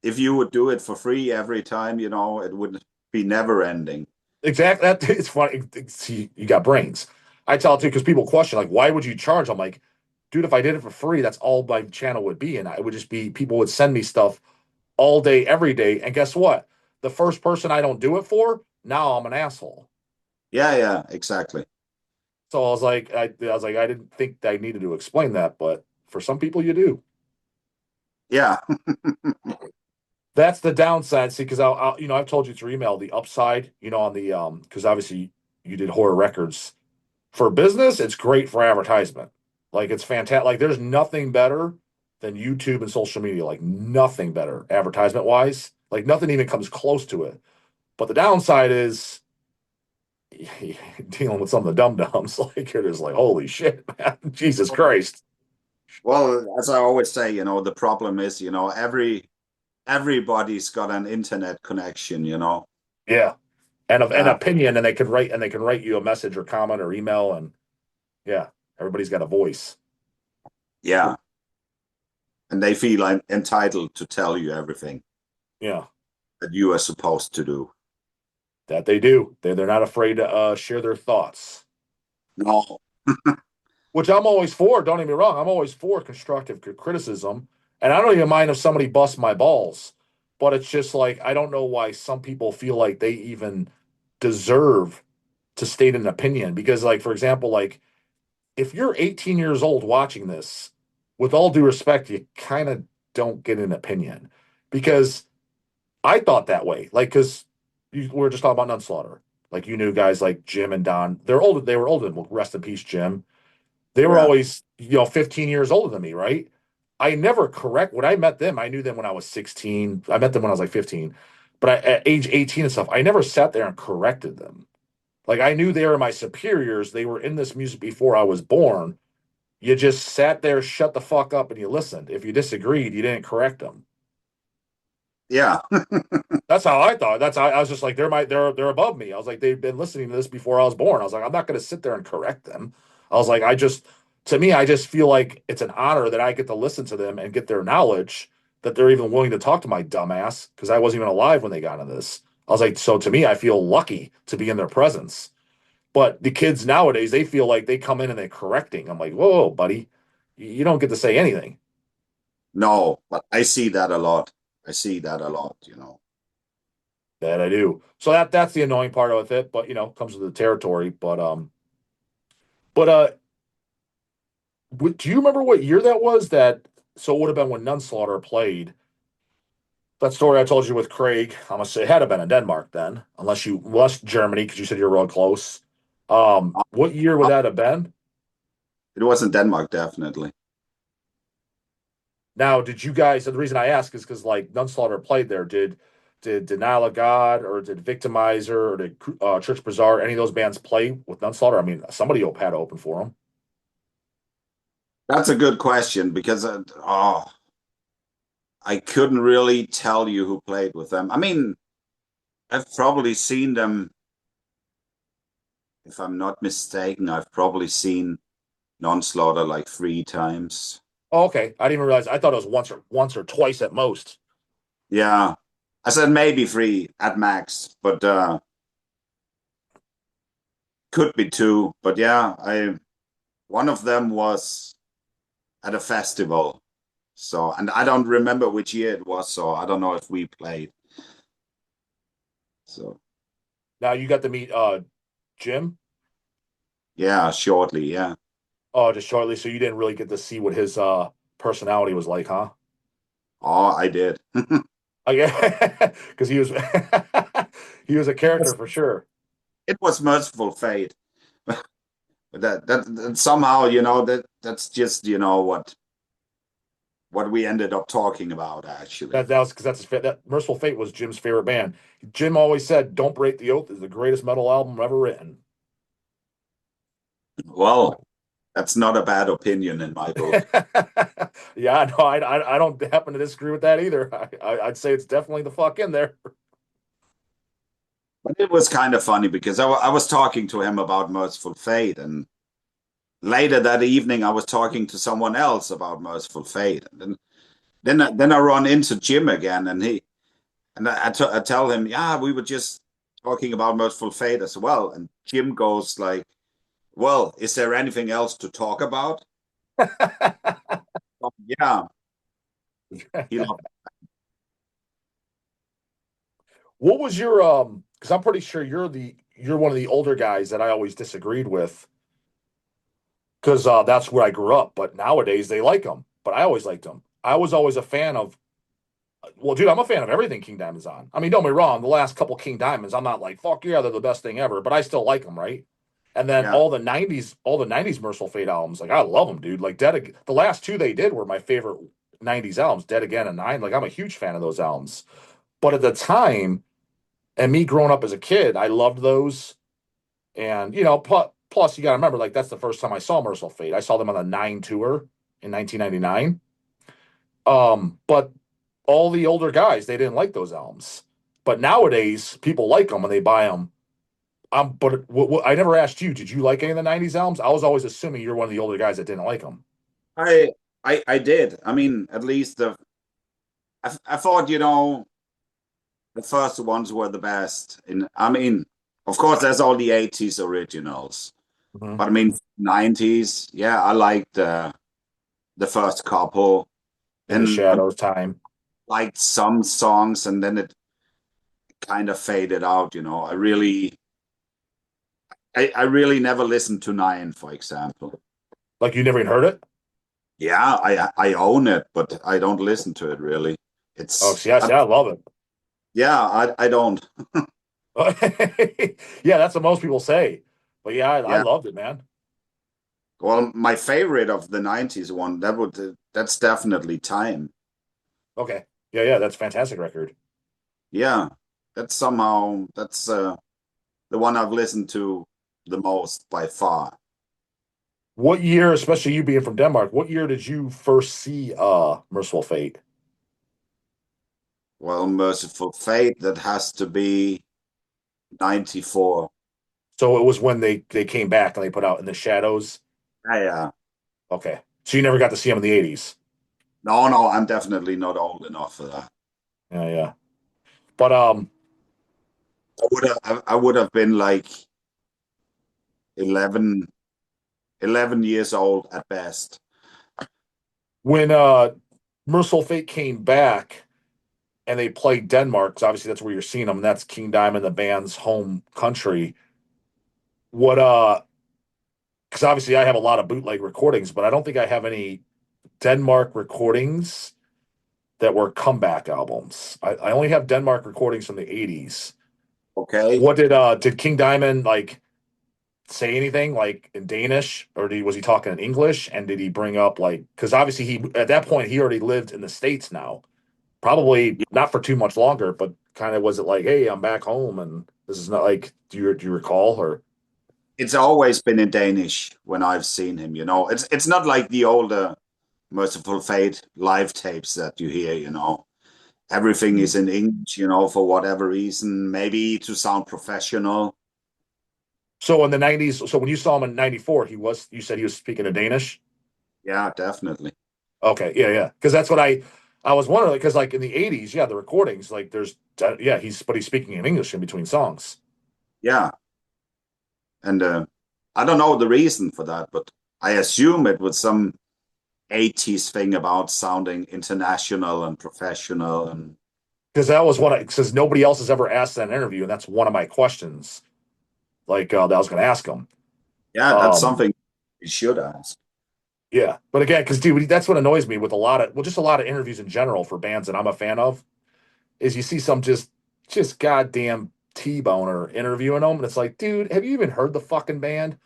if you would do it for free every time, it would be never ending. Exactly. That it's funny. See, you got brains. I tell it too because people question like, why would you charge? I'm like, dude, if I did it for free, that's all my channel would be, and it would just be people would send me stuff all day, every day. And guess what? The first person I don't do it for, now I'm an asshole. Yeah, yeah, exactly. So I was like, I didn't think I needed to explain that, but for some people, you do. Yeah. That's the downside. See, because I've told you through email the upside, on the because obviously you did horror records for business. It's great for advertisement. Like it's fantastic. Like there's nothing better than YouTube and social media. Like nothing better advertisement wise. Like nothing even comes close to it. But the downside is dealing with some of the dum dums. Like you're just like, holy shit, man, Jesus Christ. Well, as I always say, the problem is, everybody's got an internet connection. Yeah, and of an Uh, opinion, and they can write you a message or comment or email, and yeah, everybody's got a voice. yeah. And they feel entitled to tell you everything Yeah, that you are supposed to do. that they do. They're not afraid to share their thoughts, No. which I'm always for. Don't get me wrong. I'm always for constructive criticism, and I don't even mind if somebody busts my balls. But it's just like I don't know why some people feel like they even deserve to state an opinion because, like, for example, like if you're 18 years old watching this, with all due respect, you kind of don't get an opinion because I thought that way. Like, because we were just talking about Nunslaughter. Like, you knew guys like Jim and Don. They're older. They were older than rest in peace, Jim. They were Yeah. always, 15 years older than me, right? I never correct when I met them. I knew them when I was 16. I met them when I was like 15. But at age 18 and stuff, I never sat there and corrected them. Like I knew they were my superiors. They were in this music before I was born. You just sat there, shut the fuck up, and you listened. If you disagreed, you didn't correct them. Yeah. That's how I thought. That's how I was just like, they're above me. I was like, they've been listening to this before I was born. I was like, I'm not going to sit there and correct them. I was like, to me, I just feel like it's an honor that I get to listen to them and get their knowledge that they're even willing to talk to my dumbass because I wasn't even alive when they got into this. I was like, so to me, I feel lucky to be in their presence. But the kids nowadays, they feel like they come in and they're correcting. I'm like, whoa, buddy, you don't get to say anything. No, but I see that a lot. I see that a lot, That I do. So that's the annoying part with it, but comes with the territory. But do you remember what year that was? So it would have been when Nunslaughter played. That story I told you with Craig, I'm gonna say it had to have been in Denmark then, unless Germany, because you said you're real close. What year would that have been? It was in Denmark, definitely. Now, did you guys? And the reason I ask is because like Nunslaughter played there. Did Denial of God or did Victimizer or did Church Bazaar, any of those bands play with Nunslaughter? I mean, somebody had to open for them. That's a good question because I couldn't really tell you who played with them. I mean, I've probably seen them, if I'm not mistaken, I've probably seen Nunslaughter like 3 times. Oh, okay, I didn't even realize. I thought it was once or twice at most. Yeah. I said maybe 3 at max, but could be 2. But yeah, I one of them was at a festival. So, and I don't remember which year it was, so I don't know if we played. So, Now you got to meet Jim. yeah, shortly, yeah. Oh, just shortly. So you didn't really get to see what his personality was like, huh? Oh, I did. Oh yeah, because he was he was a character for sure. It was Mercyful Fate. That somehow, that's just, what we ended up talking about, actually. That was because that Merciful Fate was Jim's favorite band. Jim always said, "Don't Break the Oath" is the greatest metal album ever written. Well, that's not a bad opinion in my book. Yeah, no, I don't happen to disagree with that either. I'd say it's definitely the fuck in there. But it was kind of funny because I was talking to him about Merciful Fate, and later that evening I was talking to someone else about Merciful Fate. And then I run into Jim again, and I tell him, yeah, we were just talking about Merciful Fate as well. And Jim goes like, well, is there anything else to talk about? Yeah, he loved What was your because I'm pretty sure you're one of the older guys that I always disagreed with because that's where I grew up. But nowadays they like them, but I always liked them. I was always a fan of. Well, dude, I'm a fan of everything King Diamond's on. I mean, don't get me wrong, the last couple King Diamonds, I'm not like, fuck yeah, they're the best thing ever, but I still like them, right? And then Yeah, all the '90s Merciful Fate albums, like I love them, dude. Like the last two they did were my favorite '90s albums, Dead Again and Nine. Like I'm a huge fan of those albums. But at the time, and me growing up as a kid, I loved those. And plus you got to remember, like that's the first time I saw Merciful Fate. I saw them on the Nine tour in 1999. But all the older guys, they didn't like those albums. But nowadays, people like them and they buy them. But I never asked you, did you like any of the '90s albums? I was always assuming you're one of the older guys that didn't like them. I I did. I mean, at least I thought, the first ones were the best. I mean, of course, there's all the '80s originals, Mhm. but I mean, '90s. Yeah, I liked the first couple. In the Then I Shadows time. liked some songs, and then it kind of faded out. I really never listened to Nine, for example. Like you never even heard it? Yeah, I own it, but I don't listen to it really. Oh, It's see, I love it. yeah, I don't. Yeah, that's what most people say. But yeah, I Yeah. loved it, man. Well, my favorite of the '90s one, that's definitely Time. Okay. Yeah, yeah, that's a fantastic record. Yeah, that's the one I've listened to the most by far. What year, especially you being from Denmark, what year did you first see Merciful Fate? Well, Merciful Fate, that has to be '94. So it was when they came back and they put out In the Shadows. Yeah. Okay. So you never got to see them in the '80s. No, no, I'm definitely not old enough for that. Yeah, yeah. But I would have been like 11, 11 years old at best. when Merciful Fate came back, and they play Denmark, because obviously that's where you're seeing them, and that's King Diamond, the band's home country. What because obviously I have a lot of bootleg recordings, but I don't think I have any Denmark recordings that were comeback albums. I only have Denmark recordings from the 80s. Okay. What did King Diamond like say anything like in Danish, or was he talking in English? And did he bring up like, because obviously he at that point he already lived in the States now, probably not for too much longer, but kind of was it like, hey, I'm back home and this is not like, do you recall? Or It's always been in Danish when I've seen him, you know. It's not like the older Mercyful Fate live tapes that you hear, you know. Everything is in English, you know, for whatever reason, maybe to sound professional. so in the 90s, so when you saw him in 94, you said he was speaking a Danish. Yeah, definitely. Okay, yeah, because that's what I was wondering, because like in the 80s, yeah, the recordings, like there's yeah, he's speaking in English in between songs. Yeah. And I don't know the reason for that, but I assume it was some 80s thing about sounding international and professional. And Because that was what I, because nobody else has ever asked that in an interview, and that's one of my questions. Like that I was going to ask him. yeah, that's Um, something you should ask. yeah, but again, because dude, that's what annoys me with a lot of, well, just a lot of interviews in general for bands that I'm a fan of, is you see some just goddamn T-boner interviewing them, and it's like, dude, have you even heard the fucking band?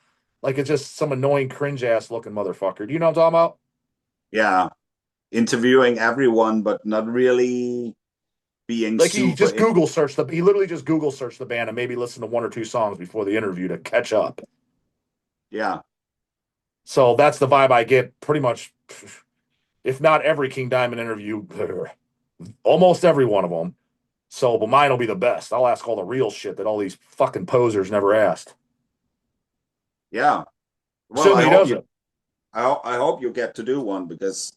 Like it's just some annoying cringe ass looking motherfucker. Do you know what I'm talking about? Yeah, interviewing everyone, but not really being Like super. he literally just Google searched the band and maybe listened to one or two songs before the interview to catch up. Yeah, So that's the vibe I get pretty much, if not every King Diamond interview, almost every one of them. So, but mine will be the best. I'll ask all the real shit that all these fucking posers never asked. yeah. Well, Assuming he doesn't. I hope you get to do one because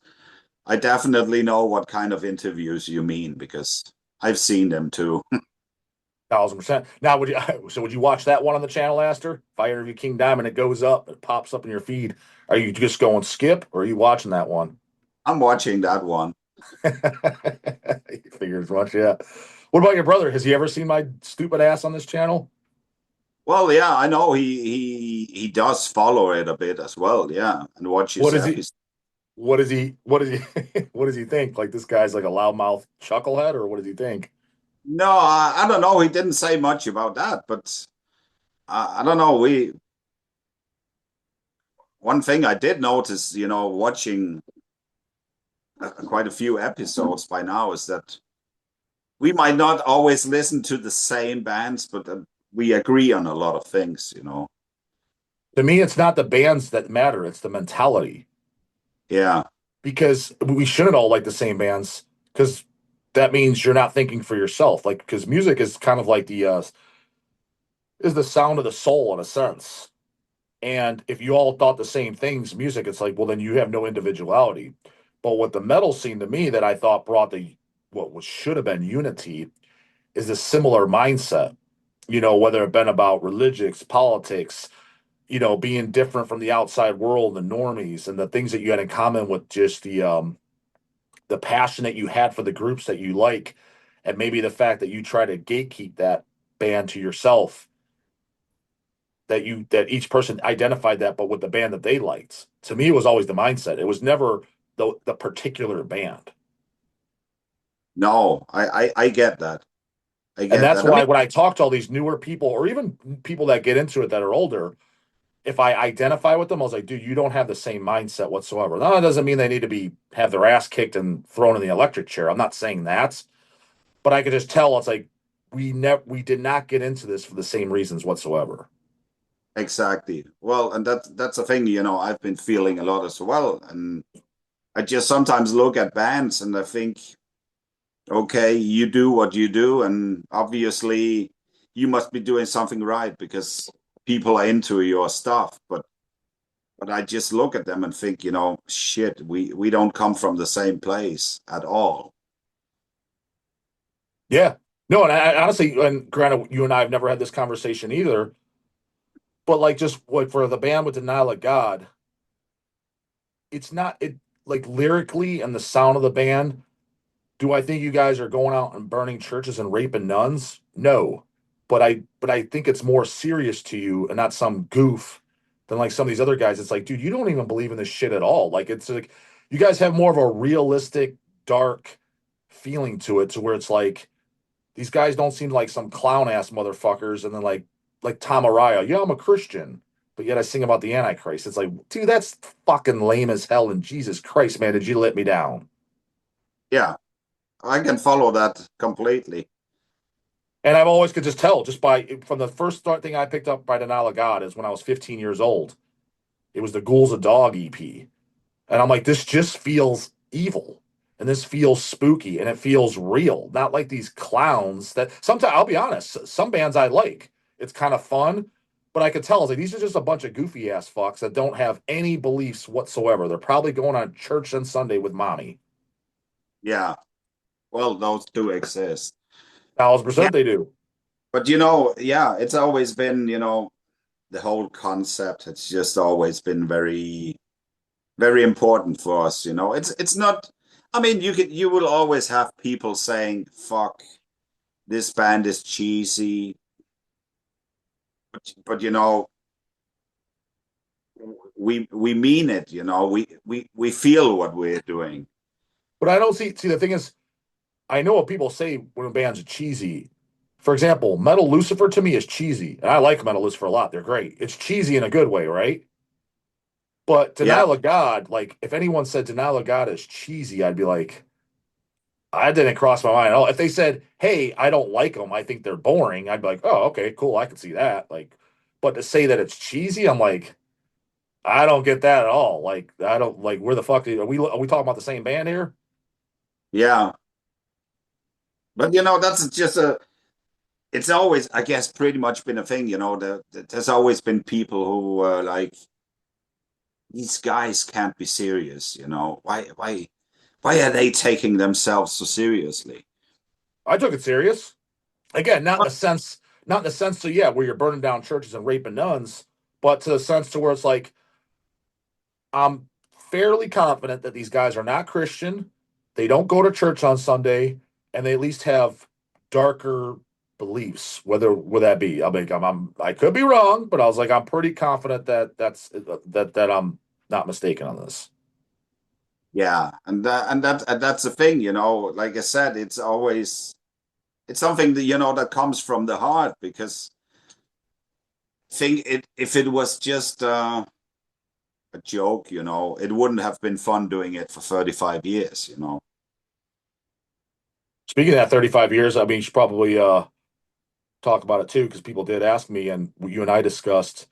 I definitely know what kind of interviews you mean because I've seen them too. 1,000%. Now, would you? So, would you watch that one on the channel, Aster? If I interview King Diamond, it goes up, it pops up in your feed. Are you just going skip, or are you watching that one? I'm watching that one. Figures much, yeah. What about your brother? Has he ever seen my stupid ass on this channel? Well, yeah, I know he does follow it a bit as well, yeah, and What watches is he? episodes. What is he? What does he think? Like this guy's like a loudmouth chucklehead, or what does he think? No, I don't know. He didn't say much about that, but I don't know. We One thing I did notice, you know, watching quite a few episodes by now is that we might not always listen to the same bands, but we agree on a lot of things, you know. To me, it's not the bands that matter; it's the mentality. Yeah, Because we shouldn't all like the same bands, because that means you're not thinking for yourself. Like, because music is kind of like the is the sound of the soul in a sense. And if you all thought the same things, music, it's like, well, then you have no individuality. But what the metal scene to me that I thought brought the what should have been unity is a similar mindset. You know, whether it been about religions, politics, you know, being different from the outside world, the normies, and the things that you had in common with just the passion that you had for the groups that you like, and maybe the fact that you try to gatekeep that band to yourself, that each person identified that but with the band that they liked. To me, it was always the mindset. It was never the particular band. no, I get that. I And get that's that. I why mean, when I talk to all these newer people, or even people that get into it that are older, if I identify with them, I was like, dude, you don't have the same mindset whatsoever. Now, that doesn't mean they need to be have their ass kicked and thrown in the electric chair. I'm not saying that, but I could just tell it's like we did not get into this for the same reasons whatsoever. exactly. Well, and that's a thing, you know, I've been feeling a lot as well. And I just sometimes look at bands and I think, okay, you do what you do, and obviously you must be doing something right because people are into your stuff. But I just look at them and think, you know, shit, we don't come from the same place at all. Yeah. No, and I honestly, and granted, you and I have never had this conversation either, but like just like for the band with Denial of God, it's not it like lyrically and the sound of the band. Do I think you guys are going out and burning churches and raping nuns? No. But I think it's more serious to you and not some goof than like some of these other guys. It's like, dude, you don't even believe in this shit at all. Like it's like you guys have more of a realistic, dark feeling to it to where it's like these guys don't seem like some clown ass motherfuckers and then like Tom Araya, yeah, I'm a Christian, but yet I sing about the Antichrist. It's like, dude, that's fucking lame as hell. And Jesus Christ, man, did you let me down? Yeah, I can follow that completely. And I've always could just tell just by from the first start thing I picked up by Denial of God is when I was 15 years old. It was the Ghouls of Dog EP. And I'm like, this just feels evil. And this feels spooky and it feels real. Not like these clowns that sometimes I'll be honest, some bands I like. It's kind of fun, but I could tell I was like, these are just a bunch of goofy ass fucks that don't have any beliefs whatsoever. They're probably going on church on Sunday with mommy. Yeah, well, those do exist. 1000% they do. But yeah, it's always been, the whole concept. It's just always been very, very important for us. It's not. I mean, you will always have people saying, "Fuck, this band is cheesy," but we mean it. We feel what we're doing. But I don't see the thing is I know what people say when a band's cheesy. For example, Metal Lucifer to me is cheesy. And I like Metal Lucifer a lot. They're great. It's cheesy in a good way, right? But Yeah, Denial of God, like if anyone said Denial of God is cheesy, I'd be like, I didn't cross my mind at all. If they said, hey, I don't like them, I think they're boring, I'd be like, oh, okay, cool, I can see that. Like, but to say that it's cheesy, I'm like, I don't get that at all. Like, I don't like where the fuck are we talking about the same band here? yeah. But that's just it's always, I guess, pretty much been a thing. There's always been people who were like, these guys can't be serious. Why are they taking themselves so seriously? I took it serious. Again, not in the sense to yeah, where you're burning down churches and raping nuns, but to the sense to where it's like I'm fairly confident that these guys are not Christian. They don't go to church on Sunday, and they at least have darker beliefs. Whether would that be? I could be wrong, but I was like I'm pretty confident that that I'm not mistaken on this. Yeah, and that's the thing. Like I said, it's something that that comes from the heart because think it if it was just a joke, it wouldn't have been fun doing it for 35 years. Speaking of that 35 years, I mean, you should probably talk about it too because people did ask me, and you and I discussed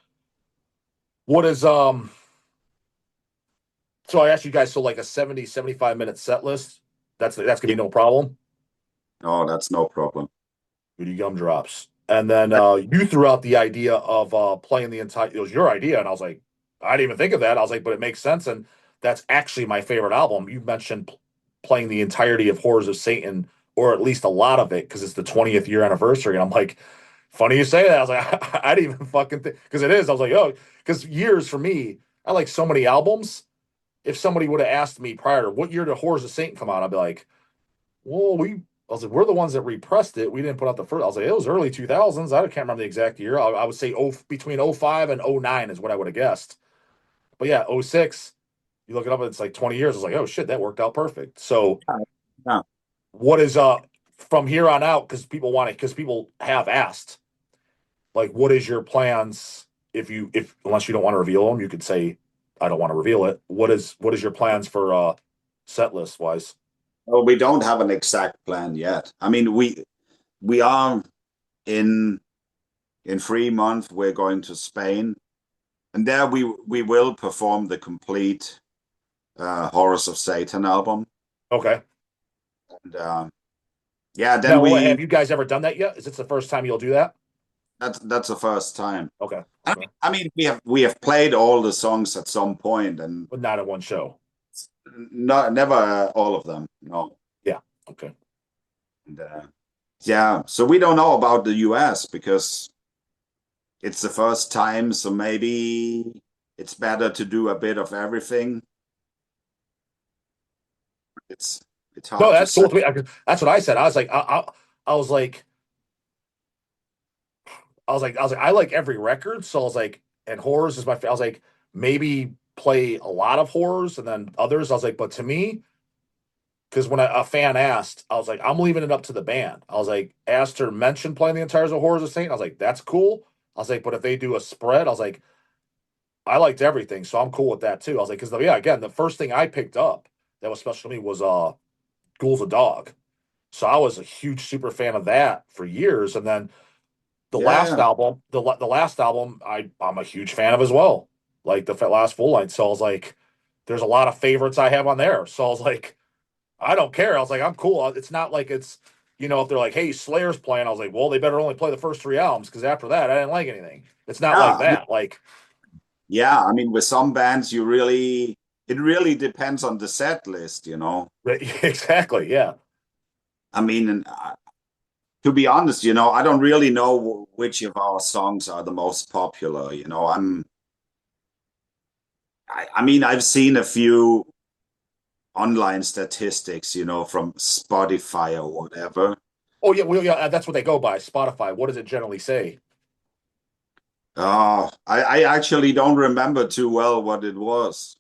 what is so I asked you guys, so like a 70-75 minute set list. That's gonna Yeah. be no problem. No, that's no problem. Goody gumdrops. And then you threw out the idea of playing the entire. It was your idea, and I was like, I didn't even think of that. I was like, but it makes sense, and that's actually my favorite album. You mentioned playing the entirety of Horrors of Satan, or at least a lot of it, because it's the 20th year anniversary. And I'm like, funny you say that. I was like, I didn't even fucking think because it is. I was like, oh, because years for me, I like so many albums. If somebody would have asked me prior to what year did Horrors of Satan come out, I'd be like, well, I was like, we're the ones that repressed it. We didn't put out the first. I was like, it was early 2000s. I can't remember the exact year. I would say between '05 and '09 is what I would have guessed. But yeah, '06, you look it up, it's like 20 years. I was like, oh shit, that worked out perfect. So Yeah. what is from here on out? Because people have asked, like, what is your plans if unless you don't want to reveal them, you could say, I don't want to reveal it. What is your plans for set list wise? Well, we don't have an exact plan yet. I mean, we are in 3 months. We're going to Spain, and there we will perform the complete Horrors of Satan album. Okay. And yeah, then Now, we have you guys ever done that yet? Is this the first time you'll do that? that's the first time. Okay, I okay, mean, I mean, we have played all the songs at some point, and but not at one show. not never all of them. No, Yeah, okay. and yeah. So we don't know about the US because it's the first time. So maybe it's better to do a bit of everything. It's It's No, hard to that's say. cool to me. That's what I said. I was like, I was like, I like every record. So I was like, and horrors is I was like, maybe play a lot of horrors and then others. I was like, but to me, because when a fan asked, I was like, I'm leaving it up to the band. I was like, Azter mentioned playing the entires of Horrors of Saint. I was like, that's cool. I was like, but if they do a spread, I was like, I liked everything, so I'm cool with that too. I was like, because yeah, again, the first thing I picked up that was special to me was Ghouls of Dog. So I was a huge super fan of that for years, and then the Yeah, last yeah. album, the last album, I'm a huge fan of as well, like the last full length. So I was like, there's a lot of favorites I have on there. So I was like, I don't care. I was like, I'm cool. It's not like it's, if they're like, hey, Slayer's playing, I was like, well, they better only play the first three albums because after that, I didn't like anything. It's not Yeah, like that. Like, yeah. I mean, with some bands, it really depends on the set list, you know. exactly. Yeah. I mean, and, to be honest, I don't really know which of our songs are the most popular. I mean, I've seen a few online statistics, from Spotify or whatever. Oh, yeah. Well, yeah. That's what they go by. Spotify. What does it generally say? I actually don't remember too well what it was.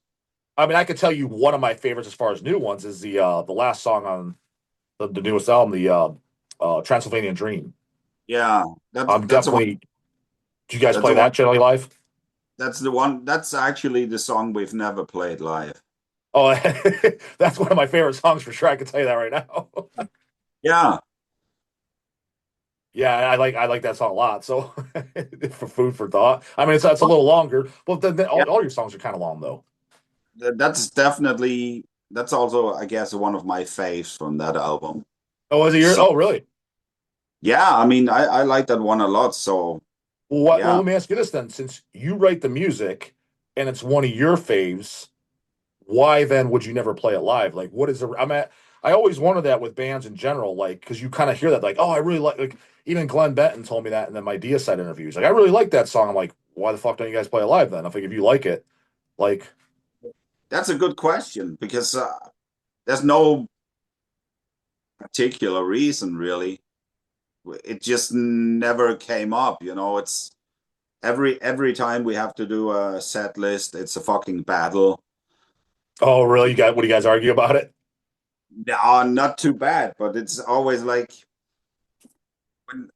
I mean, I could tell you one of my favorites as far as new ones is the last song on the newest album, the Transylvanian Dream. Yeah, I'm that's the one. definitely. Do you guys That's play the one. that generally live? That's the one. That's actually the song we've never played live. Oh, that's one of my favorite songs for sure. I can tell you that right now. Yeah, Yeah, I like that song a lot. So for food for thought. I mean, it's a little longer, but then yeah. all your songs are kind of long though. That's also, I guess, one of my faves from that album. Oh, is it your? So Oh, really? yeah, I mean, I like that one a lot. So Well, what? Well, yeah, let me ask you this then: since you write the music and it's one of your faves, why then would you never play it live? Like, what is the? I always wonder that with bands in general, like, because you kind of hear that, like, oh, I really like even Glenn Benton told me that in my Deicide interviews. Like, I really like that song. I'm like, why the fuck don't you guys play it live then? I think if you like it, like, that's a good question because there's no particular reason really. It just never came up. It's every time we have to do a set list, it's a fucking battle. oh, really? You got what do you guys argue about it? No, not too bad, but it's always like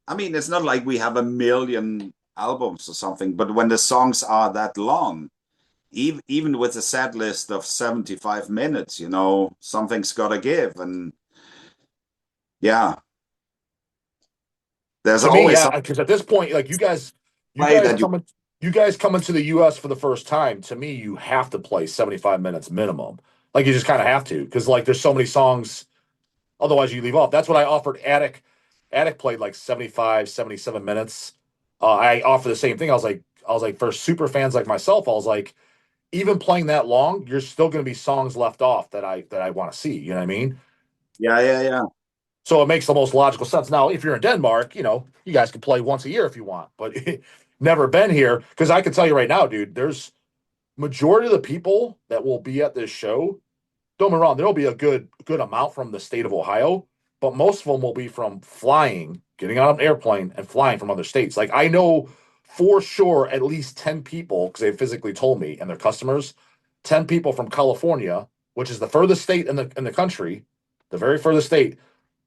I mean, it's not like we have a million albums or something, but when the songs are that long, even with a set list of 75 minutes, something's got to give. And yeah, there's To me, always yeah, some because at this point, like you play guys that you, coming, you guys coming to the U.S. for the first time. To me, you have to play 75 minutes minimum. Like you just kind of have to because like there's so many songs. Otherwise, you leave off. That's what I offered. Attic played like 75, 77 minutes. I offer the same thing. I was like, for super fans like myself, I was like, even playing that long, you're still going to be songs left off that I want to see. You know what I mean? yeah, yeah, yeah. So it makes the most logical sense. Now, if you're in Denmark, you guys can play once a year if you want, but never been here because I can tell you right now, dude. There's majority of the people that will be at this show. Don't get me wrong, there'll be a good amount from the state of Ohio, but most of them will be from flying, getting on an airplane and flying from other states. Like I know for sure at least 10 people, because they physically told me and their customers, 10 people from California, which is the furthest state in the country, the very furthest state,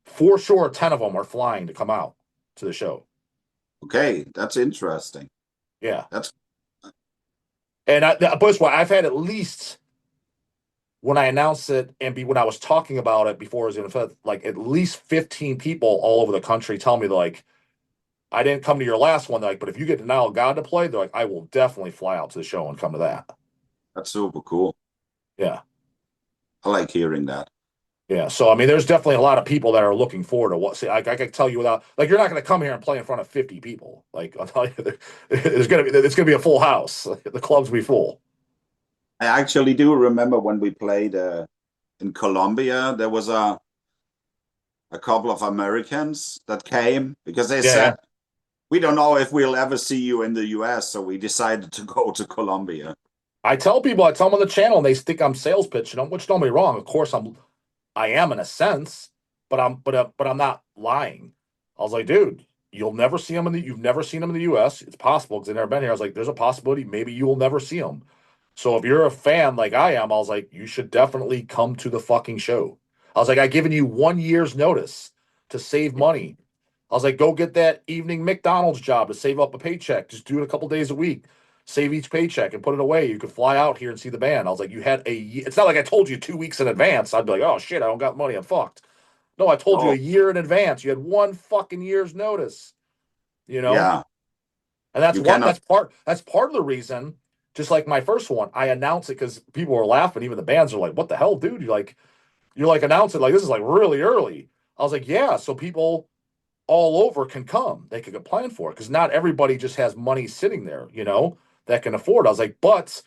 for sure 10 of them are flying to come out to the show. Okay, that's interesting. Yeah. That's And but why I've had at least when I announced it and when I was talking about it before it was even like at least 15 people all over the country tell me like, I didn't come to your last one. They're like, but if you get Now God to play, they're like, I will definitely fly out to the show and come to that. that's super cool. Yeah. I like hearing that. Yeah. So, I mean, there's definitely a lot of people that are looking forward to what, see, I can tell you without, like, you're not going to come here and play in front of 50 people. Like, I'll tell you, it's going to be a full house. The club's will be full. I actually do remember when we played in Colombia, there was a couple of Americans that came because they Yeah. said, Yeah. we don't know if we'll ever see you in the US, so we decided to go to Colombia. I tell them on the channel and they think I'm sales pitching them, which don't get me wrong. Of course, I am in a sense, but I'm not lying. I was like, dude, you've never seen them in the U.S. It's possible because they've never been here. I was like, there's a possibility maybe you will never see them. So if you're a fan like I am, I was like, you should definitely come to the fucking show. I was like, I given you 1 year's notice to save money. I was like, go get that evening McDonald's job to save up a paycheck. Just do it a couple days a week. Save each paycheck and put it away. You could fly out here and see the band. I was like, you had it's not like I told you 2 weeks in advance. I'd be like, oh shit, I don't got money. I'm fucked. No, I told you a Oh, year in advance. You had one fucking year's notice, you know? yeah. And that's You what cannot. that's part of the reason, just like my first one, I announced it because people were laughing. Even the bands are like, what the hell, dude? You're like announcing like this is like really early. I was like, yeah, so people all over can come. They could plan for it because not everybody just has money sitting there, that can afford. I was like, but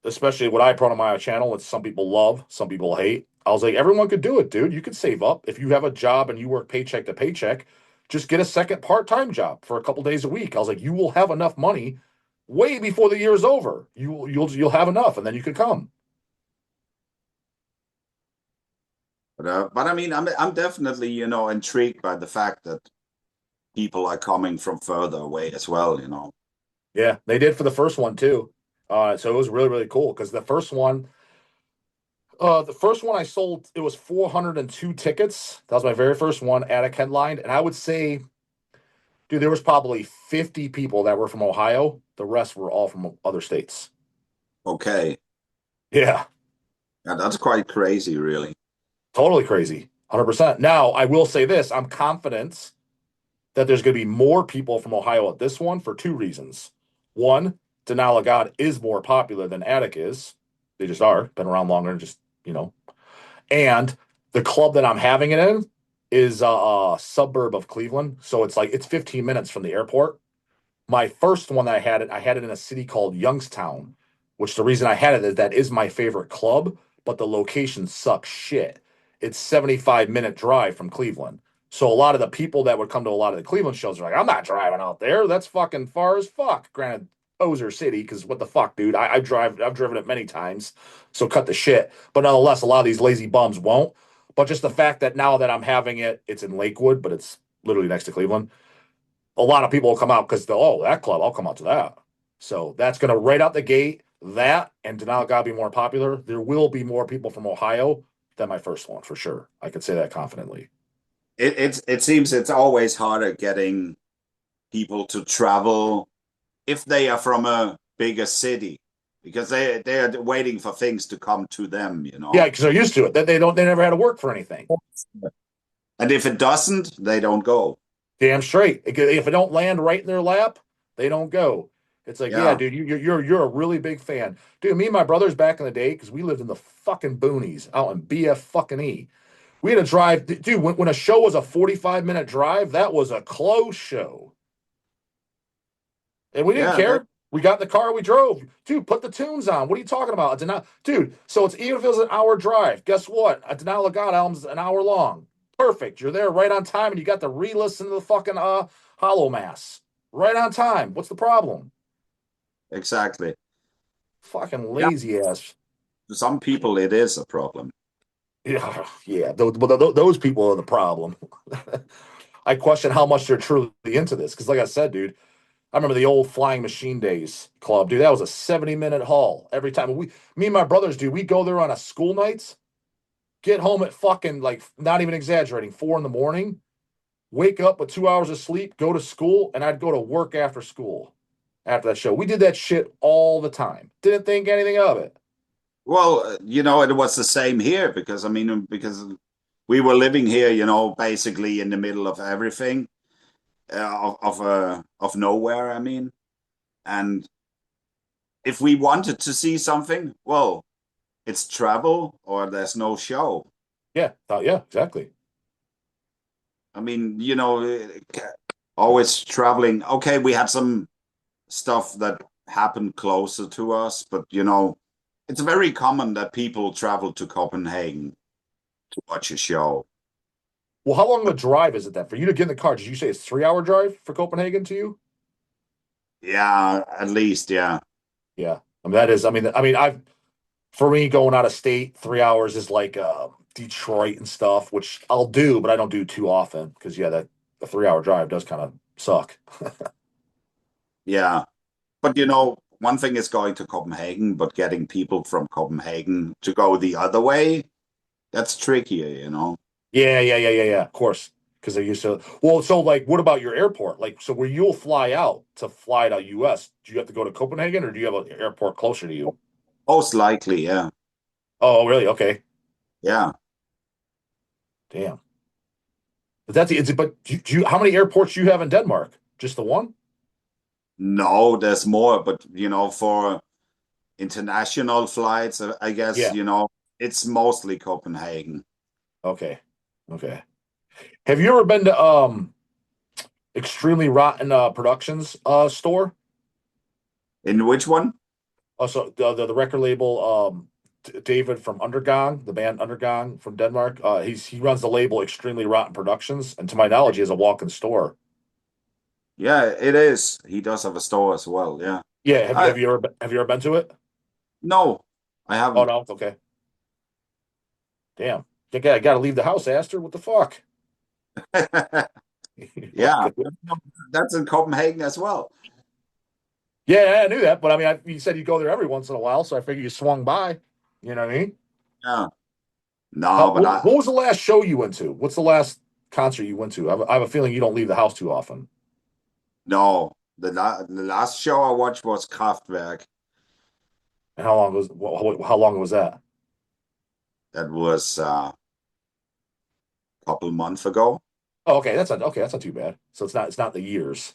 especially what I put on my channel, it's some people love, some people hate. I was like, everyone could do it, dude. You could save up. If you have a job and you work paycheck to paycheck, just get a second part-time job for a couple days a week. I was like, you will have enough money way before the year's over. You'll have enough, and then you could come. But I mean, I'm definitely, intrigued by the fact that people are coming from further away as well. Yeah, they did for the first one too. So it was really, really cool because the first one I sold, it was 402 tickets. That was my very first one, Attic headlined. And I would say, dude, there was probably 50 people that were from Ohio. The rest were all from other states. Okay. Yeah, Yeah, that's quite crazy, really. totally crazy. 100%. Now, I will say this, I'm confident that there's going to be more people from Ohio at this one for two reasons. One, Denial of God is more popular than Attic is. They just are, been around longer, just, you know. And the club that I'm having it in is a suburb of Cleveland. So it's 15 minutes from the airport. My first one that I had it in a city called Youngstown, which the reason I had it is that is my favorite club, but the location sucks shit. It's 75-minute drive from Cleveland. So a lot of the people that would come to a lot of the Cleveland shows are like, I'm not driving out there. That's fucking far as fuck. Granted, Ozer City, because what the fuck, dude? I've driven it many times. So cut the shit. But nonetheless, a lot of these lazy bums won't. But just the fact that now that I'm having it, it's in Lakewood, but it's literally next to Cleveland, a lot of people will come out because that club, I'll come out to that. So that's going to right out the gate. That and Denial God be more popular. There will be more people from Ohio than my first one for sure. I could say that confidently. It seems it's always harder getting people to travel if they are from a bigger city because they are waiting for things to come to them. Yeah, because they're used to it. They never had to work for anything. And if it doesn't, they don't go. Damn straight. If it don't land right in their lap, they don't go. It's like, yeah, Yeah, dude, you're a really big fan, dude. Me and my brothers back in the day, because we lived in the fucking boonies out in BF fucking E. We had to drive, dude. When a show was a 45-minute drive, that was a close show, and we didn't yeah, that care. We got in the car, we drove, dude. Put the tunes on. What are you talking about? I did not, dude. So it's even if it was an hour drive. Guess what? A Denial of God album's an hour long. Perfect. You're there right on time, and you got to re-listen to the fucking Hollow Mass right on time. What's the problem? exactly. Fucking Yeah, lazy ass. to some people it is a problem. Yeah, yeah. Those people are the problem. I question how much they're truly into this because, like I said, dude, I remember the old Flying Machine Days club, dude. That was a 70-minute haul every time. Me and my brothers, dude, we go there on a school nights, get home at fucking like not even exaggerating 4 in the morning, wake up with 2 hours of sleep, go to school, and I'd go to work after school after that show. We did that shit all the time. Didn't think anything of it. Well, it was the same here because I mean, because we were living here, basically in the middle of everything, of nowhere. I mean, and if we wanted to see something, well, it's travel or there's no show. Yeah, yeah, exactly. I mean, always traveling. Okay, we had some stuff that happened closer to us, but it's very common that people travel to Copenhagen to watch a show. Well, how long of a drive is it then for you to get in the car? Did you say it's 3 hour drive for Copenhagen to you? Yeah, at least, yeah. Yeah. I mean, that is, I mean, I've, for me going out of state, 3 hours is like Detroit and stuff, which I'll do, but I don't do too often because yeah, that a 3 hour drive does kind of suck. Yeah. But one thing is going to Copenhagen, but getting people from Copenhagen to go the other way, that's trickier. Yeah. Of course, because they used to. Well, so like, what about your airport? Like, so where you'll fly out to fly to US, do you have to go to Copenhagen, or do you have an airport closer to you? Most likely, yeah. Oh, really? Okay. Yeah. Damn. But that's it's. But how many airports do you have in Denmark? Just the one? No, there's more, but for international flights, I guess, Yeah. it's mostly Copenhagen. Okay. Okay. Have you ever been to Extremely Rotten Productions store? In which one? Also, the record label, David from Undergone, the band Undergone from Denmark. He runs the label Extremely Rotten Productions, and to my knowledge, he has a walk-in store. Yeah, it is. He does have a store as well. Yeah. Yeah, I have you ever been to it? No, I Oh haven't. no, okay. Damn, I gotta leave the house, Aster. What the fuck? Yeah, Like, that's in Copenhagen as well. yeah, I knew that, but I mean, you said you go there every once in a while, so I figured you swung by. You know what I mean? Yeah. No, but What was the last show you went to? What's the last concert you went to? I have a feeling you don't leave the house too often. no. The last show I watched was Kraftwerk. And how long was that? That was a couple months ago. Oh, okay, that's not okay. That's not too bad. So it's not the years.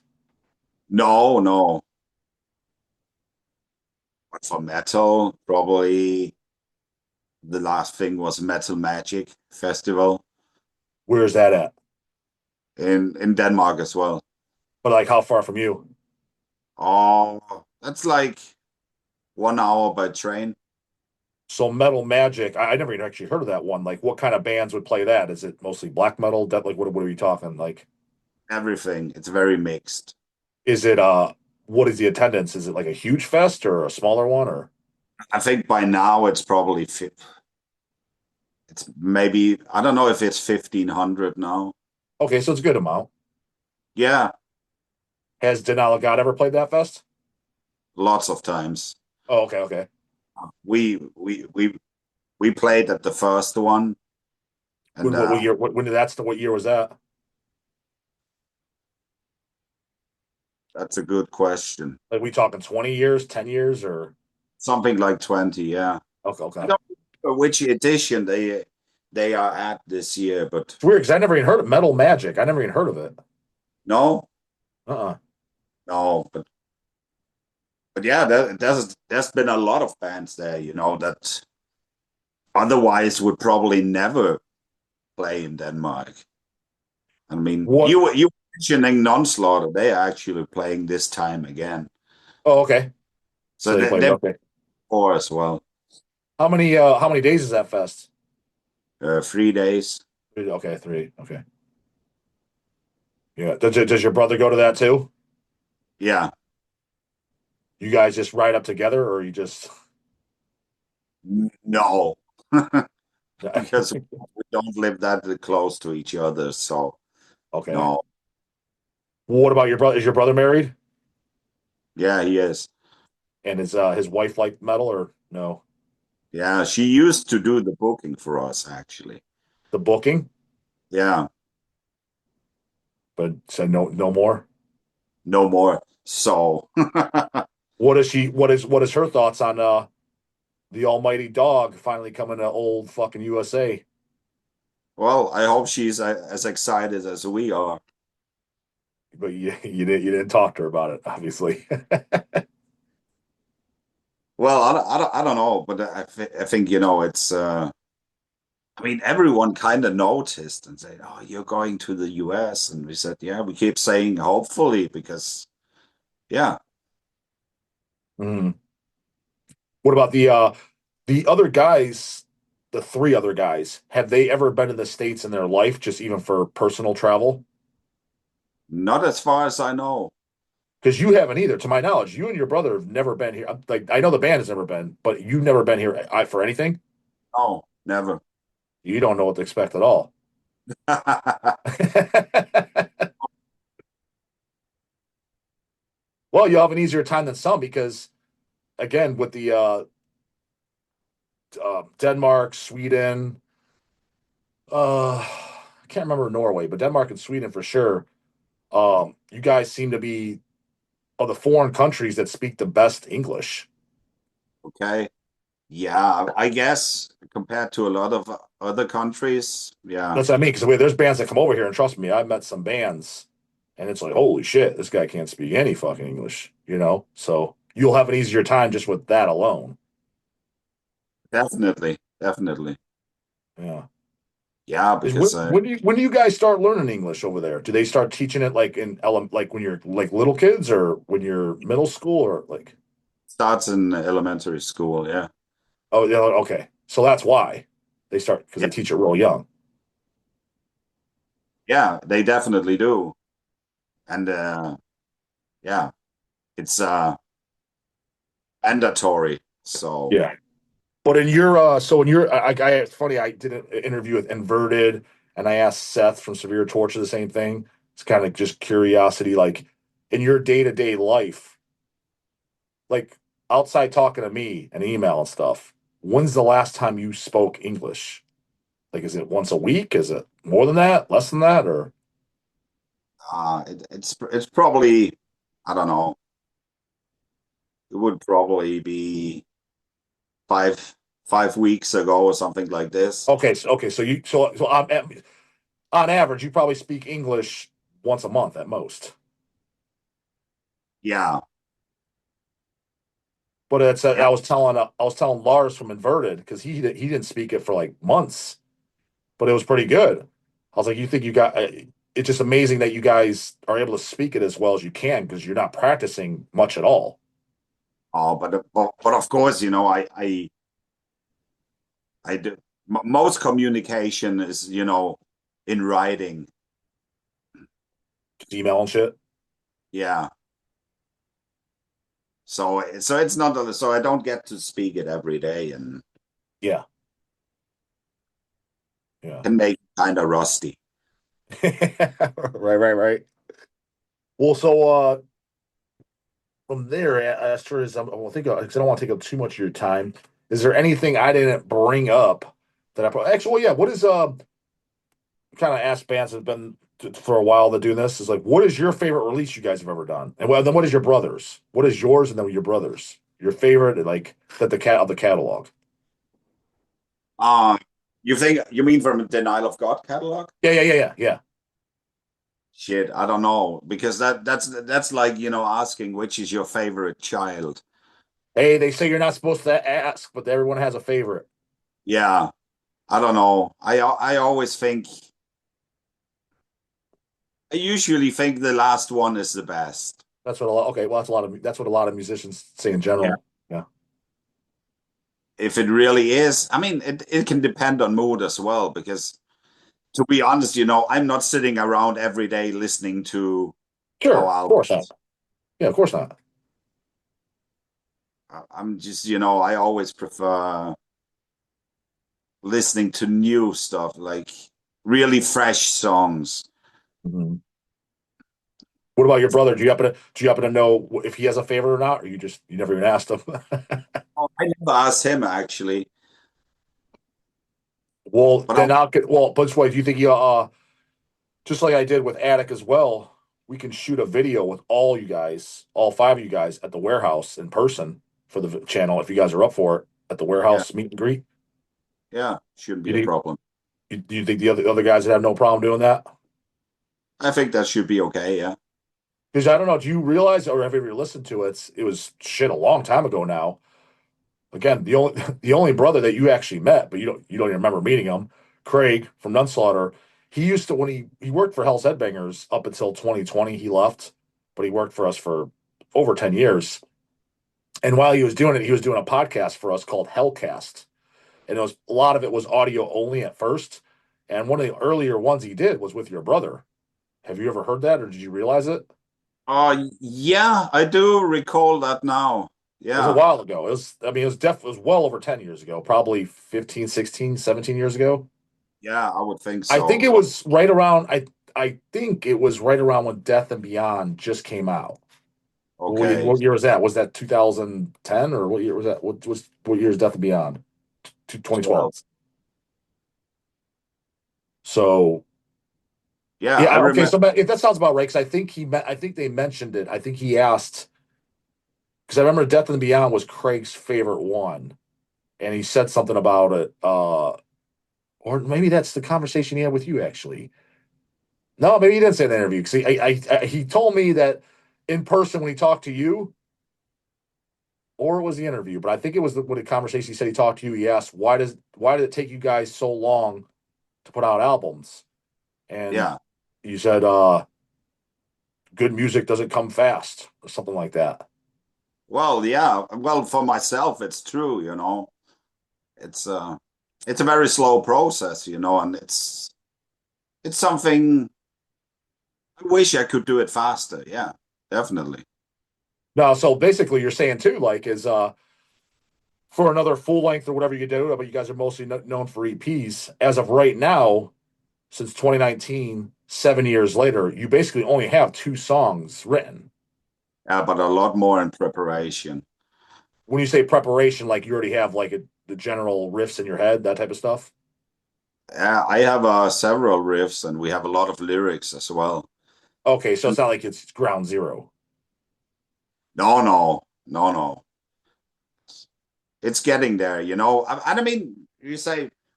No, no. But for metal, probably the last thing was Metal Magic Festival Where's that at? in Denmark as well. But like, how far from you? Oh, that's like 1 hour by train. So Metal Magic, I never even actually heard of that one. Like, what kind of bands would play that? Is it mostly black metal? Like, what are we talking? Like, Everything. It's very mixed. is it what is the attendance? Is it like a huge fest or a smaller one or? I think by now it's maybe, I don't know if it's 1,500 now. Okay, so it's a good amount. Yeah, Has Denali God ever played that fest? lots of times. Oh, okay. We we we we played at the first one, and What year? When did what year was that? that's a good question. Like, we talking 20 years, 10 years, or Something like 20, yeah. I okay. don't remember which edition they are at this year, but It's weird because I never even heard of Metal Magic. I never even heard of it. no, Uh-uh. no, but yeah, there's been a lot of bands there, that otherwise would probably never play in Denmark. I mean, What? you mentioning Nunslaughter, they are actually playing this time again. Oh, okay. So So they played. they're Okay. four as well. How many days is that fest? 3 days. Okay, three. Okay. Yeah. Does your brother go to that too? Yeah. You guys just ride up together, or you just? No, because we don't live that close to each other. So Okay. no. What about your brother? Is your brother married? Yeah, he is. And is his wife like metal or no? Yeah, she used to do the booking for us actually. The booking, Yeah, but said no more. no more. So What is her thoughts on the almighty DAWG finally coming to old fucking USA? well, I hope she's as excited as we are. But you didn't talk to her about it, obviously. Well, I don't know, but I think it's. I mean, everyone kind of noticed and said, "Oh, you're going to the US," and we said, "Yeah." We keep saying hopefully because, yeah, Mm. What about the other guys, the three other guys? Have they ever been in the States in their life, just even for personal travel? not as far as I know. Because you haven't either, to my knowledge. You and your brother have never been here. Like, I know the band has never been, but you've never been here for anything. No, never. You don't know what to expect at all. Well, you have an easier time than some because, again, with the Denmark, Sweden, I can't remember Norway, but Denmark and Sweden for sure. You guys seem to be of the foreign countries that speak the best English. Okay. Yeah, I guess compared to a lot of other countries, yeah, That's what I mean. Because there's bands that come over here, and trust me, I've met some bands, and it's like, holy shit, this guy can't speak any fucking English, you know? So you'll have an easier time just with that alone. definitely, definitely. Yeah. Yeah, Is because when do you guys start learning English over there? Do they start teaching it like like when you're like little kids or when you're middle school or like starts in elementary school, yeah. oh yeah, okay. So that's why they start because Yeah, they teach it real young. yeah, they definitely do. And yeah, it's mandatory. So Yeah. But in your so in your it's funny, I did an interview with Inverted and I asked Seth from Severe Torture the same thing. It's kind of just curiosity, like in your day-to-day life, like outside talking to me and email and stuff, when's the last time you spoke English? Like, is it once a week? Is it more than that? Less than that? Or it's probably, I don't know, it would probably be five 5 weeks ago or something like this. okay, so you so on average, you probably speak English once a month at most. Yeah, But it's yeah. I was telling Lars from Inverted because he didn't speak it for like months, but it was pretty good. I was like, you think you got? It's just amazing that you guys are able to speak it as well as you can because you're not practicing much at all. Oh, but of course, I do. Most communication is, in writing. Email and shit. Yeah. So it's not so I don't get to speak it every day and Yeah, yeah. can make kind of rusty. Right. Well, so from there, Azter is I think because I don't want to take up too much of your time. Is there anything I didn't bring up that actually? Well, yeah. What is kind of asked bands that have been for a while that do this is like, what is your favorite release you guys have ever done? And well, then what is your brothers? What is yours and then your brothers? Your favorite, like that the cat of the catalog. Uh you mean from the Nile of God catalog? Yeah. Shit, I don't know because that's like, asking which is your favorite child. Hey, they say you're not supposed to ask, but everyone has a favorite. Yeah, I don't know. I always think I usually think the last one is the best. That's what a lot. Okay, well, that's what a lot of musicians say in Yeah. general. Yeah, If it really is, I mean, it can depend on mood as well, because to be honest, I'm not sitting around every day listening to sure, our of course not. albums. Yeah, of course not. I'm just, I always prefer listening to new stuff, like really fresh songs. Mhm. What about your brother? Do you happen to know if he has a favorite or not, or you never even asked him? Oh, I never asked him actually, Well, but then I'll get. Well, but this way, do you think you just like I did with Attic as well? We can shoot a video with all you guys, all five of you guys, at the warehouse in person for the channel if you guys are up for it at the yeah, warehouse meet and greet. yeah, shouldn't be You a do, problem. do you think the other guys would have no problem doing that? I think that should be okay. Yeah. Because I don't know, do you realize or have you ever listened to it? It was shit a long time ago now. Again, the only the only brother that you actually met, but you don't even remember meeting him, Craig from Nunslaughter. He used to when he worked for Hell's Headbangers up until 2020. He left, but he worked for us for over 10 years. And while he was doing it, he was doing a podcast for us called Hellcast. And a lot of it was audio only at first. And one of the earlier ones he did was with your brother. Have you ever heard that or did you realize it? Yeah, I do recall that now. It was a Yeah. while ago. It was well over 10 years ago, probably 15, 16, 17 years ago. Yeah, I would think I think so. it was right around. I think it was right around when Death and Beyond just came out. Okay, What year was that? Was that 2010 or what year was that? What year is Death and Beyond? 2012. 12. So Yeah, I yeah, okay. remember. So if that sounds about right, because I think they mentioned it. I think he asked because I remember Death and Beyond was Craig's favorite one, and he said something about it. Or maybe that's the conversation he had with you actually. No, maybe he didn't say in the interview because he told me that in person when he talked to you, or it was the interview, but I think it was the conversation he said he talked to you. He asked why did it take you guys so long to put out albums? And Yeah. you said good music doesn't come fast or something like that. Well, yeah. Well, for myself, it's true. It's it's a very slow process. And it's something I wish I could do it faster. Yeah, definitely. No, so basically you're saying too, like is for another full length or whatever you do, but you guys are mostly known for EPs. As of right now, since 2019, 7 years later, you basically only have two songs written. Yeah, but a lot more in preparation. When you say preparation, like you already have like the general riffs in your head, that type of stuff. Yeah, I have several riffs, and we have a lot of lyrics as well. Okay, so it's not like it's ground zero. No, no, no, no. It's getting there. And I mean,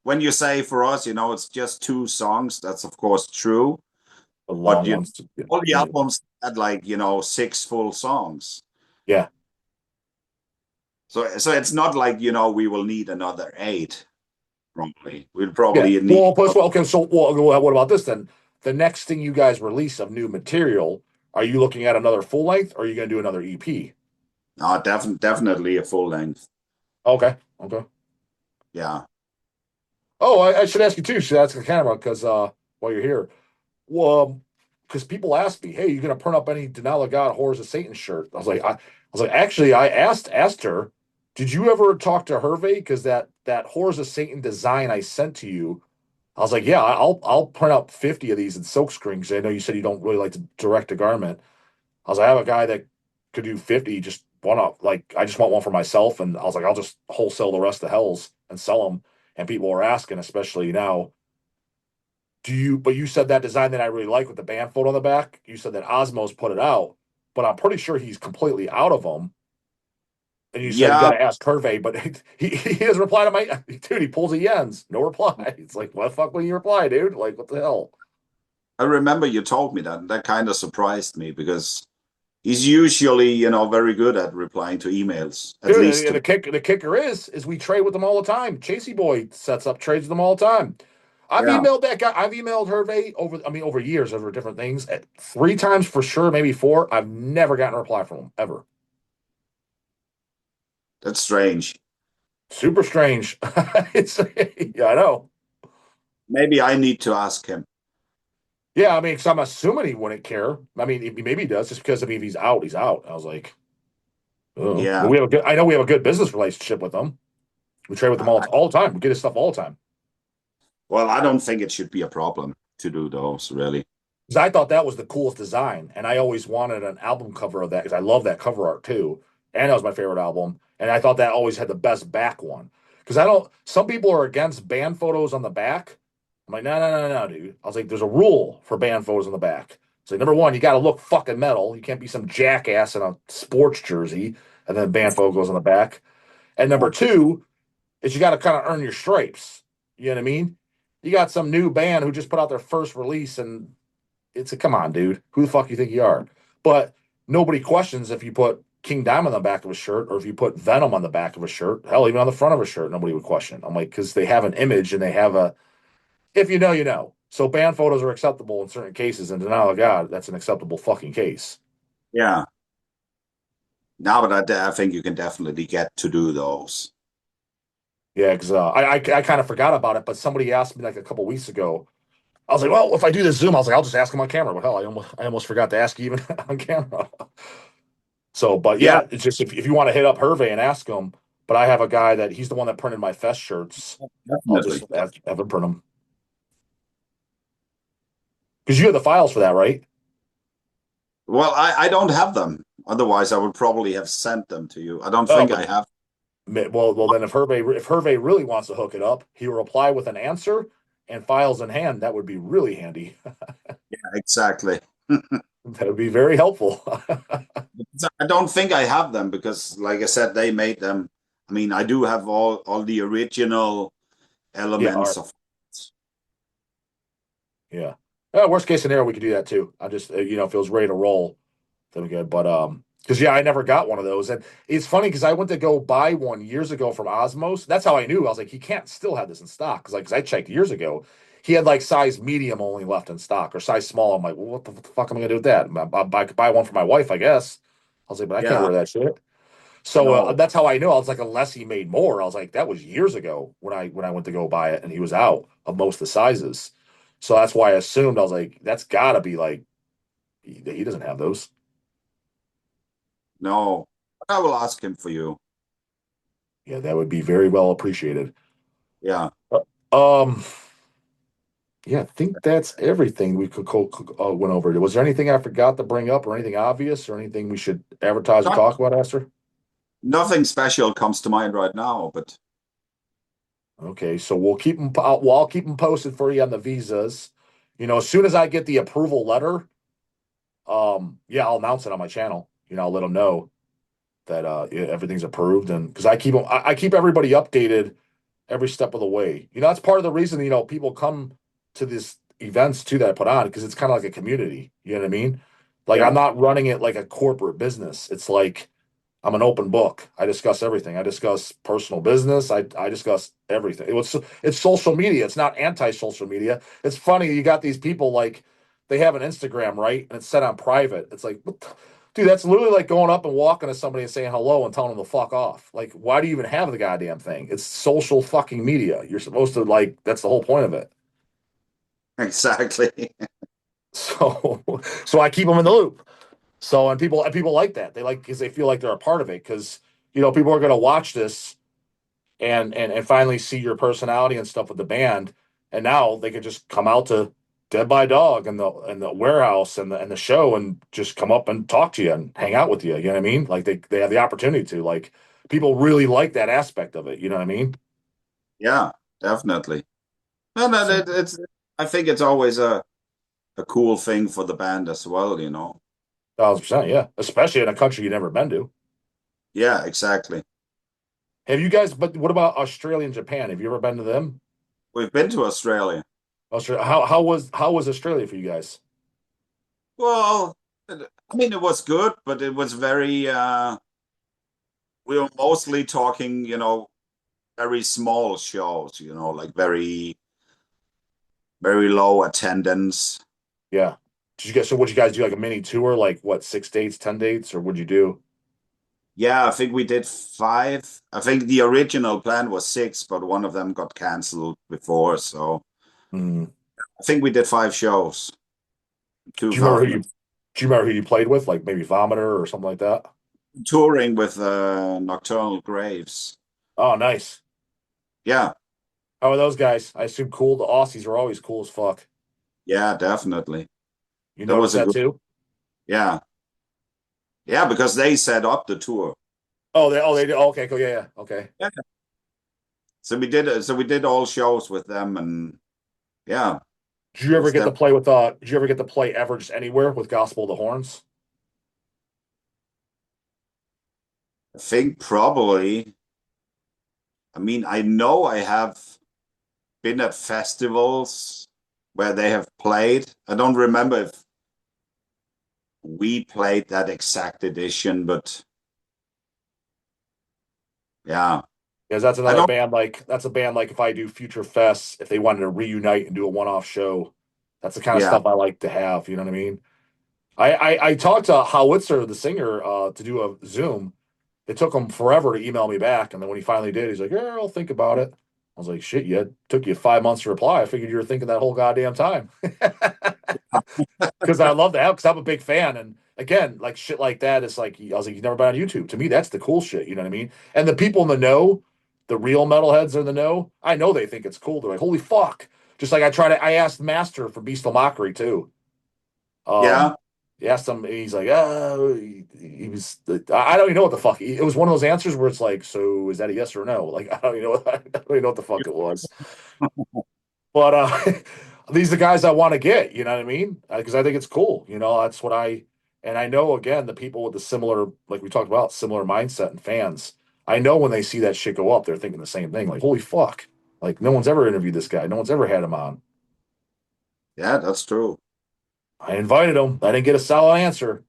when you say for us, it's just two songs. That's of course true. The But long ones. all the Yeah. albums had like six full songs. Yeah. So it's not like we will need another eight. Probably we'll Yeah. probably need. Well, plus, well, okay. So, well, what about this then? The next thing you guys release of new material, are you looking at another full length, or are you going to do another EP? Definitely a full length. Okay. Okay. Yeah. Oh, I should ask you too. Should ask the camera because while you're here, well, because people ask me, "Hey, you going to print up any Denial of God, Horrors of Satan shirt?" I was like, actually, I asked her, "Did you ever talk to Hervé? Because that Horrors of Satan design I sent to you." I was like, yeah, I'll print up 50 of these in silkscreen because I know you said you don't really like to direct a garment. I was like, I have a guy that could do 50, just one up. Like, I just want one for myself. And I was like, I'll just wholesale the rest of the hells and sell them. And people are asking, especially now, but you said that design that I really like with the band photo on the back, you said that Osmo's put it out, but I'm pretty sure he's completely out of them. And you said you got Yeah, to ask Hervé, but he doesn't reply to my dude. He pulls a Jens, no reply. It's like, what the fuck will you reply, dude? Like, what the hell? I remember you told me that. That kind of surprised me because he's usually, very good at replying to emails, at Dude, least and to. the kicker is we trade with them all the time. Chasey Boy sets up trades with them all the time. I've Yeah, emailed that guy. I've emailed Hervé over years over different things. 3 times for sure, maybe four. I've never gotten a reply from him ever. that's strange. Super strange. It's yeah, I know. Maybe I need to ask him. Yeah, I mean, because I'm assuming he wouldn't care. I mean, maybe he does just because if he's out, he's out. I was like, oh, but Yeah, we have a good. I know we have a good business relationship with them. We trade with them all the time. We get his stuff all the time. well, I don't think it should be a problem to do those, really. Because I thought that was the coolest design, and I always wanted an album cover of that because I love that cover art too, and that was my favorite album. And I thought that always had the best back one. Because I don't. Some people are against band photos on the back. I'm like, no, no, no, no, dude. I was like, there's a rule for band photos on the back. So number one, you got to look fucking metal. You can't be some jackass in a sports jersey, and then band photo goes on the back. And number two is you got to kind of earn your stripes. You know what I mean? You got some new band who just put out their first release and it's a come on, dude. Who the fuck you think you are? But nobody questions if you put King Diamond on the back of a shirt or if you put Venom on the back of a shirt. Hell, even on the front of a shirt, nobody would question. I'm like, because they have an image and they have a. If you know, you know. So band photos are acceptable in certain cases, and denial of God, that's an acceptable fucking case. Yeah. Now, but I think you can definitely get to do those. Yeah, because I kind of forgot about it, but somebody asked me like a couple weeks ago. I was like, well, if I do this Zoom, I was like, I'll just ask him on camera. But hell, I almost forgot to ask you even on camera. So, but Yeah, yeah, it's just if you want to hit up Hervé and ask him, but I have a guy that he's the one that printed my fest shirts. I'll definitely. just have him print them. Because you have the files for that, right? Well, I don't have them. Otherwise, I would probably have sent them to you. I don't Oh, think but I have. well, then if Hervé really wants to hook it up, he will reply with an answer and files in hand. That would be really handy. Yeah, exactly. That would be very helpful. I don't think I have them because, like I said, they made them. I mean, I do have all the original Yeah, elements art. of. Yeah. Worst case scenario, we could do that too. I just if it was ready to roll, then we could. But because yeah, I never got one of those, and it's funny because I went to go buy one years ago from Osmos. That's how I knew. I was like, he can't still have this in stock because I checked years ago, he had like size medium only left in stock or size small. I'm like, well, what the fuck am I gonna do with that? I could buy one for my wife, I guess. I was like, but I can't Yeah, wear that shit. So no, that's how I knew. I was like, unless he made more. I was like, that was years ago when I went to go buy it, and he was out of most of the sizes. So that's why I assumed. I was like, that's got to be like he doesn't have those. no. I will ask him for you. Yeah, that would be very well appreciated. Yeah. Um, yeah, I think that's everything we went over. Was there anything I forgot to bring up, or anything obvious, or anything we should advertise or Not talk about, Esther? nothing special comes to mind right now, but Okay, so we'll keep them. I'll keep them posted for you on the visas. As soon as I get the approval letter, yeah, I'll announce it on my channel. I'll let them know that yeah, everything's approved, and because I keep everybody updated every step of the way. That's part of the reason people come to these events too that I put on because it's kind of like a community. You know what I mean? Like yeah, I'm not running it like a corporate business. It's like I'm an open book. I discuss everything. I discuss personal business. I discuss everything. It's social media. It's not anti-social media. It's funny. You got these people like they have an Instagram, right? And it's set on private. It's like, dude, that's literally like going up and walking to somebody and saying hello and telling them to fuck off. Like, why do you even have the goddamn thing? It's social fucking media. You're supposed to like. That's the whole point of it. exactly. So, so I keep them in the loop. So and people like that. They like because they feel like they're a part of it because people are going to watch this and finally see your personality and stuff with the band, and now they could just come out to Dead by Dog and the warehouse and the show and just come up and talk to you and hang out with you. You know what I mean? Like they have the opportunity to like people really like that aspect of it. You know what I mean? Yeah, definitely. No, So it's. I think it's always a cool thing for the band as well, you know. 1,000%, yeah. Especially in a country you've never been to. Yeah, exactly. Have you guys? But what about Australia and Japan? Have you ever been to them? We've been to Australia. Australia. How was Australia for you guys? Well, I mean, it was good, but it was very, we were mostly talking, very small shows, like very low attendance. Yeah. So what'd you guys do? Like a mini tour? Like what, 6 dates, 10 dates, or what'd you do? Yeah, I think we did five. I think the original plan was six, but one of them got canceled before. So Mm. I think we did five shows. Do you remember who 2000 you do you remember who you played with? Like maybe Vomiter or something like that? touring with Nocturnal Graves. Oh, nice. Yeah, How are those guys? I assume cool. The Aussies are always cool as fuck. yeah, definitely. You That notice was a that good, too? yeah, yeah, because they set up the tour. Oh, they do. Okay, cool. Yeah, yeah. Okay. Yeah. So we did all shows with them, and yeah, Did you it ever was get to them. play with did you ever get to play Ever Just Anywhere with Gospel of the Horns? I think probably. I mean, I know I have been at festivals where they have played. I don't remember if we played that exact edition, but yeah, Because that's I another don't. band like that's a band like if I do Future Fest, if they wanted to reunite and do a one-off show, that's the kind of Yeah, stuff I like to have. You know what I mean? I talked to Howitzer, the singer, to do a Zoom. It took him forever to email me back, and then when he finally did, he's like, "Yeah, I'll think about it." I was like, "Shit, yeah, it took you 5 months to reply. I figured you were thinking that whole goddamn time." Because I love that because I'm a big fan, and again, like shit like that is like I was like, "You've never been on YouTube." To me, that's the cool shit. You know what I mean? And the people in the know, the real metalheads are in the know. I know they think it's cool. They're like, "Holy fuck!" Just like I asked Master for Beastal Mockery too. Yeah. He asked him, he's like, he was, I don't even know what the fuck. It was one of those answers where it's like, so is that a yes or no? Like, I don't even know, I don't even know what the fuck it was. But these are the guys I want to get, you know what I mean? Because I think it's cool. You know, that's what and I know, again, the people with the similar, like we talked about, similar mindset and fans, I know when they see that shit go up, they're thinking the same thing. Like, holy fuck. Like, no one's ever interviewed this guy. No one's ever had him on. Yeah, that's true. I invited him. I didn't get a solid answer.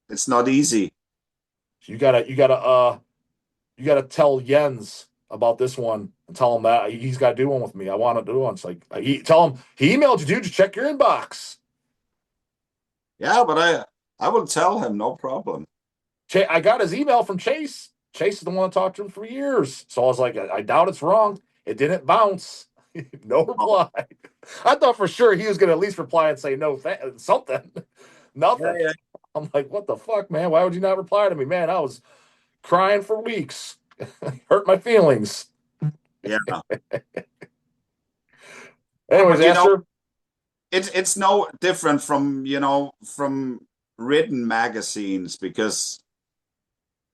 It's not easy. So you gotta tell Jens about this one and tell him that he's got to do one with me. I want to do one. It's like, tell him he emailed you, dude. Just check your inbox. Yeah, but I will tell him, no problem. I got his email from Chase. Chase is the one that talked to him for years. So I was like, I doubt it's wrong. It didn't bounce. No Oh, reply. I thought for sure he was going to at least reply and say no, something. yeah, Nothing. yeah, I'm like, what the fuck, man? Why would you not reply to me, man? I was crying for weeks. Hurt my feelings. yeah. Anyways, But Aster. it's no different from, from written magazines, because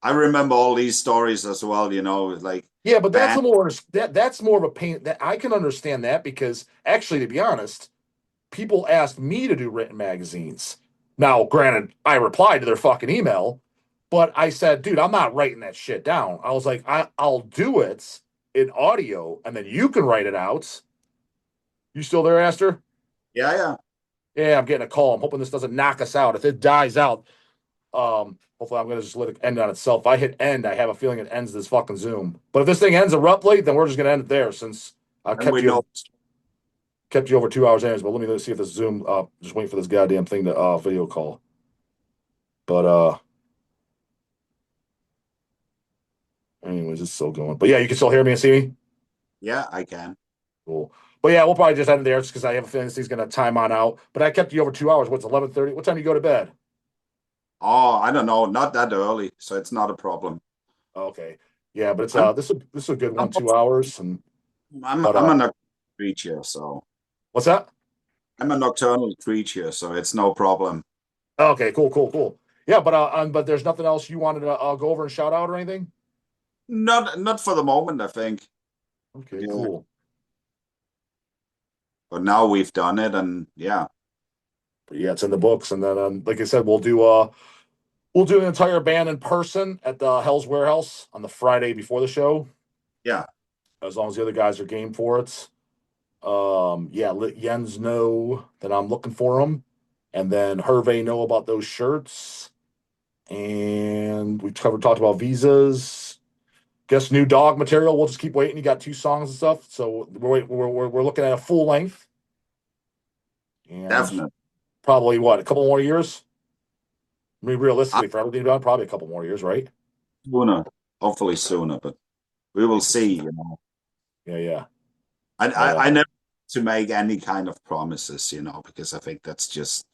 I remember all these stories as well, like Yeah, but band. that's more of a pain that I can understand that because actually, to be honest, people asked me to do written magazines. Now, granted, I replied to their fucking email, but I said, dude, I'm not writing that shit down. I was like, I'll do it in audio and then you can write it out. You still there, Aster? Yeah, yeah. Yeah, I'm getting a call. I'm hoping this doesn't knock us out. If it dies out, hopefully I'm gonna just let it end on itself. If I hit end, I have a feeling it ends this fucking Zoom. But if this thing ends abruptly, then we're just gonna end it there since I And we know. kept you over 2 hours anyways. But let me see if this Zoom just waiting for this goddamn thing to video call. But anyways, it's still going. But yeah, you can still hear me and see me. Yeah, I can. Cool. But yeah, we'll probably just end it there just because I have a feeling this thing's gonna time on out. But I kept you over 2 hours. What's 11:30? What time do you go to bed? Oh, I don't know, not that early, so it's not a problem. Okay. Yeah, but it's I'm this is a good I'm one, 2 hours. And but I'm a nocturnal creature, so what's that? I'm a nocturnal creature, so it's no problem. Okay, cool. Yeah, but there's nothing else you wanted to go over and shout out or anything? Not for the moment, I think. But Okay, yeah, cool. but now we've done it, and yeah, But yeah, it's in the books, and then like I said, we'll do an entire band in person at the Hell's Warehouse on the Friday before the show, yeah, as long as the other guys are game for it. Yeah, let Jens know that I'm looking for him, and then Hervé know about those shirts, and we talked about visas. Guess new dog material. We'll just keep waiting. You got 2 songs and stuff, so we're looking at a full length, and definitely. probably what, a couple more years. I mean, I, realistically, for everything done, probably a couple more years, right? sooner, hopefully sooner, but we will see. Yeah. I, But I, I never to make any kind of promises, because I think that's just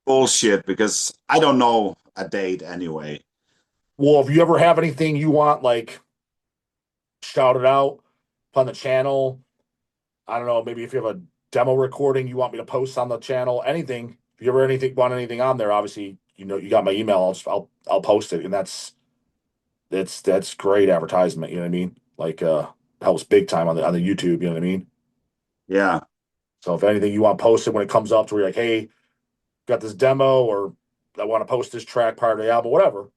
bullshit. Because I don't know a date anyway. well, if you ever have anything you want, like shout it out on the channel. I don't know, maybe if you have a demo recording you want me to post on the channel, anything. If you ever want anything on there, obviously, you got my email. I'll post it, and that's great advertisement. You know what I mean? Like helps big time on the YouTube. You know what I mean? Yeah, So if anything you want posted when it comes up to where you're like, hey, got this demo, or I want to post this track part of the album, whatever.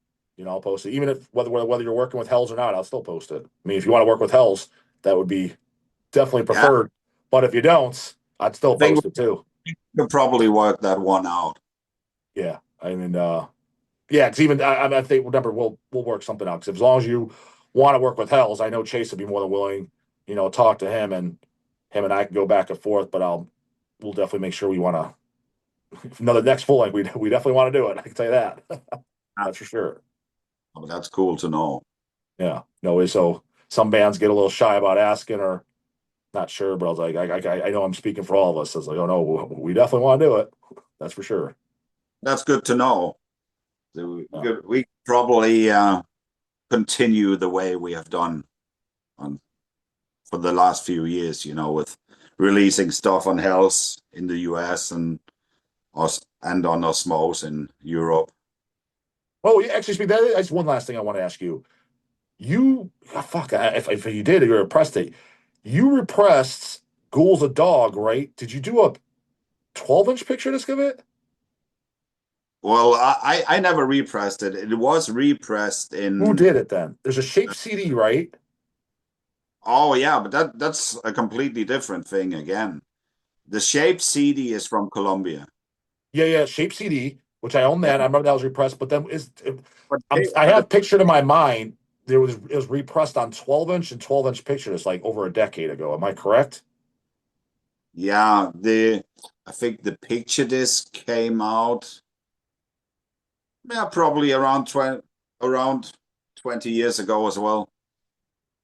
I'll post it. Even if whether you're working with Hells or not, I'll still post it. I mean, if you want to work with Hells, that would be definitely yeah. preferred. But if you don't, I'd still I think post it too. we could probably work that one out. Yeah. I mean, yeah, because even I think remember we'll work something out. Because as long as you want to work with Hells, I know Chase would be more than willing. Talk to him, and him and I can go back and forth. But we'll definitely make sure we want to. The next full length, we definitely want to do it. I can tell you that. Ah, That's for sure. but that's cool to know. Yeah. No way. So some bands get a little shy about asking or not sure, but I was like, I know I'm speaking for all of us. I was like, oh no, we definitely want to do it. That's for sure. That's good to know. So Yeah. we probably continue the way we have done on for the last few years, with releasing stuff on Hells in the US and on Osmose in Europe. Oh, yeah, actually, speak. That's one last thing I want to ask you. You, fuck, if you did, you repressed it. You repressed Ghouls a Dog, right? Did you do a 12-inch picture disc of it? Well, I never repressed it. It was repressed Who in. did it then? There's a shaped CD, right? Oh yeah, but that's a completely different thing again. The Shape CD is from Colombia. Yeah, yeah, shaped CD, which I own Yeah, that. I remember that was repressed, but then but I but have pictured in my mind it was repressed on 12-inch and 12-inch pictures like over a decade ago. Am I correct? yeah, the I think the picture disc came out, yeah, probably around 20 years ago as well.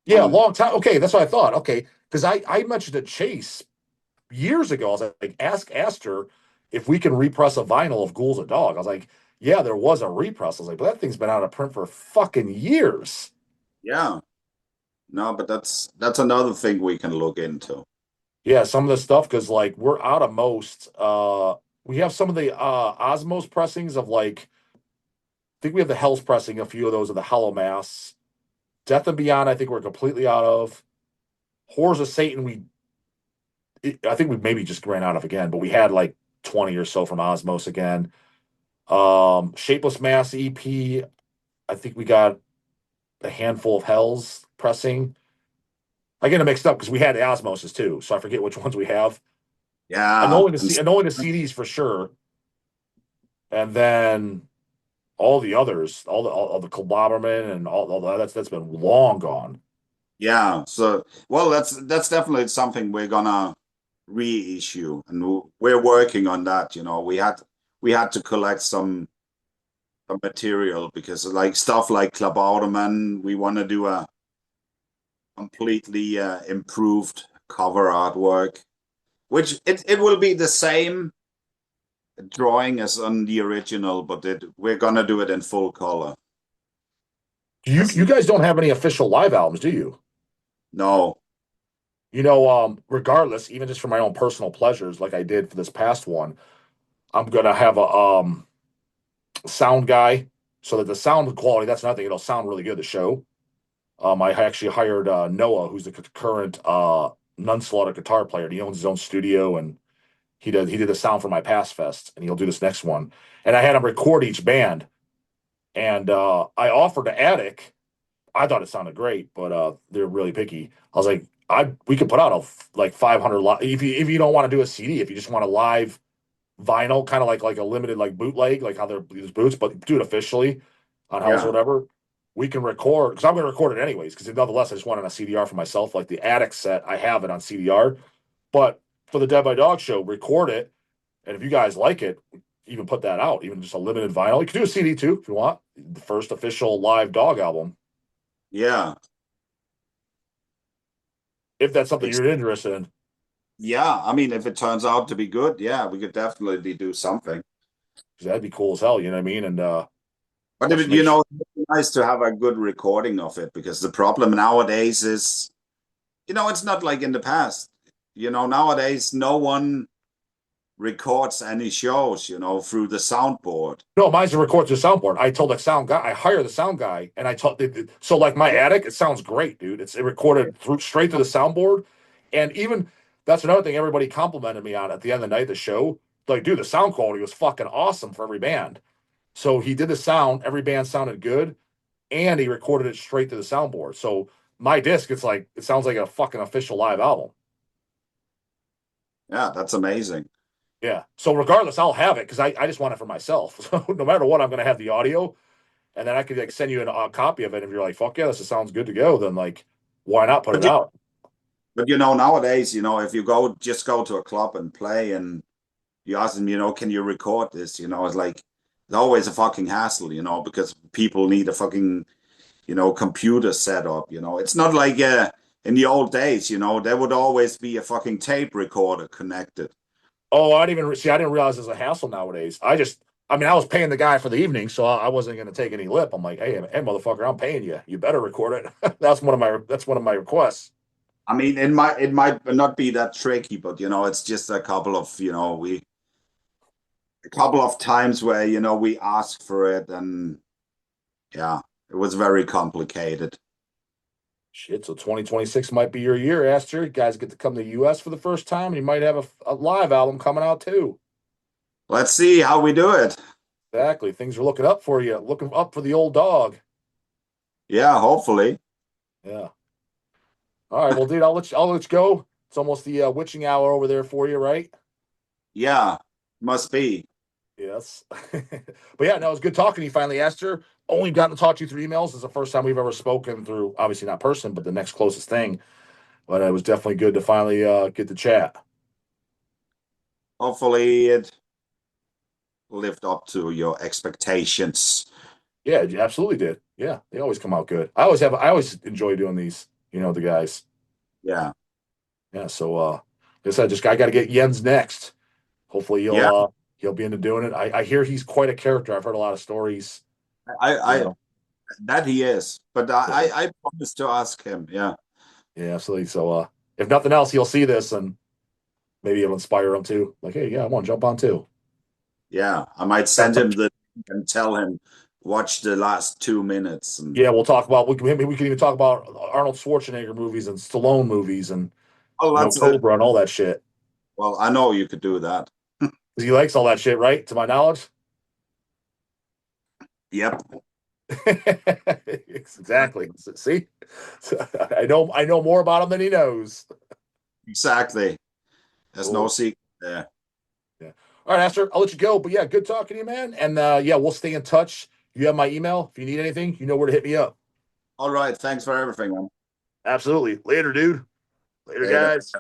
Yeah, a On long time. Okay, that's what I thought. Okay, because I mentioned to Chase years ago. I was like, ask Azter if we can repress a vinyl of Ghouls a Dog. I was like, yeah, there was a repress. I was like, but that thing's been out of print for fucking years. Yeah, no, but that's another thing we can look into. Yeah, some of the stuff because like we're out of most. We have some of the Osmos pressings of like I think we have the Hell's pressing, a few of those of the Hollow Mass. Death and Beyond, I think we're completely out of. Horrors of Satan, I think we maybe just ran out of again, but we had like 20 or so from Osmos again. Shapeless Mass EP, I think we got a handful of Hells pressing. I get it mixed up because we had Osmoses too, so I forget which ones we have. Yeah, I know the CDs for sure, and then all the others, all the conglomerate and all that, that's been long gone. yeah. So, well, that's definitely something we're gonna reissue, and we're working on that. We had to collect some material because like stuff like Klabauterman, we want to do a completely improved cover artwork, which it will be the same drawing as on the original, but we're gonna do it in full color. As You guys don't have any official live albums, do you? no, Regardless, even just for my own personal pleasures, like I did for this past one, I'm gonna have a sound guy so that the sound quality, that's nothing, it'll sound really good, the show. I actually hired Noah, who's the current Nunslaughter guitar player. He owns his own studio and he did the sound for my past fest and he'll do this next one. And I had him record each band. And I offered to Attic. I thought it sounded great, but they're really picky. I was like, we could put out like 500 if you don't want to do a CD, if you just want a live vinyl, kind of like a limited like bootleg, like how they're these boots, but do it officially on Hells or yeah, whatever. We can record because I'm going to record it anyways. Because nonetheless, I just want it on a CDR for myself. Like the Attic set, I have it on CDR, but for the Dead by Dog show, record it, and if you guys like it, even put that out, even just a limited vinyl. You can do a CD too if you want. The first official live Dog album, yeah. if that's something Ex- you're interested in. yeah, I mean, if it turns out to be good, yeah, we could definitely do something. Because that'd be cool as hell. You know what I mean? And But let's if, make sure. it's nice to have a good recording of it because the problem nowadays is, it's not like in the past. Nowadays no one records any shows, through the soundboard. No, mine's a record to soundboard. I told the sound guy, I hire the sound guy, and I told so like my Yeah, attic, it sounds great, dude. It recorded through straight to the soundboard, and even that's another thing everybody complimented me on at the end of the night of the show. Like, dude, the sound quality was fucking awesome for every band. So he did the sound, every band sounded good, and he recorded it straight to the soundboard. So my disc, it sounds like a fucking official live album. yeah, that's amazing. Yeah. So regardless, I'll have it because I just want it for myself. So no matter what, I'm gonna have the audio. And then I could like send you a copy of it. If you're like, fuck yeah, this sounds good to go, then like, why not put it But out? nowadays, if you go to a club and play and you ask them, can you record this? It's like it's always a fucking hassle, because people need a fucking, computer setup. It's not like in the old days, there would always be a fucking tape recorder connected. Oh, I didn't even see. I didn't realize it's a hassle nowadays. I mean, I was paying the guy for the evening, so I wasn't going to take any lip. I'm like, hey, motherfucker, I'm paying you. You better record it. That's one of my requests. I mean, it might not be that tricky, but it's just a couple of a couple of times where we asked for it, and yeah, it was very complicated. Shit, so 2026 might be your year, Aster. You guys get to come to the US for the first time, and you might have a live album coming out too. Let's see how we do it. Exactly. Things are looking up for you, looking up for the old dog. Yeah, hopefully. Yeah. All right. Well, dude, I'll let you go. It's almost the witching hour over there for you, right? Yeah, must be. Yes. But yeah, no, it was good talking to you finally, Aster. Only gotten to talk to you through emails. It's the first time we've ever spoken through, obviously not person, but the next closest thing. But it was definitely good to finally get to chat. Hopefully it lived up to your expectations. Yeah, you absolutely did. Yeah, they always come out good. I always enjoy doing these, the guys. Yeah. Yeah, so like I said, just I gotta get Jens next. Hopefully Yeah, he'll be into doing it. I hear he's quite a character. I've heard a lot of stories, you I know. that he is, but Yeah, I promised to ask him. Yeah. yeah, absolutely. So if nothing else, he'll see this and maybe it'll inspire him too. Like, hey, yeah, I want to jump on too. Yeah, I might Got send some him the link and tell him watch the last 2 minutes and Yeah, we'll talk about we can even talk about Arnold Schwarzenegger movies and Stallone movies and oh, that's it. Cobra and all that shit. Well, I know you could do that. 'Cause he likes all that shit, right? To my knowledge. Yep, Exactly. See, I know more about him than he knows. exactly. There's no Cool. secret there. Yeah. All right, Aster, I'll let you go. But yeah, good talking to you, man. And yeah, we'll stay in touch. You have my email. If you need anything, you know where to hit me up. All right, thanks for everything, man. Absolutely. Later, dude. Later, Later. guys.